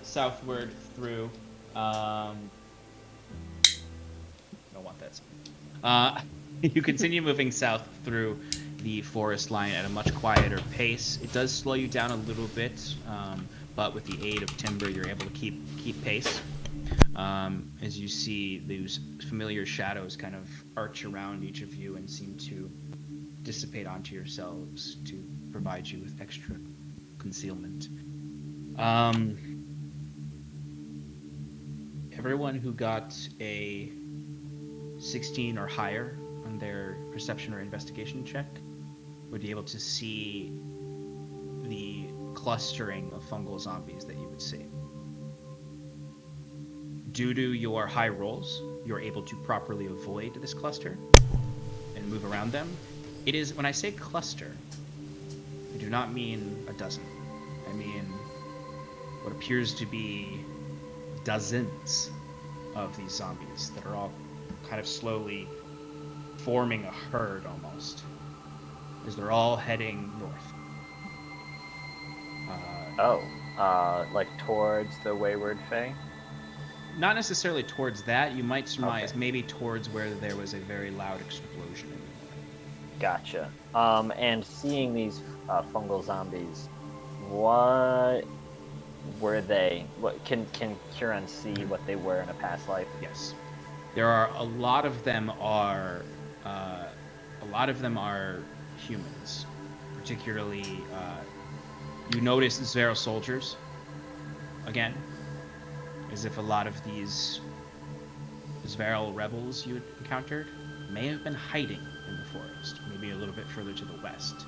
southward through... don't want that. You continue moving south through the forest line at a much quieter pace. It does slow you down a little bit, but with the aid of Timber, you're able to keep pace. As you see those familiar shadows kind of arch around each of you and seem to dissipate onto yourselves to provide you with extra concealment. Everyone who got a 16 or higher on their perception or investigation check would be able to see the clustering of fungal zombies that you would see. Due to your high rolls, you're able to properly avoid this cluster and move around them. It is, when I say cluster, I do not mean a dozen. I mean what appears to be dozens of these zombies that are all kind of slowly forming a herd almost, as they're all heading north. Like towards the Wayward Fae? Not necessarily towards that. You might surmise maybe towards where there was a very loud explosion. Gotcha. And seeing these fungal zombies, what were they? What can Kieran see what they were in a past life? Yes, there are a lot of them are humans. Particularly, you notice Zero soldiers again, as if a lot of these Zveral rebels you had encountered may have been hiding in the forest, maybe a little bit further to the west.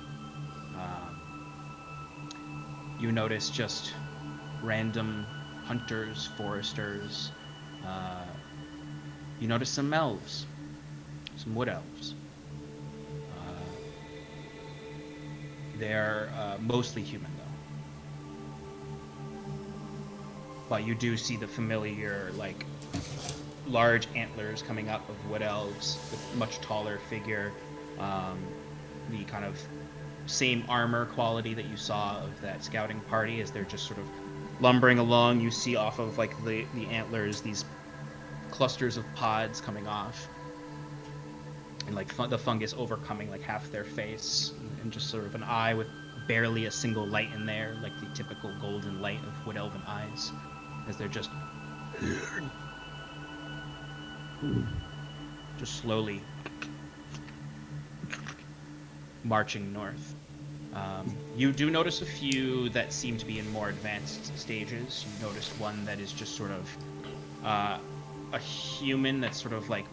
You notice just random hunters, foresters. You notice some elves, some wood elves. They're mostly human, though. But you do see the familiar, like, large antlers coming up of wood elves, with much taller figure. The kind of same armor quality that you saw of that scouting party, as they're just sort of lumbering along. You see off of like the antlers these clusters of pods coming off, and like the fungus overcoming like half their face, and just sort of an eye with barely a single light in there, like the typical golden light of wood elven eyes, as they're just slowly marching north. You do notice a few that seem to be in more advanced stages. You notice one that is just sort of a human that's sort of like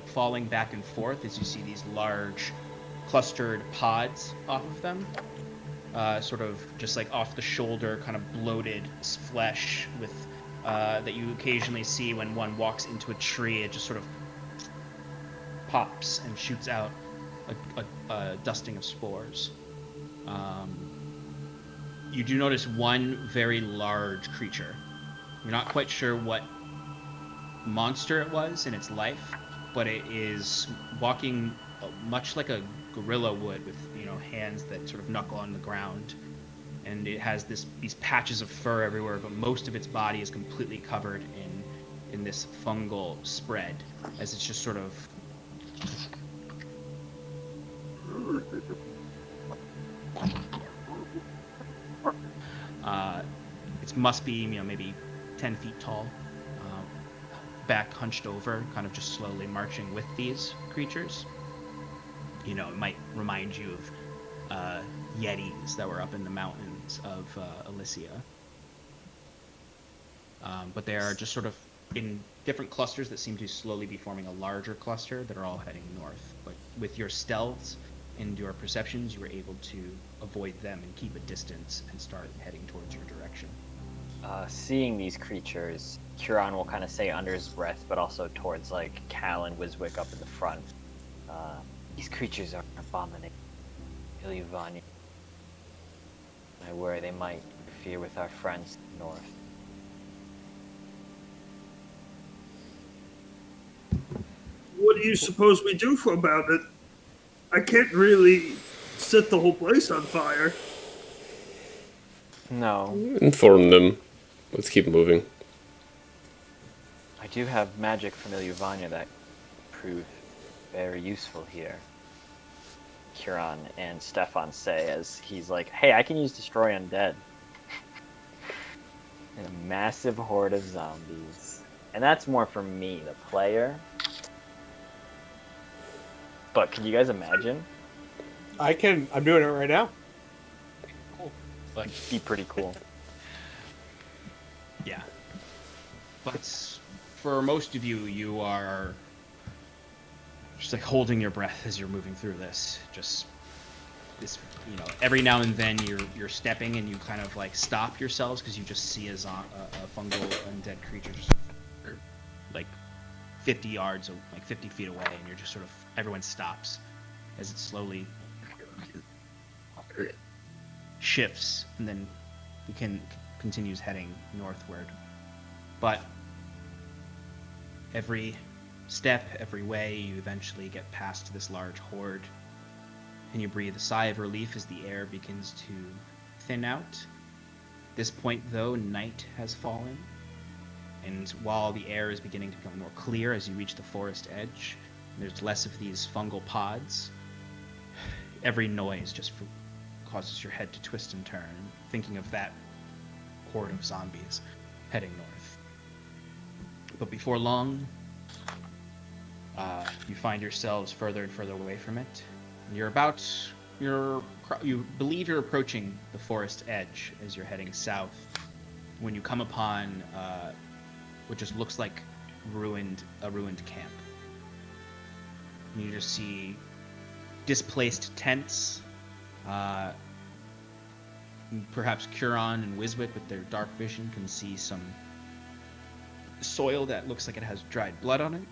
falling back and forth as you see these large clustered pods off of them. Sort of just like off the shoulder, kind of bloated flesh with that you occasionally see when one walks into a tree. It just sort of pops and shoots out a dusting of spores. You do notice one very large creature. You're not quite sure what monster it was in its life, but it is walking much like a gorilla would, with hands that sort of knuckle on the ground, and it has these patches of fur everywhere, but most of its body is completely covered in this fungal spread, as it's just sort of it must be maybe 10 feet tall, back hunched over, kind of just slowly marching with these creatures. It might remind you of yetis that were up in the mountains of Elysia. But they are just sort of in different clusters that seem to slowly be forming a larger cluster that are all heading north. But with your stealths and your perceptions, you were able to avoid them and keep a distance and start heading towards your direction. Seeing these creatures, Curon will kind of say under his breath, but also towards like Cal and Wiswick up in the front. These creatures are an abomination. Ilyuvani. I worry they might interfere with our friends north. What do you suppose we do about it? I can't really set the whole place on fire. No. Inform them. Let's keep moving. I do have magic from Ilyuvania that proved very useful here. Curon and Stefan say as he's like, hey, I can use Destroy Undead. And a massive horde of zombies. And that's more for me, the player. But can you guys imagine? I'm doing it right now. Cool. Like, be pretty cool. Yeah. But for most of you, you are just like holding your breath as you're moving through this. Just this, every now and then you're stepping and you kind of like stop yourselves because you just see a fungal undead creature just like 50 yards, like 50 feet away, and you're just sort of, everyone stops as it slowly shifts and then continues heading northward. But every step, every way, you eventually get past this large horde, and you breathe a sigh of relief as the air begins to thin out. At this point, though, night has fallen, and while the air is beginning to become more clear as you reach the forest edge, there's less of these fungal pods. Every noise just causes your head to twist and turn, thinking of that horde of zombies heading north. But before long, you find yourselves further and further away from it. You believe you're approaching the forest edge as you're heading south, when you come upon what just looks like a ruined camp. And you just see displaced tents. Perhaps Curon and Wiswick, with their dark vision, can see some soil that looks like it has dried blood on it.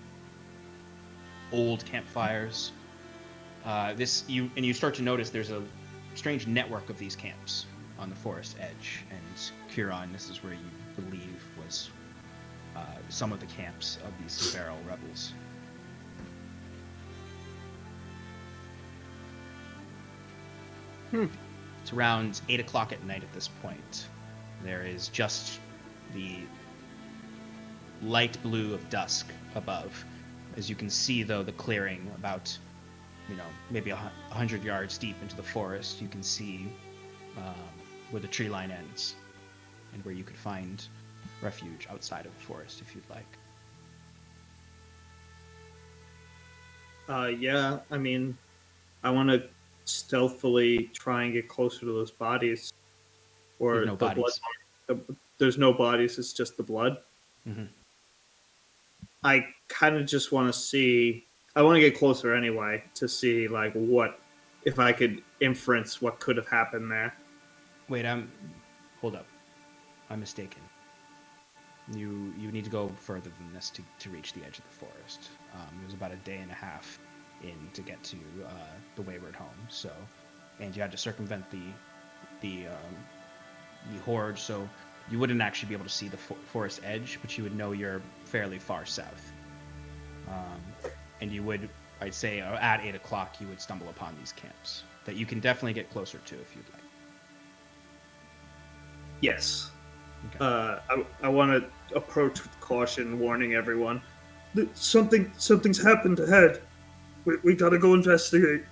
Old campfires. You start to notice there's a strange network of these camps on the forest edge, and Curon, this is where you believe was some of the camps of these Several rebels. It's around 8 o'clock at night at this point. There is just the light blue of dusk above. As you can see, though, the clearing about, maybe 100 yards deep into the forest, you can see where the tree line ends and where you could find refuge outside of the forest if you'd like. Yeah, I mean, I want to stealthily try and get closer to those bodies. Or There's no the bodies. blood. There's no bodies, it's just the blood. Mm-hmm. I kind of just want to see. I want to get closer anyway to see, like, what, if I could inference what could have happened there. Wait, hold up. I'm mistaken. You need to go further than this to reach the edge of the forest. It was about a day and a half in to get to the Wayward home. So, and you had to circumvent the horde. So you wouldn't actually be able to see the forest edge, but you would know you're fairly far south. And you would, I'd say, at 8 o'clock, you would stumble upon these camps that you can definitely get closer to if you'd like. Yes. Okay. I want to approach with caution, warning everyone. Something's happened ahead. We gotta go investigate.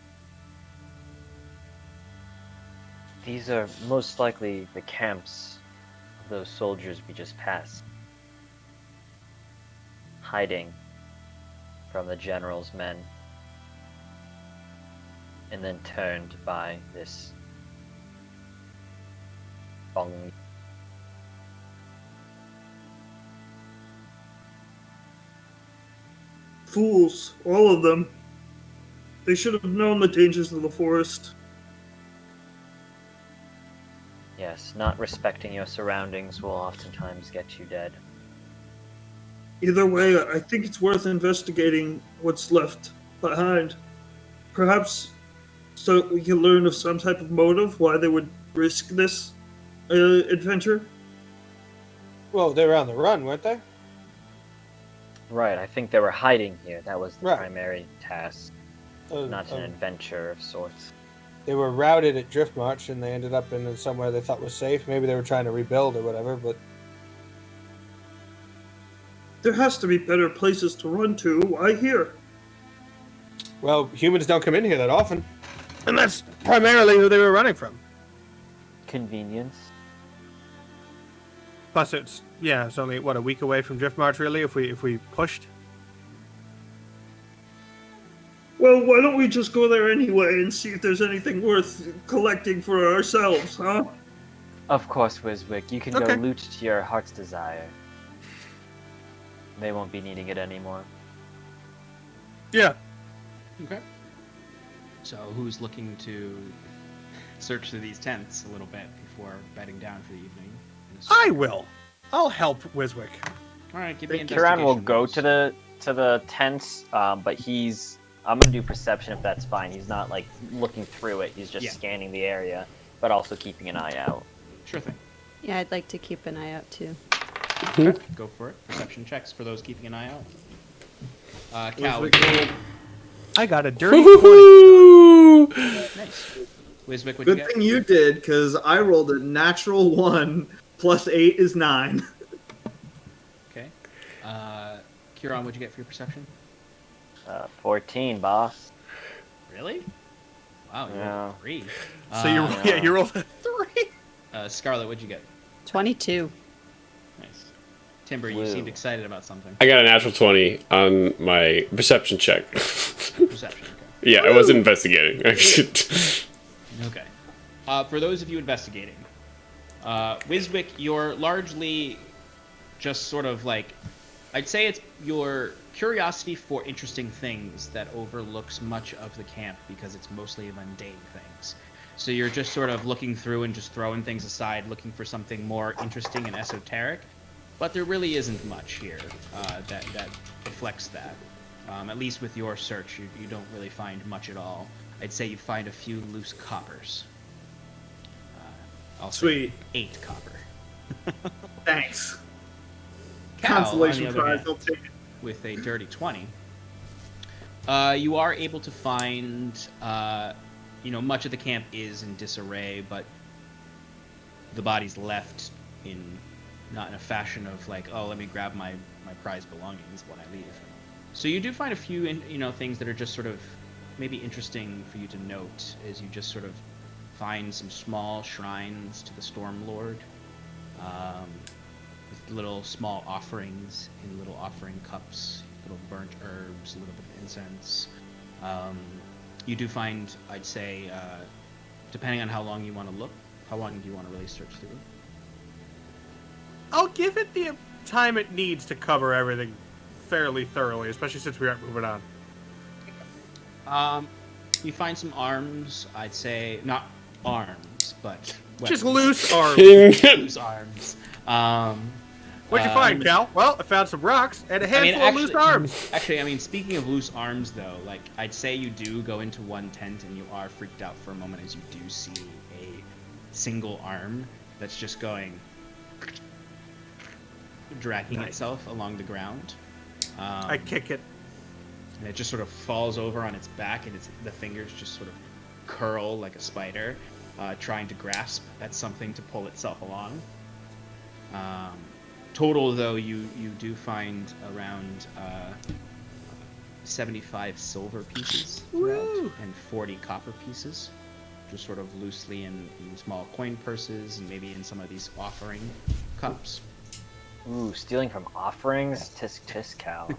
These are most likely the camps of those soldiers we just passed. Hiding from the general's men. and then turned by this falling. Fools, all of them. They should have known the dangers of the forest. Yes, not respecting your surroundings will oftentimes get you dead. Either way, I think it's worth investigating what's left behind. Perhaps so we can learn of some type of motive why they would risk this adventure. Well, they were on the run, weren't they? Right, I think they were hiding here. That was the Right. primary task, not an adventure of sorts. They were routed at Drift March, and they ended up in somewhere they thought was safe. Maybe they were trying to rebuild or whatever, but... There has to be better places to run to. Why here? Well, humans don't come in here that often. And that's primarily who they were running from. Convenience. Plus, it's only what, a week away from Drift March, really. If we pushed. Well, why don't we just go there anyway and see if there's anything worth collecting for ourselves, huh? Of course, Wiswick. You can Okay. go loot to your heart's desire. They won't be needing it anymore. Yeah. Okay. So who's looking to search through these tents a little bit before bedding down for the evening? I will. I'll help Wiswick. All right, give me Kieran will investigation go rolls. to the tents, but I'm gonna do perception if that's fine. He's not like looking through it. He's just Yeah. scanning the area, but also keeping an eye out. Sure thing. Yeah, I'd like to keep an eye out too. Okay, go for it. Perception checks for those keeping an eye out. Cal, I got a dirty 20. Woohoo! nice. Wiswick, what'd you Good get? thing you did, because I rolled a natural 1 plus 8 is 9. Okay. Kieran, what'd you get for your perception? 14, boss. Really? Wow, you Yeah. rolled a 3. So you rolled a 3. Scarlet, what'd you get? 22. Nice. Timber, you Woo. seemed excited about something. I got a natural 20 on my perception check. Perception, okay. Yeah, I wasn't investigating. Okay. For those of you investigating, Wiswick, you're largely just sort of like, I'd say it's your curiosity for interesting things that overlooks much of the camp because it's mostly mundane things. So you're just sort of looking through and just throwing things aside, looking for something more interesting and esoteric. But there really isn't much here that reflects that. At least with your search, you don't really find much at all. I'd say you find a few loose coppers. I'll say Sweet. 8 copper. Thanks. Cal, on Consolation the other prize, hand, I'll take it. with a dirty 20, you are able to find, much of the camp is in disarray, but the body's left not in a fashion of like, oh, let me grab my prized belongings when I leave. So you do find a few, things that are just sort of maybe interesting for you to note as you just sort of find some small shrines to the Storm Lord, with little small offerings in little offering cups, little burnt herbs, a little bit of incense. You do find, I'd say, depending on how long you want to look, how long do you want to really search through? I'll give it the time it needs to cover everything fairly thoroughly, especially since we aren't moving on. You find some arms, I'd say, not arms, but Just weapons. loose arms. Loose arms. What'd you find, Cal? Well, I found some rocks and a handful of loose arms. Actually, speaking of loose arms, though, like, I'd say you do go into one tent and you are freaked out for a moment as you do see a single arm that's just going, dragging itself along the ground. I kick it. And it just sort of falls over on its back, and the fingers just sort of curl like a spider, trying to grasp at something to pull itself along. Total, though, you do find around 75 silver pieces throughout, and 40 copper pieces, just sort of loosely in small coin purses and maybe in some of these offering cups. Ooh, stealing from offerings? Tisk tisk, Cal.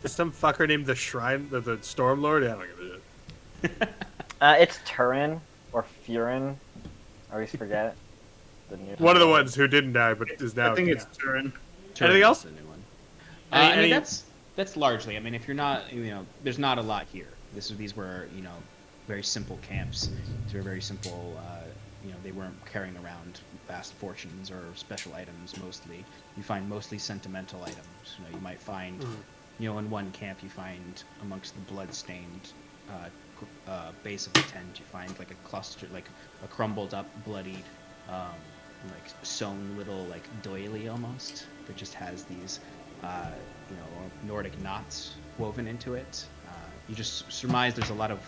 There's some fucker named the Shrine, the Storm Lord. Yeah, I don't give a shit. It's Turin or Furin. I always forget. One of the ones who didn't die, but is now. I think it's Turin. Anything else? The new one. Any- I mean, any- that's largely. I mean, if you're not, there's not a lot here. These were, very simple camps. These were very simple. They weren't carrying around vast fortunes or special items. Mostly, you find mostly sentimental items. You might find, in one camp you find amongst the blood-stained base of the tent, you find like a cluster, like a crumbled up, bloodied, like sewn little like doily almost that just has these, Nordic knots woven into it. You just surmise there's a lot of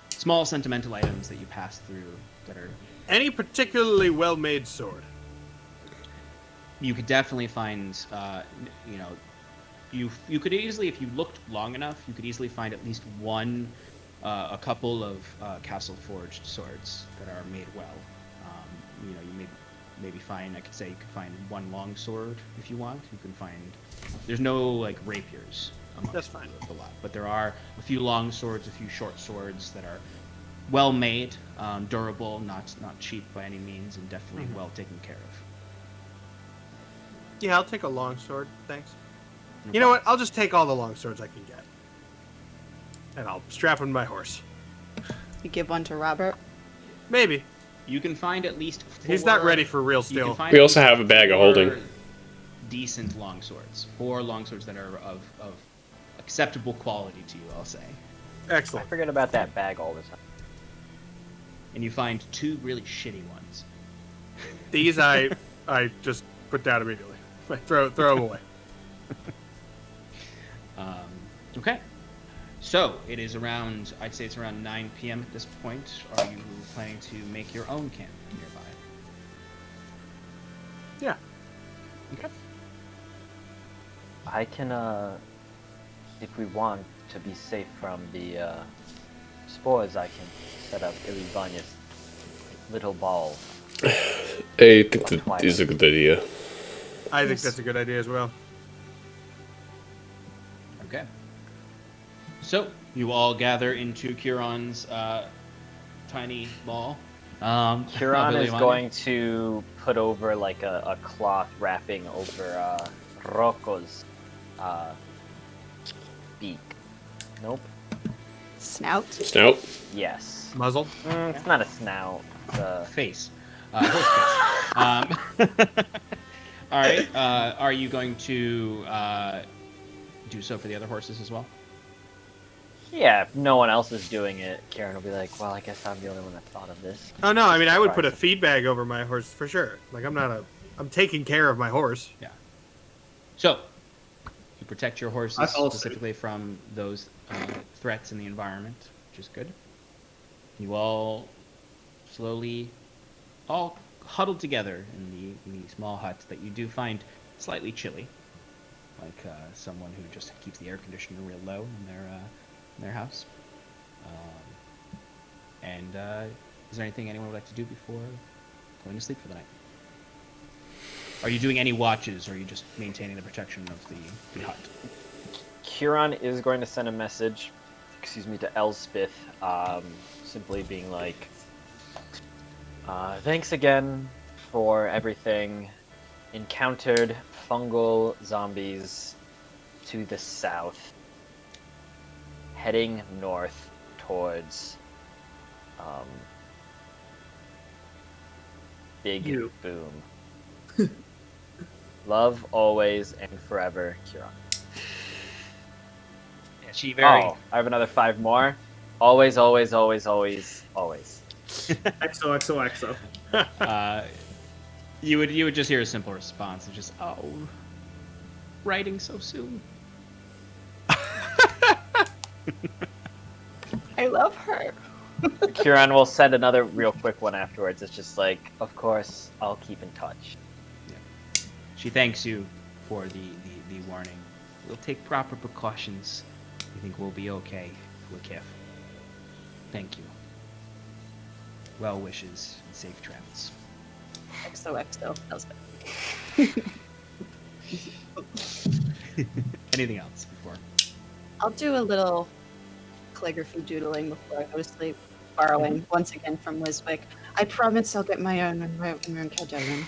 small sentimental items that you pass through that are. Any particularly well-made sword? You could definitely find, you could easily, if you looked long enough, you could easily find at least one, a couple of castle forged swords that are made well. You maybe find, I could say you could find one long sword if you want. You can find, there's no like rapiers amongst That's fine. the lot, but there are a few long swords, a few short swords that are well made, durable, not cheap by any means, and definitely well taken care of. Yeah, I'll take a long sword, thanks. No You know problem. what? I'll just take all the long swords I can get, and I'll strap them to my horse. You give one to Robert. Maybe You can find at least four, he's not ready for real you can steel. find We at also least have a bag of four holding. Decent long swords. 4 long swords that are of acceptable quality to you, I'll say. I Excellent. forget about that bag all the time. And you find 2 really shitty ones. These I just put down immediately. I throw them away. Okay. So, it is around, I'd say it's around 9 p.m. at this point. Are you planning to make your own camp nearby? Yeah. Okay. I can, if we want to be safe from the spores, I can set up Ilivania's little ball. I think that is a good idea. I think that's a good idea as well. Okay. So, you all gather into Kieran's tiny ball. Huron is Ilivania. going to put over like a cloth wrapping over Rocco's beak. Nope. Snout. Snout. Yes. Muzzle. It's not a snout. It's a... Face. Horse face. All right. Are you going to do so for the other horses as well? Yeah, if no one else is doing it, Karen will be like, well, I guess I'm the only one that thought of this. Oh no, I mean I would put a feed bag over my horse for sure. Like I'm taking care of my horse. Yeah. So, you protect your horses I follow suit. specifically from those threats in the environment, which is good. You all slowly, all huddled together in the small hut that you do find slightly chilly, like someone who just keeps the air conditioner real low in their house. Is there anything anyone would like to do before going to sleep for the night? Are you doing any watches, or are you just maintaining the protection of the hut? Huron is going to send a message, to Elspeth, simply being like, thanks again for everything. Encountered fungal zombies to the south, heading north towards Big You. Boom. Love always and forever, Huron. Yeah, she very. Oh, I have another 5 more. Always, always, always, always, always. XOXOXO. You would just hear a simple response. It's just, oh, writing so soon. I love her. Kieran will send another real quick one afterwards. It's just like, of course, I'll keep in touch. She thanks you for the warning. We'll take proper precautions. We think we'll be okay if we're careful. Thank you. Well wishes and safe travels. XOXO. Elspeth. Anything else before? I'll do a little calligraphy doodling before I go to sleep. borrowing once again from Wiswick. I promise I'll get my own Caldarian.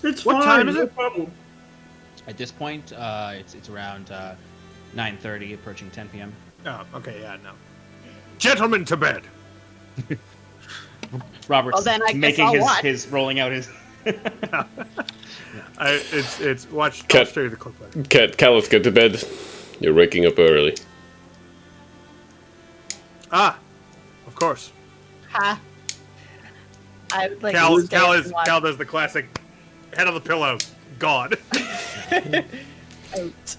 It's What fine. time is no it? problem. At this point, it's around 9:30, approaching 10 p.m. Oh, okay, yeah, no. Gentlemen to bed. Robert's Well, then I guess making I'll watch. his rolling out his. It's watch. Cat- I'll show you the clip later. Caliph, get to bed. You're waking up early. Ah, of course. Ha! I would like Cal to stay up and watch. does the classic head on the pillow. God. Out.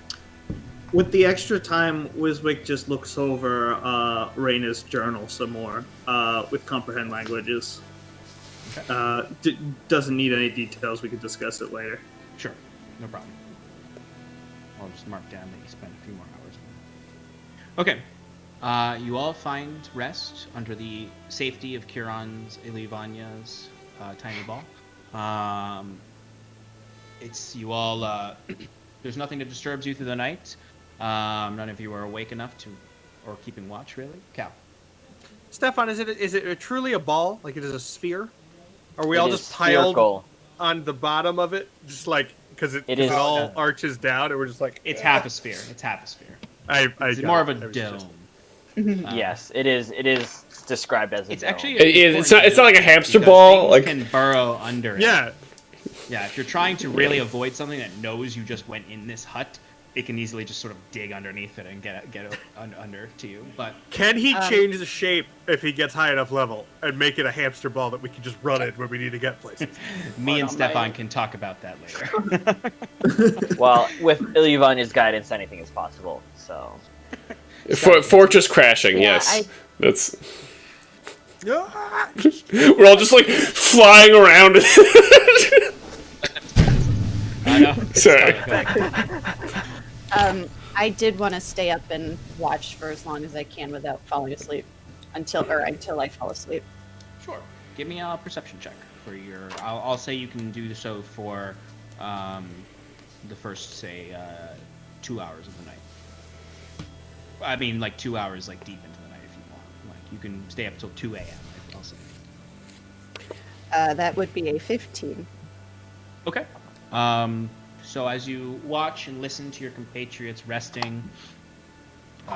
With the extra time, Wiswick just looks over Raina's journal some more with comprehend languages. Doesn't need any details. We can discuss it later. Sure, no problem. I'll just mark down that you spent a few more hours. Okay. You all find rest under the safety of Kiran's Ilivanya's tiny ball. It's you all. There's nothing that disturbs you through the night. None of you are awake enough to, or keeping watch, really. Cal. Stefan, is it truly a ball? Like it is a sphere? Are we It all is just piled spherical. on the bottom of it, just like because it is- all arches down, and we're just like It's half a sphere. It's half a sphere. It's It's more of a dome. Yes, it is. It is described as a It's dome. actually. It's not like a hamster because ball. things Like can burrow under it. Yeah. Yeah, if you're trying to really avoid something that knows you just went in this hut, it can easily just sort of dig underneath it and get under to you. But Can he change the shape if he gets high enough level and make it a hamster ball that we can just run it when we need to get places? me and on, Stefan my- can talk about that later. Well, with Ilyavanya's guidance, anything is possible. So fortress crashing. Yeah, Yes, that's. We're all just like flying around. I know. Sorry. Go ahead. I did want to stay up and watch for as long as I can without falling asleep until I fall asleep. Sure. Give me a perception check for your. I'll say you can do so for the first, say, 2 hours of the night. I mean, like 2 hours, like deep into the night if you want. Like you can stay up till 2 a.m. I'll say. That would be a 15. Okay. So as you watch and listen to your compatriots resting,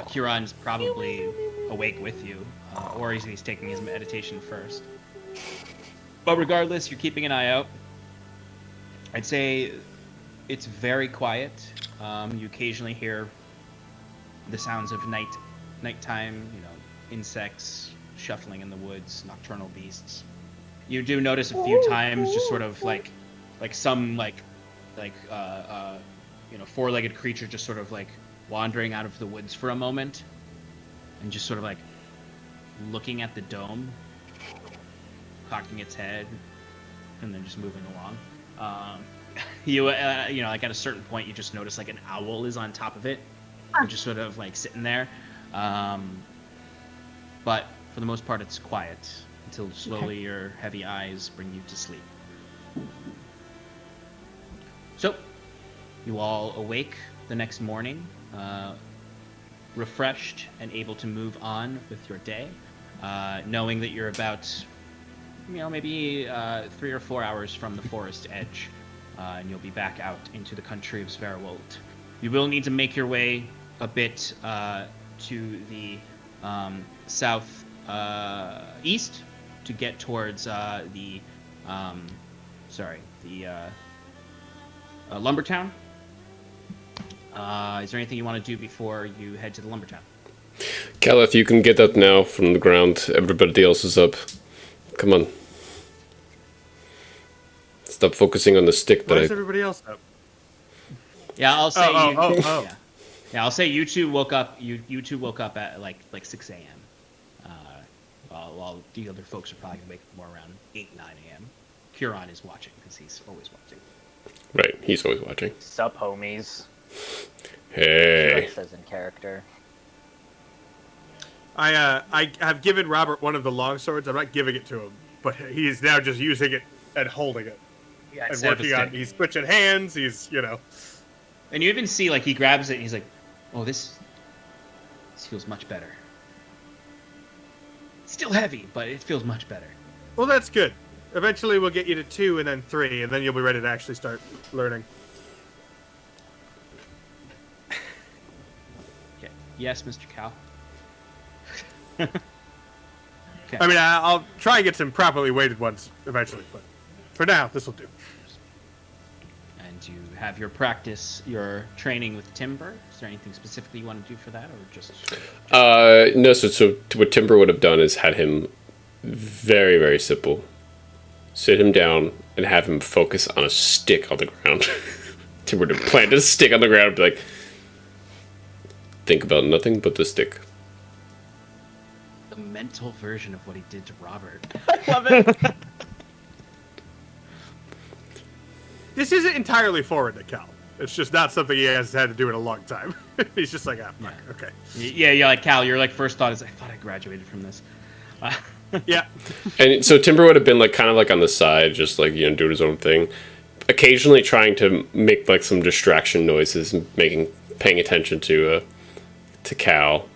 Kieran's probably awake with you, or he's taking his meditation first. But regardless, you're keeping an eye out. I'd say it's very quiet. You occasionally hear the sounds of nighttime, insects shuffling in the woods, nocturnal beasts. You do notice a few times just sort of like some four-legged creature just sort of like wandering out of the woods for a moment and just sort of like looking at the dome, cocking its head, and then just moving along. Like at a certain point you just notice like an owl is on top of it and just sort of like sitting there. But for the most part it's quiet until slowly your heavy eyes bring you to sleep. So, you all awake the next morning, refreshed and able to move on with your day, knowing that you're about, maybe 3 or 4 hours from the forest edge, and you'll be back out into the country of Sverwold. You will need to make your way a bit to the south east to get towards the Lumbertown. Is there anything you want to do before you head to the Lumbertown? Caliph, you can get that now from the ground. Everybody else is up. Come on. Stop focusing on the stick Why that is everybody else up? Yeah, I'll say you. Oh. Yeah, I'll say you two woke up. You two woke up at like 6 a.m. While the other folks are probably gonna wake up more around 8, 9 a.m. Huron is watching because he's always watching. Right, he's always watching. sup, homies. Hey. Says in character. I have given Robert one of the long swords. I'm not giving it to him, but he's now just using it and holding it. Yeah, And working on. He's switching hands. He's And you even see like he grabs it and he's like, "Oh, this feels much better. still heavy, but it feels much better. Well, that's good. Eventually, we'll get you to 2 and then 3, and then you'll be ready to actually start learning. Okay. Yes, Mr. Cal. Okay. I mean, I'll try and get some properly weighted ones eventually, but for now, this will do. And you have your practice, your training with Timber. Is there anything specifically you want to do for that, or just? No. So what Timber would have done is had him very, very simple. Sit him down and have him focus on a stick on the ground. Timber would have planted a stick on the ground and be like, think about nothing but the stick. The mental version of what he did to Robert. I love it. This isn't entirely foreign to Cal. It's just not something he has had to do in a long time. He's just like, fuck, okay. Yeah, you're like, Cal, your like first thought is, I thought I graduated from this. Yeah. And so Timber would have been like kind of like on the side, just like, you know, doing his own thing. Occasionally trying to make like some distraction noises and paying attention to Cal,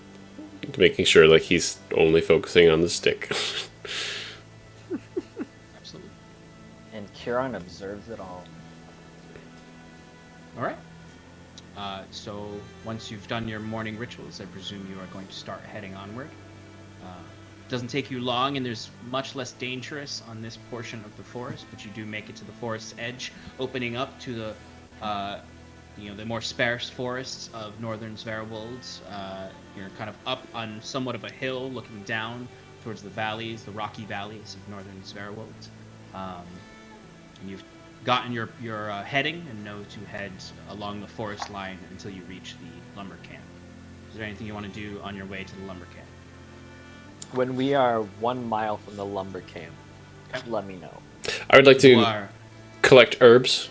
making sure like he's only focusing on the stick. Absolutely. And Kieran observes it all. All right. So once you've done your morning rituals, I presume you are going to start heading onward. Doesn't take you long, and there's much less dangerous on this portion of the forest, but you do make it to the forest's edge, opening up to the, the more sparse forests of northern Zverwold. You're kind of up on somewhat of a hill, looking down towards the valleys, the rocky valleys of northern Zverwold. And you've gotten your heading and know to head along the forest line until you reach the lumber camp. Is there anything you want to do on your way to the lumber camp? When we are 1 mile from the lumber camp, let me know. I would like to collect herbs.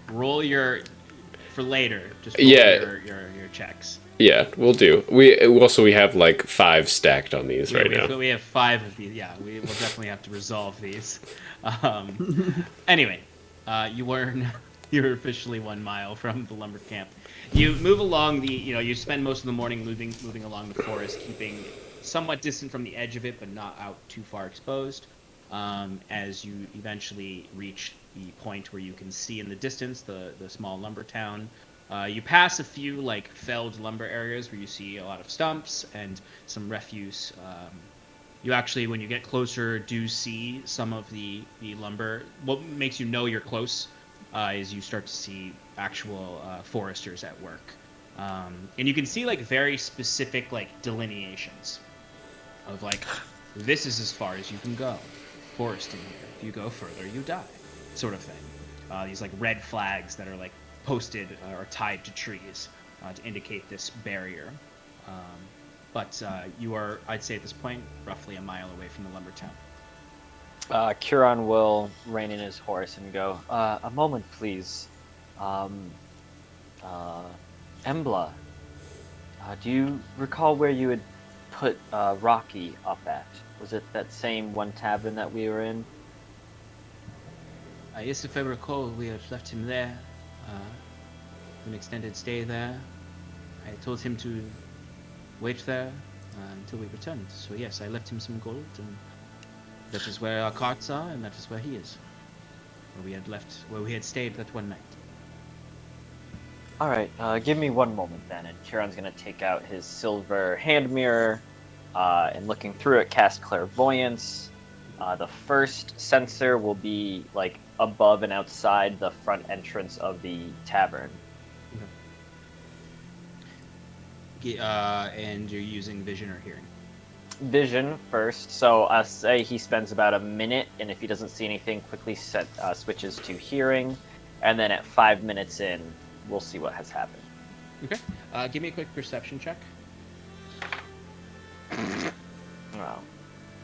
Roll your for later. Just roll your checks. Yeah, we'll do. We have like 5 stacked on these right now. We have 5 of these. Yeah, we will definitely have to resolve these. Anyway, you're officially 1 mile from the lumber camp. You move along you spend most of the morning moving along the forest, keeping somewhat distant from the edge of it, but not out too far exposed. As you eventually reach the point where you can see in the distance the small lumber town. You pass a few like felled lumber areas where you see a lot of stumps and some refuse. You actually, when you get closer, do see some of the lumber. What makes you know you're close is you start to see actual foresters at work. And you can see like very specific like delineations of like, this is as far as you can go. Forest in here. If you go further, you die. Sort of thing. These like red flags that are like posted or tied to trees to indicate this barrier. But you are, I'd say at this point, roughly a mile away from the lumber town. Kieran will rein in his horse and go, a moment, please. Embla, do you recall where you had put Rocky up at? Was it that same one tavern that we were in? Yes, if I recall, we had left him there. An extended stay there. I told him to wait there until we returned. So yes, I left him some gold, and that is where our carts are, and that is where he is. Where we had stayed that one night. All right, give me 1 moment then, and Kieran's gonna take out his silver hand mirror, and looking through it, cast clairvoyance. The first sensor will be like above and outside the front entrance of the tavern. And you're using vision or hearing? Vision first. So I'll say he spends about a minute, and if he doesn't see anything, quickly switches to hearing, and then at 5 minutes in, we'll see what has happened. Okay. Give me a quick perception check. Wow.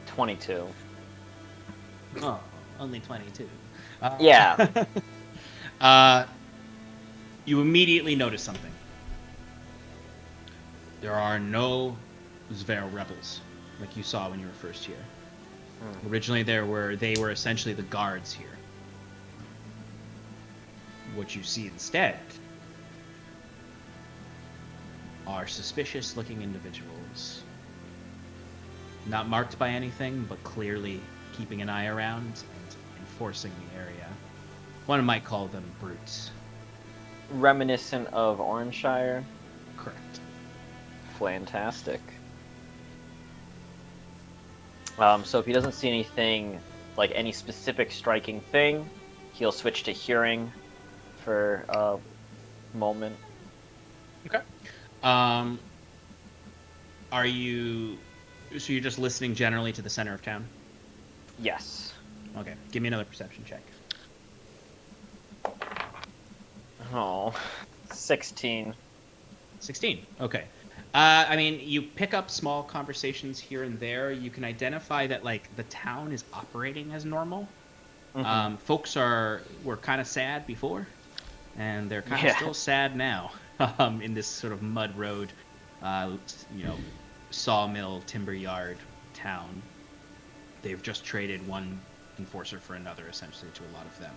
22. Oh, only 22. Yeah. You immediately notice something. There are no Zver rebels like you saw when you were first here. Originally, they were essentially the guards here. What you see instead are suspicious-looking individuals. Not marked by anything, but clearly keeping an eye around and enforcing the area. One might call them brutes. Reminiscent of Oranshire. Correct. Fantastic. So if he doesn't see anything, like any specific striking thing, he'll switch to hearing for a moment. Okay. Are you... So you're just listening generally to the center of town? Yes. Okay. Give me another perception check. Oh, 16. 16. Okay. I mean, you pick up small conversations here and there. You can identify that, like, the town is operating as normal. Mhm. Folks were kind of sad before, and they're kind of still sad now. In this sort of mud road, sawmill, timber yard town. They've just traded one enforcer for another, essentially, to a lot of them.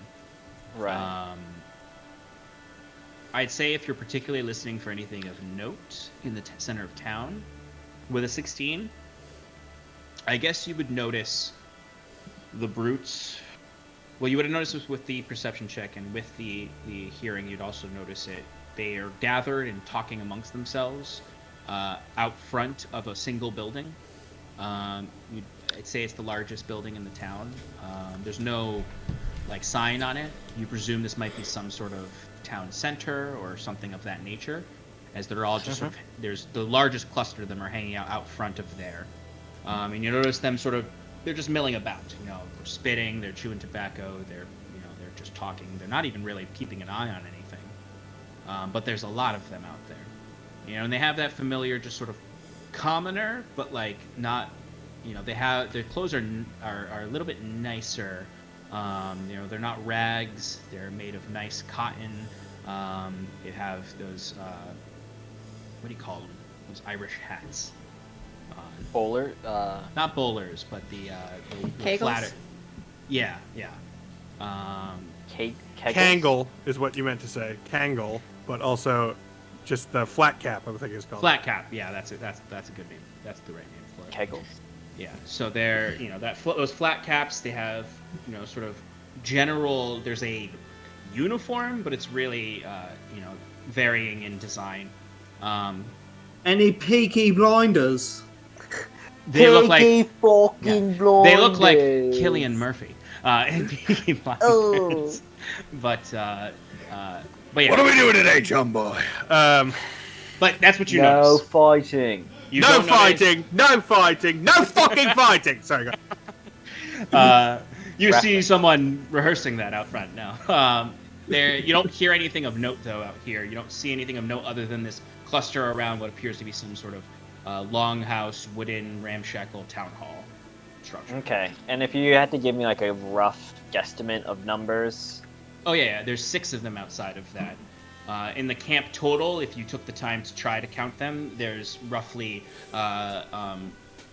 Right. I'd say if you're particularly listening for anything of note in the center of town, with a 16, I guess you would notice the brutes. Well, you would have noticed this with the perception check, and with the hearing, you'd also notice it. They are gathered and talking amongst themselves out front of a single building. I'd say it's the largest building in the town. There's no sign on it. You presume this might be some sort of town center or something of that nature, as they're all just there's the largest cluster of them are hanging out front of there. And you notice them they're just milling about, they're spitting, they're chewing tobacco, they're just talking. They're not even really keeping an eye on anything. But there's a lot of them out there, and they have that familiar just sort of commoner, but not, their clothes are a little bit nicer. They're not rags. They're made of nice cotton. They have those, what do you call them? Those Irish hats. Bowler? Not bowlers, but the Kegels? flatter. Yeah. Kegels? Kangle is what you meant to say. Kangle, but also just the flat cap, I think it's called. Flat cap. Yeah, that's it. That's a good name. That's the right name for it. Kegels. Yeah. So they're, those flat caps. They have, sort of general. There's a uniform, but it's really, varying in design. Any Peaky Blinders? They look like fucking they look like Cillian Murphy in Peaky Blinders. Oh. But yeah. What are we doing today, John boy? But that's what you No notice. fighting. You No don't notice- fighting! No fighting! No fucking fighting! Sorry, go. You see someone rehearsing that out front now. You don't hear anything of note though out here. You don't see anything of note other than this cluster around what appears to be some sort of longhouse, wooden, ramshackle town hall structure. Okay, and if you had to give me a rough guesstimate of numbers. Oh yeah, there's 6 of them outside of that. In the camp total, if you took the time to try to count them, there's roughly,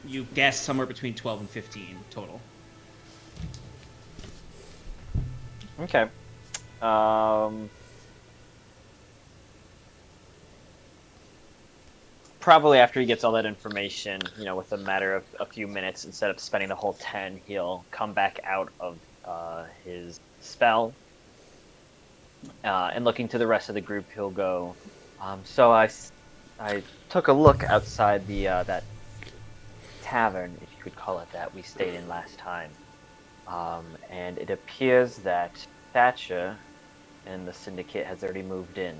you guess somewhere between 12 and 15 total. Okay. Probably after he gets all that information, with a matter of a few minutes, instead of spending the whole 10, he'll come back out of his spell. And looking to the rest of the group, he'll go, so I took a look outside the that tavern, if you could call it that, we stayed in last time. And it appears that Thatcher and the Syndicate has already moved in.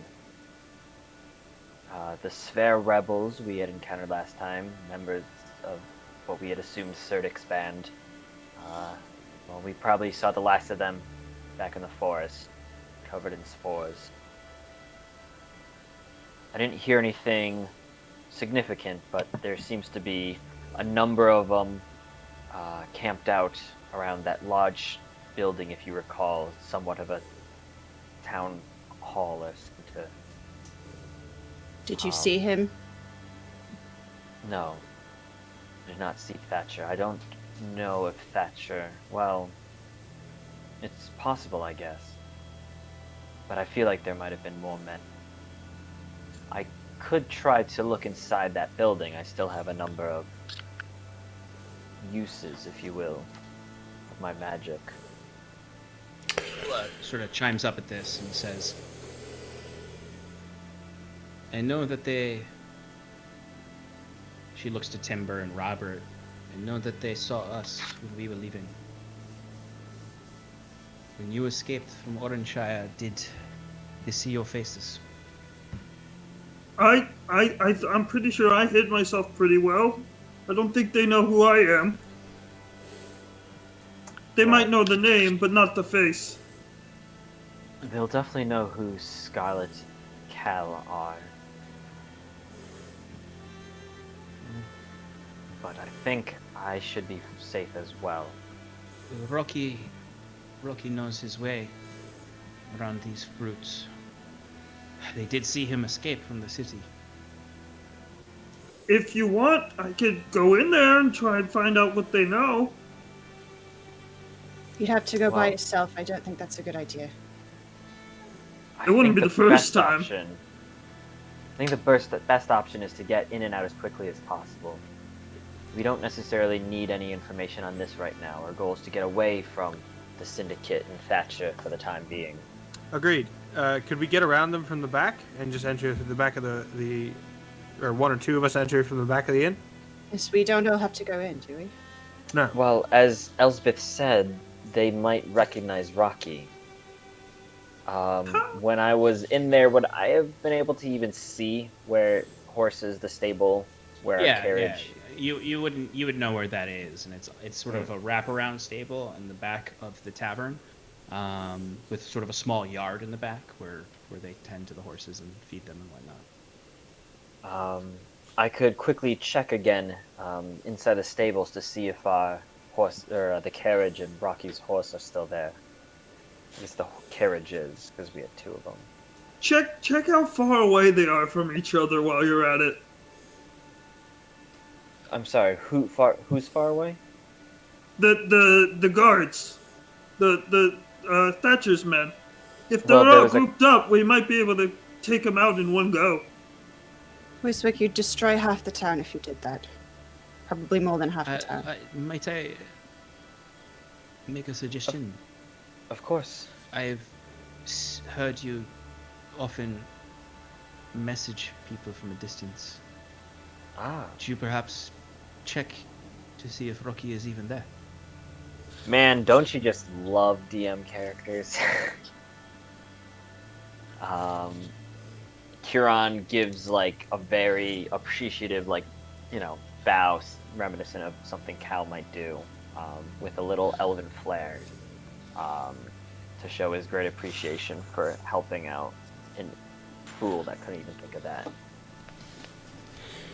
The Sphere rebels we had encountered last time, members of what we had assumed Serdic's band, we probably saw the last of them back in the forest, covered in spores. I didn't hear anything significant, but there seems to be a number of them camped out around that large building, if you recall, somewhat of a town hall or something. Did you see him? No. I did not see Thatcher. I don't know if Thatcher... Well, it's possible, I guess. But I feel like there might have been more men. I could try to look inside that building. I still have a number of uses, if you will, of my magic. Sort of chimes up at this and says, I know that they... She looks to Timber and Robert. I know that they saw us when we were leaving. When you escaped from Oranshire, did they see your faces? I'm pretty sure I hid myself pretty well. I don't think they know who I am. They might know the name, but not the face. They'll definitely know who Scarlet Cal are. But I think I should be safe as well. Rocky knows his way around these fruits. They did see him escape from the city. If you want, I could go in there and try and find out what they know. You'd have to go by Well- yourself. I don't think that's a good idea. I It wouldn't think be the first best time. I think the best option is to get in and out as quickly as possible. We don't necessarily need any information on this right now. Our goal is to get away from the Syndicate and Thatcher for the time being. Agreed. Could we get around them from the back and just enter through the back of the or one or two of us enter from the back of the inn? Yes, we don't all have to go in, do we? No. Well, as Elsbeth said, they might recognize Rocky. When I was in there, would I have been able to even see where horses, the stable, where our carriage? Yeah. You would know where that is, and it's sort of a wraparound stable in the back of the tavern, with sort of a small yard in the back where they tend to the horses and feed them and whatnot. I could quickly check again inside the stables to see if our horse or the carriage and Rocky's horse are still there. At least the carriage is, because we had two of them. Check how far away they are from each other while you're at it. I'm sorry, who's far away? The guards, the Thatcher's men. If they're Well, there all was a- grouped up, we might be able to take them out in one go. Wiswick, you'd destroy half the town if you did that. Probably more than half the town. Might I make a suggestion? Of course. I've heard you often message people from a distance. Ah. Would you perhaps check to see if Rocky is even there? Man, don't you just love DM characters? Huron gives like a very appreciative, bow reminiscent of something Cal might do, with a little elven flair, to show his great appreciation for helping out a fool that couldn't even think of that.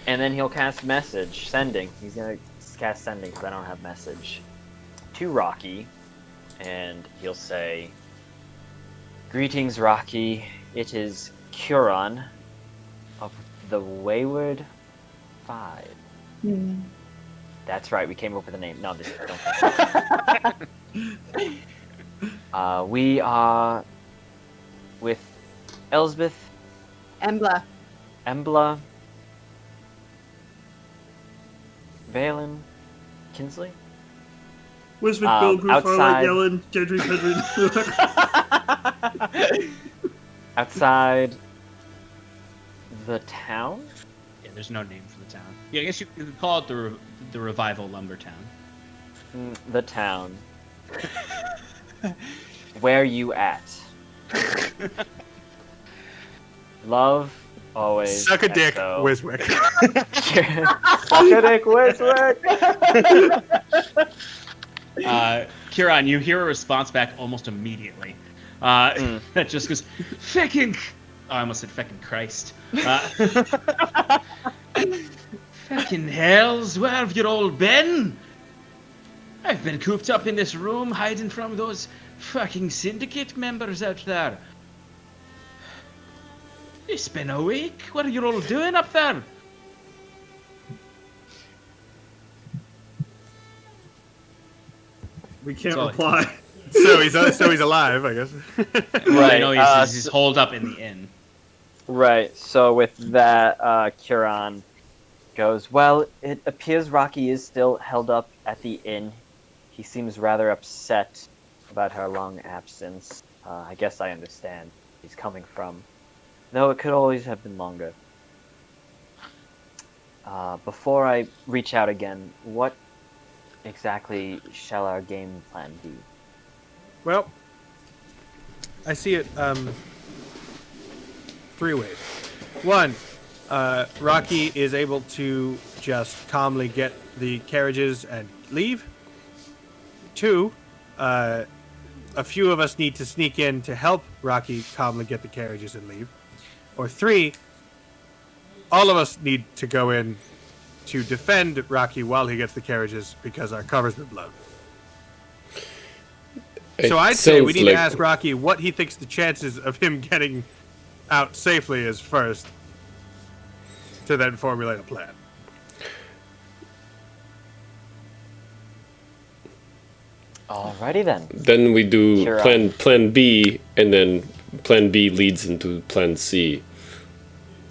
And then he'll cast message, sending. He's gonna cast sending because I don't have message to Rocky, and he'll say, "Greetings, Rocky. It is Huron of the Wayward Five." That's right. We came up with a name. No, this don't. We are with Elsbeth, Embla, Valen, Kinsley. Wiswick, Bill, Grufar, outside- Yellen, Gedry, Pedry. Outside the town? Yeah, there's no name for the town. Yeah, I guess you could call it the Revival Lumber Town. The town. Where you at? Love, always. Suck a dick, XO. Wiswick. Suck a dick, Wiswick! Huron, you hear a response back almost immediately. That just goes, fecking... Oh, I almost said fecking Christ. Fecking hells, where have you all been? I've been cooped up in this room, hiding from those fucking syndicate members out there. It's been a week. What are you all doing up there? We can't Sorry. reply. So he's alive, I guess. Right. I know he's holed up in the inn. Right. So with that, Curon goes, well, it appears Rocky is still held up at the inn. He seems rather upset about her long absence. I guess I understand where he's coming from, though it could always have been longer. Before I reach out again, what exactly shall our game plan be? Well, I see it 3 ways. One, Rocky is able to just calmly get the carriages and leave. 2, a few of us need to sneak in to help Rocky calmly get the carriages and leave. Or 3, all of us need to go in to defend Rocky while he gets the carriages because our cover's been blown. So I'd say we need to ask Rocky what he thinks the chances of him getting out safely is first, to then formulate a plan. Alrighty then. Then we do plan B, and then plan B leads into plan C.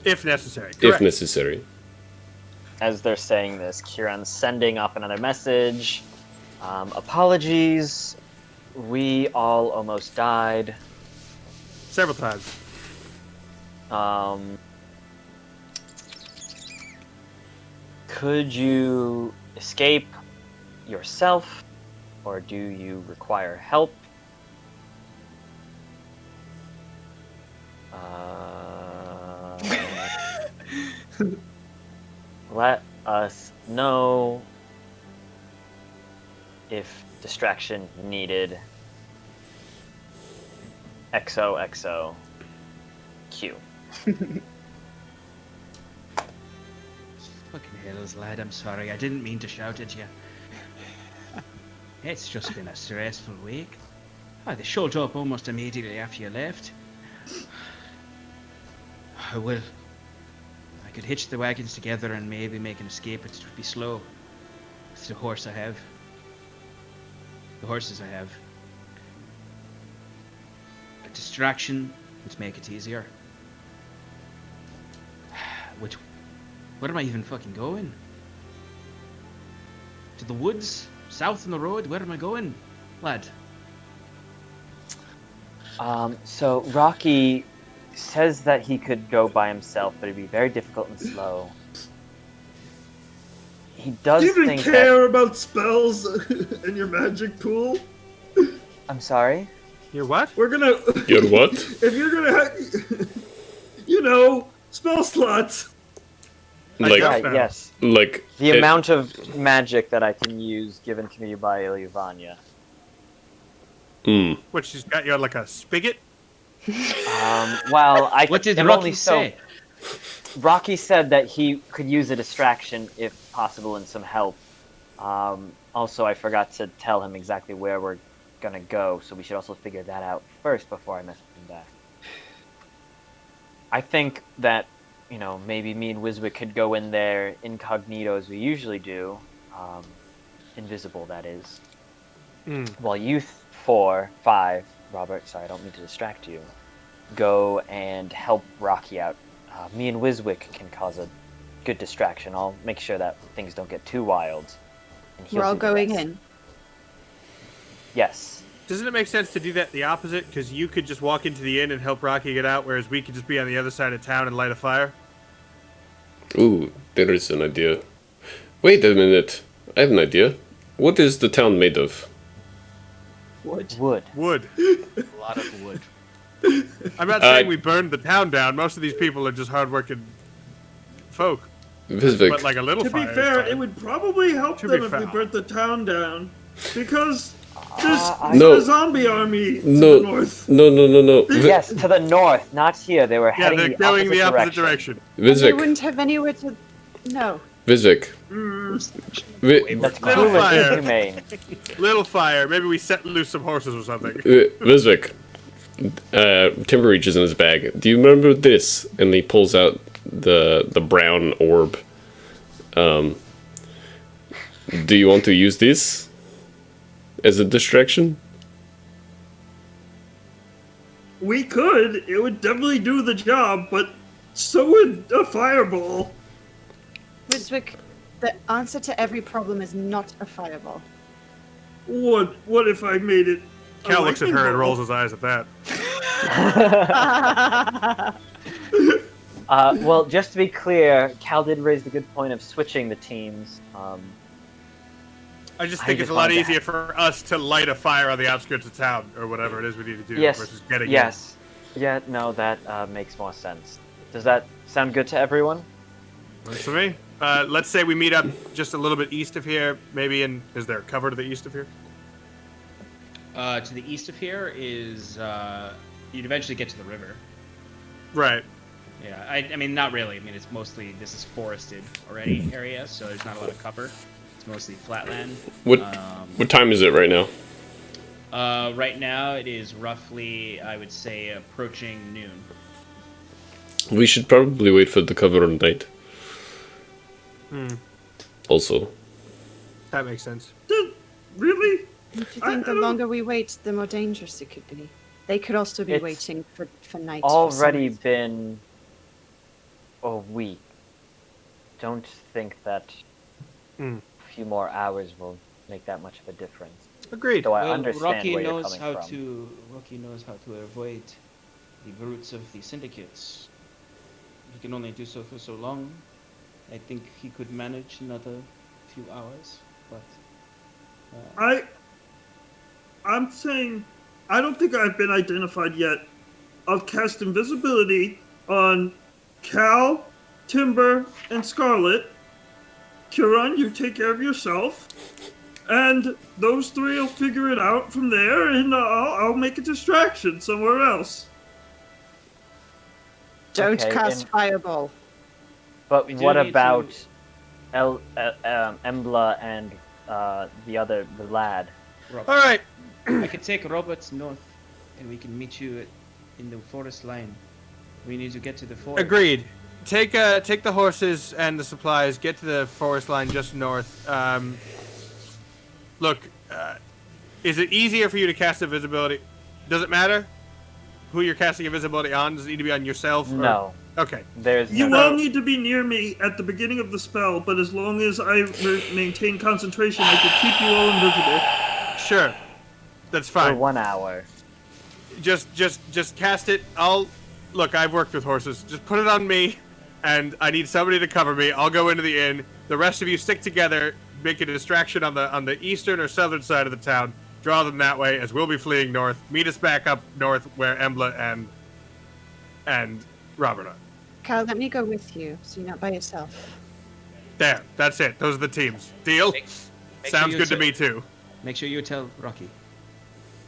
If necessary. Correct. If necessary. As they're saying this, Kieran's sending up another message. Apologies. We all almost died. Several times. Could you escape yourself, or do you require help? Let us know if distraction needed. XOXO Q. Fucking hells, lad, I'm sorry. I didn't mean to shout at you. It's just been a stressful week. They showed up almost immediately after you left. I could hitch the wagons together and maybe make an escape, but it would be slow. It's the horse I have. The horses I have. A distraction would make it easier. Where am I even fucking going? To the woods? South on the road? Where am I going, lad? So Rocky says that he could go by himself, but it'd be very difficult and slow. He does Do you even think care about spells and your magic pool? I'm sorry? Your what? We're gonna... Your what? If you're gonna have... You know, spell slots. Like, Right, yes. like The amount of magic that I can use given to me by Ilyvania. Which has got you on like a spigot? Well, What did am Rocky only say? Rocky said that he could use a distraction if possible and some help. Also, I forgot to tell him exactly where we're gonna go, so we should also figure that out first before I mess with him back. I think that, you know, maybe me and Wiswick could go in there incognito as we usually do. Invisible, that is. While you 5, Robert, sorry, I don't mean to distract you, go and help Rocky out. Me and Wiswick can cause a good distraction. I'll make sure that things don't get too wild. And he'll We're all do the going rest. in. Yes. Doesn't it make sense to do that the opposite? Because you could just walk into the inn and help Rocky get out, whereas we could just be on the other side of town and light a fire? ooh, there is an idea. Wait a minute. I have an idea. What is the town made of? Wood. Wood. A lot of wood. I'm not saying we burned the town down. Most of these people are just hardworking folk. Visvik. But like a little To fire be is fair, fine. it would probably help Should them be if we foul. burnt the town down. Because there's No. a zombie army to No. the north. No. Yes, to the north, not here. They were Yeah, heading they're the going the opposite direction. direction. And they Visvik. wouldn't have anywhere to. No. Visvik. That's Little cruel and fire. inhumane. Little fire. Maybe we set loose some horses or something. Visvik. Timber reaches in his bag. Do you remember this? And he pulls out the brown orb. Do you want to use this as a distraction? We could. It would definitely do the job, but So would a fireball. Wiswick, the answer to every problem is not a fireball. What if I made it? a Cal looks at lightning her and ball? rolls his eyes at that. Well, just to be clear, Cal did raise the good point of switching the teams. I just I think just it's a lot wanted to easier for us to light a fire on the outskirts of town, or whatever it is we need to do, Yes. versus getting Yes. Yeah. No, that makes more sense. Does that sound good to everyone? in. Works for me. Let's say we meet up just a little bit east of here, maybe in... Is there cover to the east of here? To the east of here is you'd eventually get to the river. Right. Yeah, I mean not really. I mean it's mostly this is forested already area, so there's not a lot of cover. It's mostly flatland. What time is it right now? Right now it is roughly, I would say, approaching noon. We should probably wait for the cover of night. Also. That makes sense. Really? Don't you think the longer we wait, the more dangerous it could be? They could also be It's waiting for night. for some Already reason. been a week. Don't think that Hmm. a few more hours will make that much of a difference. Agreed. Though I Well, understand Rocky where you're knows coming how from. Rocky knows how to avoid the brutes of the syndicates. He can only do so for so long. I think he could manage another few hours, but I'm saying, I don't think I've been identified yet. I'll cast invisibility on Cal, Timber, and Scarlet. Kiran, you take care of yourself. And those three will figure it out from there, and I'll make a distraction somewhere else. Don't Okay, cast and- fireball. But We do what need about to- Embla and the lad? Rob, All right. I could take Roberts north, and we can meet you in the forest line. We need to get to the forest. Agreed. Take the horses and the supplies. Get to the forest line just north. Look, is it easier for you to cast invisibility? Does it matter who you're casting invisibility on? Does it need to be on yourself? Or... No, Okay. there's You no. all need to be near me at the beginning of the spell, but as long as I maintain concentration, I can keep you all invisible. Sure. That's For fine. 1 hour. Just cast it. Look, I've worked with horses. Just put it on me, and I need somebody to cover me. I'll go into the inn. The rest of you stick together, make a distraction on the eastern or southern side of the town. Draw them that way, as we'll be fleeing north. Meet us back up north where Embla and Robert are. Cal, let me go with you, so you're not by yourself. There, that's it. Those are the teams. Deal? Make Sounds sure good to you me too. Make sure you tell Rocky.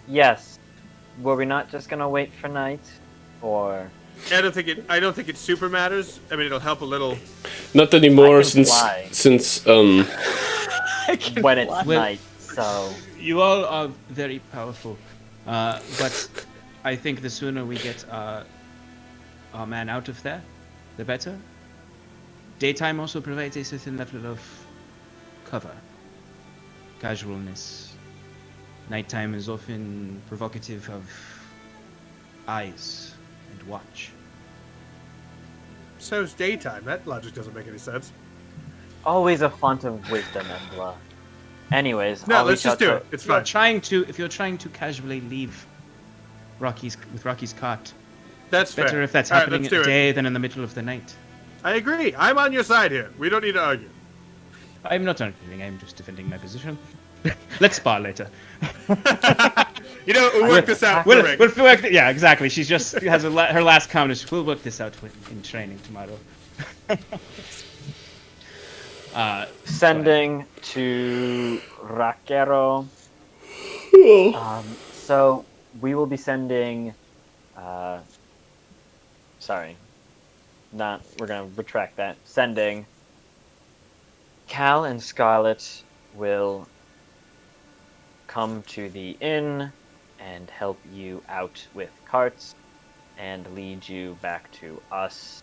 Yes. Were we not just gonna wait for night, or? I don't think it super matters. I mean, it'll help a little. Not anymore I can fly. since When it's Well- night, so You all are very powerful, but I think the sooner we get our man out of there, the better. Daytime also provides a certain level of cover, casualness. Nighttime is often provocative of eyes and watch. So's daytime. That logic doesn't make any sense. always a font of wisdom, Embla. Anyways, No, I'll let's reach just out do to- it. It's If you're fine. trying to casually leave Rocky's cart, That's better fair. if that's All right, happening let's at do it. day than in the middle of the night. I agree. I'm on your side here. We don't need to argue. I'm not arguing. I'm just defending my position. Let's spar later. You know, we'll work this out. We'll, Rick. we'll work yeah, exactly. She just has her last comment is, we'll work this out in training tomorrow. Sending to Raquero. So we will be sending. Sorry, we're gonna retract that. Sending. Cal and Scarlet will come to the inn and help you out with carts and lead you back to us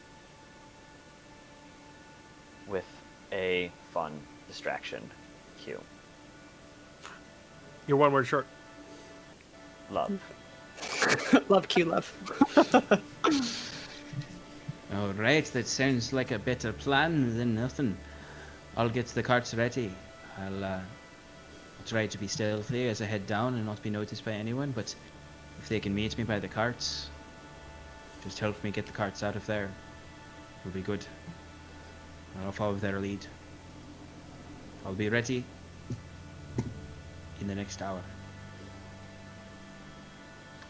with a fun distraction cue. You're one word short. Love. Love Q love. All right, that sounds like a better plan than nothing. I'll get the carts ready. I'll try to be stealthy as I head down and not be noticed by anyone, but if they can meet me by the carts, just help me get the carts out of there. It'll be good. I'll follow their lead. I'll be ready in the next hour.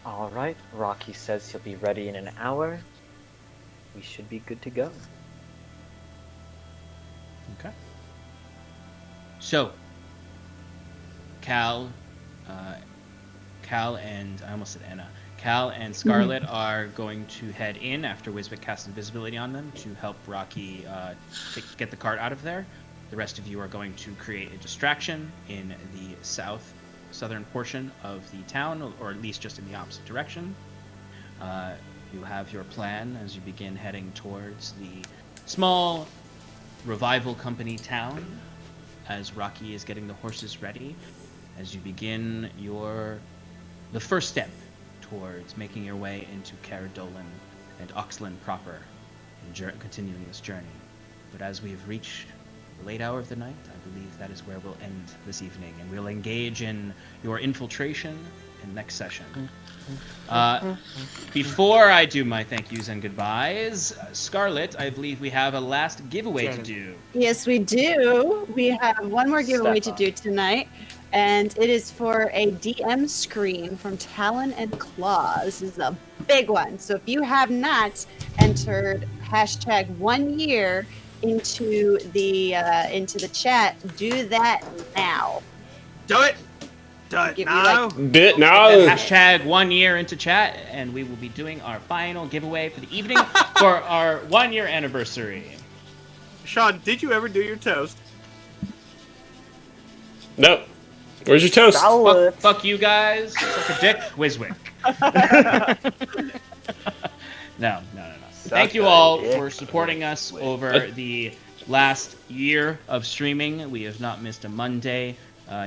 All right. Rocky says he'll be ready in an hour. We should be good to go. Okay. So, Cal and I almost said Anna. Cal and Scarlet are going to head in after Wiswick casts invisibility on them to help Rocky get the cart out of there. The rest of you are going to create a distraction in the southern portion of the town, or at least just in the opposite direction. You have your plan as you begin heading towards the small revival company town as Rocky is getting the horses ready. As you begin the first step towards making your way into Caradolan and Oxland proper and continuing this journey. But as we have reached the late hour of the night, I believe that is where we'll end this evening, and we'll engage in your infiltration in next session. Before I do my thank yous and goodbyes, Scarlet, I believe we have a last giveaway to do. Yes, we do. We have one more giveaway to do tonight, and it is for a DM screen from Talon and Claw. This is a big one. So if you have not entered hashtag 1 year into the chat, do that now. Do it. Do it Give me, now. Bit now. Hashtag 1 year into chat, and we will be doing our final giveaway for the evening for our 1 year anniversary. Sean, did you ever do your toast? No. Where's your toast? Fuck you guys. Suck a dick. Wiswick. No. Thank you all for supporting us over the last year of streaming. We have not missed a Monday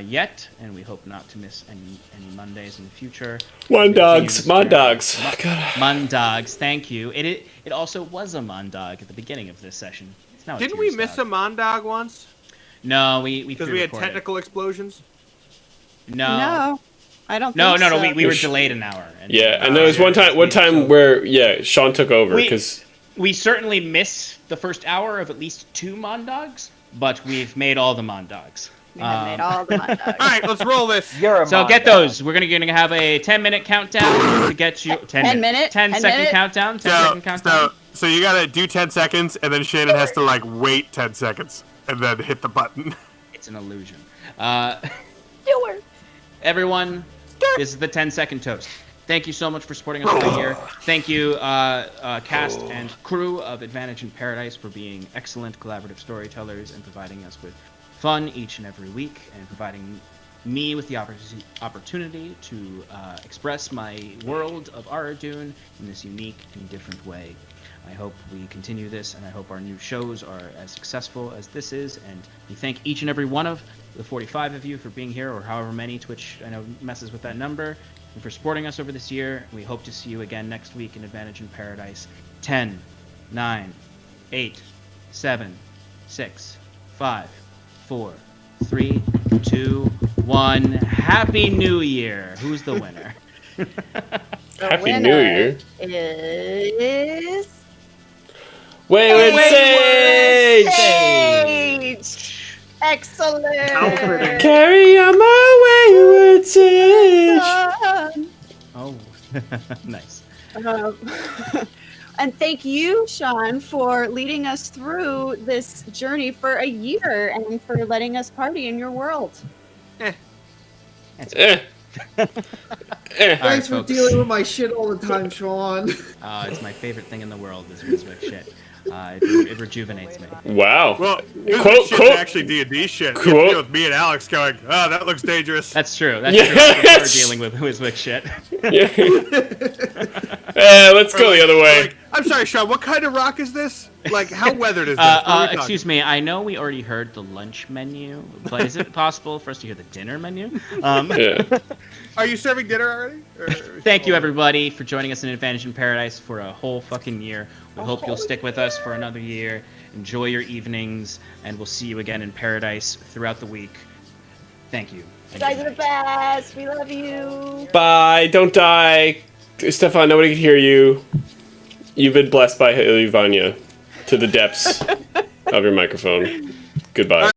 yet, and we hope not to miss any Mondays in the future. Mondogs. Mondogs. Thank you. It also was a Mondog at the beginning of this session. It's now Didn't we miss a Mondog once? No, we because we had technical explosions. No, I don't. No. think so. We were delayed an hour. And there was one time where Sean took over because we certainly missed the first hour of at least 2 Mondogs, but we've made all the Mondogs. We have made all the Mondogs. All right, let's roll this. So get those. We're gonna have a 10-minute countdown to get you 10 second countdown. 10-second countdown. So you gotta do 10 seconds, and then Shannon has to wait 10 seconds, and then hit the button. It's an illusion. Everyone, this is the 10-second toast. Thank you so much for supporting us right here. Thank you, cast and crew of Advantage in Paradise, for being excellent collaborative storytellers and providing us with fun each and every week, and providing me with the opportunity to express my world of Aradune in this unique and different way. I hope we continue this, and I hope our new shows are as successful as this is, and we thank each and every one of the 45 of you for being here, or however many. Twitch, I know, messes with that number, and for supporting us over this year. We hope to see you again next week in Advantage in Paradise. 10, 9, 8, 7, 6, 5, 4, 3, 2, 1. Happy New Year! Who's the winner? Happy New Year is Wayward Sage! Excellent! Carry on my wayward sage! Oh, nice. And thank you, Sean, for leading us through this journey for a year and for letting us party in your world. Thanks for dealing with my shit all the time, Sean. It's my favorite thing in the world, is Wiswick shit. It rejuvenates me. Wow. Well, quote actually D&D shit. Quote. You have to deal with me and Alex going, that looks dangerous. That's true. That's true. We're dealing with Wiswick shit. Let's go the other way. I'm sorry, Sean. What kind of rock is this? Like, how weathered is this? What are we talking? Excuse me. I know we already heard the lunch menu, but is it possible for us to hear the dinner menu? Yeah. Are you serving dinner already? Thank you, everybody, for joining us in Advantage in Paradise for a whole fucking year. We hope you'll stick with us for another year. Enjoy your evenings, and we'll see you again in Paradise throughout the week. Thank you. You guys are the best. We love you. Bye. Don't die. Stefan, nobody can hear you. You've been blessed by Ilivania to the depths of your microphone. Goodbye.